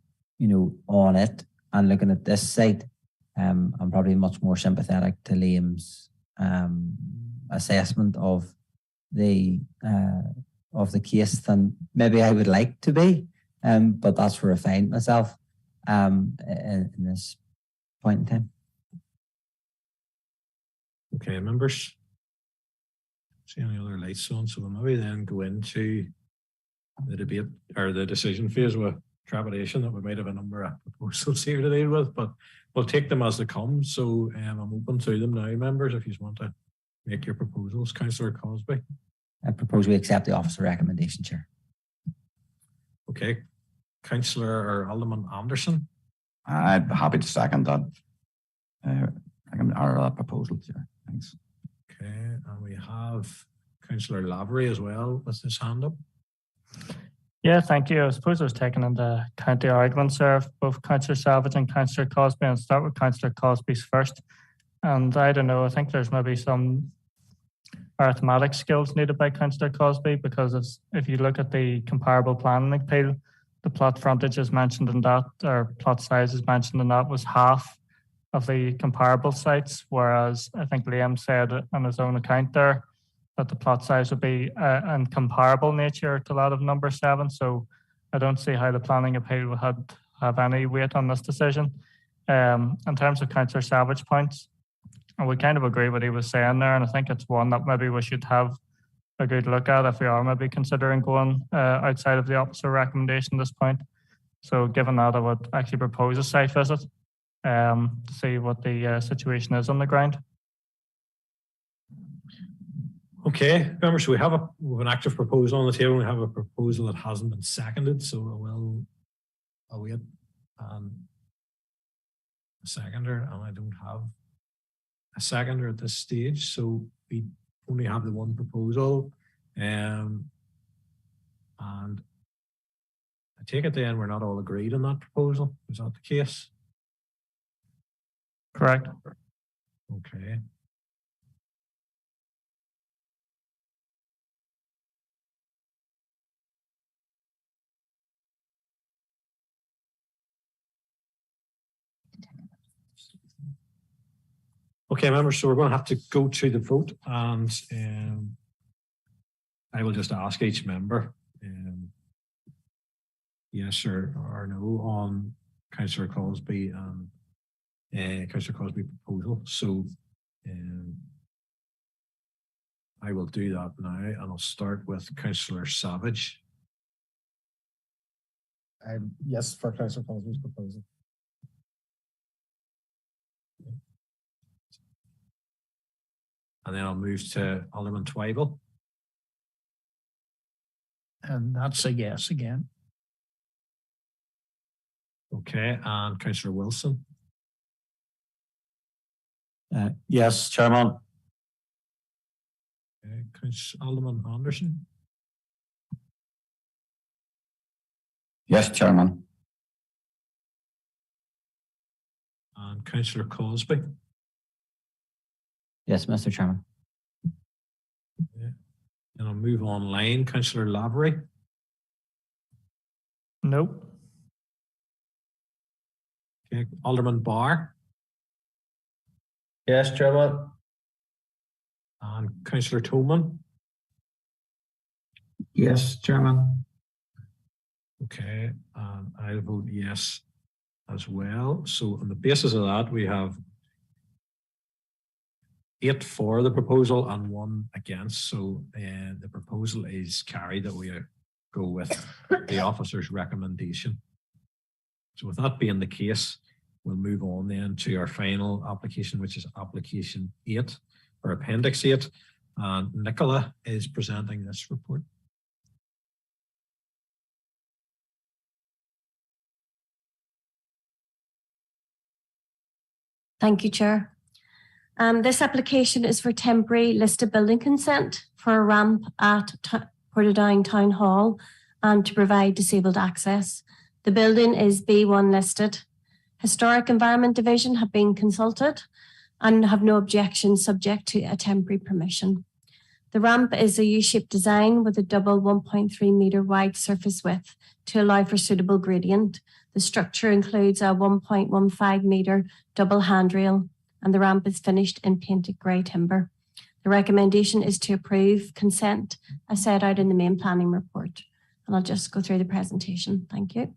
it, and looking at this site, I'm probably much more sympathetic to Liam's assessment of the case than maybe I would like to be, but that's where I find myself in this point in time. Okay, members. See any other lights on? So we'll maybe then go into the debate or the decision phase with trepidation that we might have a number of proposals here to deal with, but we'll take them as they come. So I'm open to them now, members, if you want to make your proposals. Councillor Cosby. I propose we accept the officer recommendation, Chair. Okay. Councillor or Alderman Anderson. I'd be happy to second that proposal, Chair. Thanks. Okay, and we have Councillor Lavery as well with his hand up. Yeah, thank you. I suppose I was taking into account the arguments there of both Councillor Savage and Councillor Cosby, and start with Councillor Cosby's first. And I don't know, I think there's maybe some arithmetic skills needed by Councillor Cosby, because if you look at the comparable planning appeal, the plot frontage is mentioned in that, or plot size is mentioned in that, was half of the comparable sites, whereas I think Liam said on his own account there that the plot size would be in comparable nature to that of number 7. So I don't see how the planning appeal would have any weight on this decision. In terms of Councillor Savage points, I would kind of agree what he was saying there, and I think it's one that maybe we should have a good look at if we are maybe considering going outside of the officer recommendation at this point. So given that, I would actually propose a site visit to see what the situation is on the ground. Okay, members, so we have an active proposal on the table. We have a proposal that hasn't been seconded, so I will await a seconder, and I don't have a seconder at this stage, so we only have the one proposal, and I take it then we're not all agreed on that proposal. Is that the case? Correct. Okay. Okay, members, so we're going to have to go to the vote, and I will just ask each member yes or no on Councillor Cosby and Councillor Cosby proposal. So I will do that now, and I'll start with Councillor Savage. Yes, for Councillor Crosby's proposal. And then I'll move to Alderman Twyvell. And that's a yes again. Okay, and Councillor Wilson. Yes, Chairman. Okay, Alderman Anderson. Yes, Chairman. And Councillor Cosby. Yes, Mr. Chairman. Yeah. And I'll move online. Councillor Lavery. Nope. Okay, Alderman Barr. Yes, Chairman. And Councillor Tolman. Yes, Chairman. Okay, and I'll vote yes as well. So on the basis of that, we have 8 for the proposal and 1 against. So the proposal is carried that we go with the officer's recommendation. So with that being the case, we'll move on then to our final application, which is application 8 or appendix 8. And Nicola is presenting this report. Thank you, Chair. This application is for temporary listed building consent for a ramp at Portadown Town Hall and to provide disabled access. The building is B1 listed. Historic Environment Division have been consulted and have no objections subject to a temporary permission. The ramp is a U-shaped design with a double 1.3 metre wide surface width to allow for suitable gradient. The structure includes a 1.15 metre double handrail and the ramp is finished in painted grey timber. The recommendation is to approve consent as set out in the main planning report. And I'll just go through the presentation. Thank you.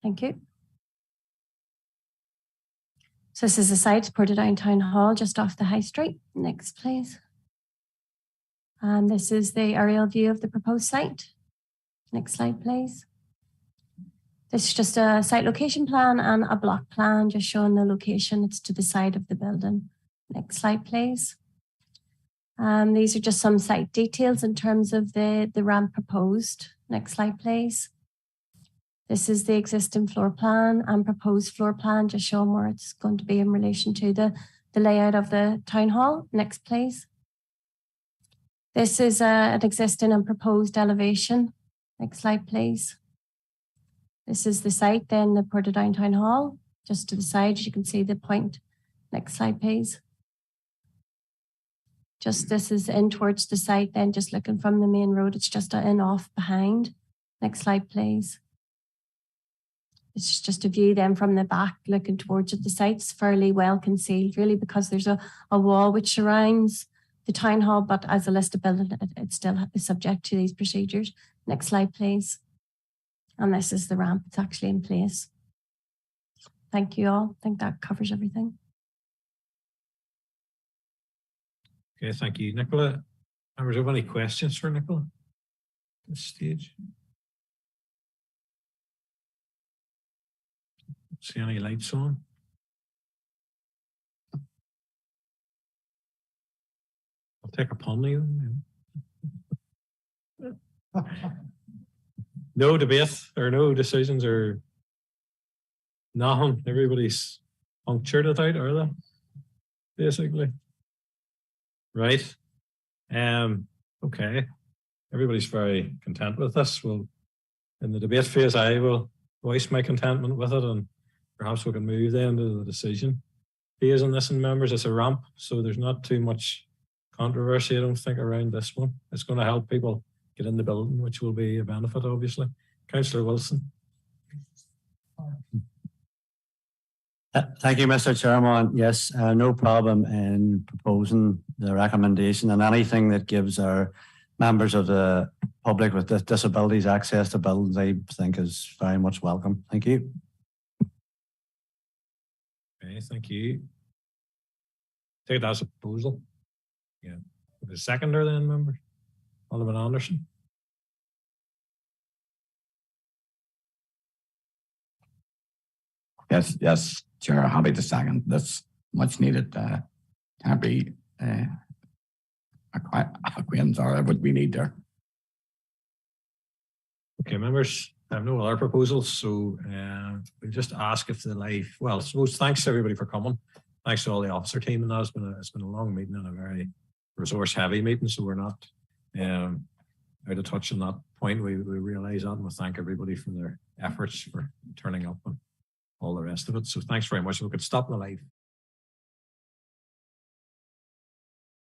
Thank you. So this is the site, Portadown Town Hall, just off the High Street. Next, please. And this is the aerial view of the proposed site. Next slide, please. This is just a site location plan and a block plan, just showing the location. It's to the side of the building. Next slide, please. These are just some site details in terms of the ramp proposed. Next slide, please. This is the existing floor plan and proposed floor plan, just showing where it's going to be in relation to the layout of the town hall. Next, please. This is an existing and proposed elevation. Next slide, please. This is the site, then the Portadown Town Hall. Just to the side, you can see the point. Next slide, please. Just this is in towards the site, then just looking from the main road. It's just in off behind. Next slide, please. It's just a view then from the back looking towards it. The site's fairly well concealed really because there's a wall which surrounds the town hall, but as a listed building, it still is subject to these procedures. Next slide, please. And this is the ramp. It's actually in place. Thank you all. I think that covers everything. Okay, thank you, Nicola. Members, have any questions for Nicola at this stage? See any lights on? I'll take a pony. No debate or no decisions or nothing. Everybody's punctured it out, are they? Basically. Right. Okay. Everybody's very content with this. Well, in the debate phase, I will voice my contentment with it, and perhaps we can move then to the decision phase on this. And members, it's a ramp, so there's not too much controversy, I don't think, around this one. It's going to help people get in the building, which will be a benefit, obviously. Councillor Wilson. Thank you, Mr. Chairman. Yes, no problem in proposing the recommendation, and anything that gives our members of the public with disabilities access to buildings, I think is very much welcome. Thank you. Okay, thank you. Take it as a proposal. Yeah. The seconder then, members? Alderman Anderson. Yes, Chair, happy to second this much needed temporary acquaintance or what we need there. Okay, members, I have no other proposals, so we'll just ask if the well, I suppose thanks to everybody for coming. Thanks to all the officer team, and it's been a long meeting and a very resource heavy meeting, so we're not out of touch on that point. We realise that, and we thank everybody for their efforts for turning up and all the rest of it. So thanks very much. We could stop the live.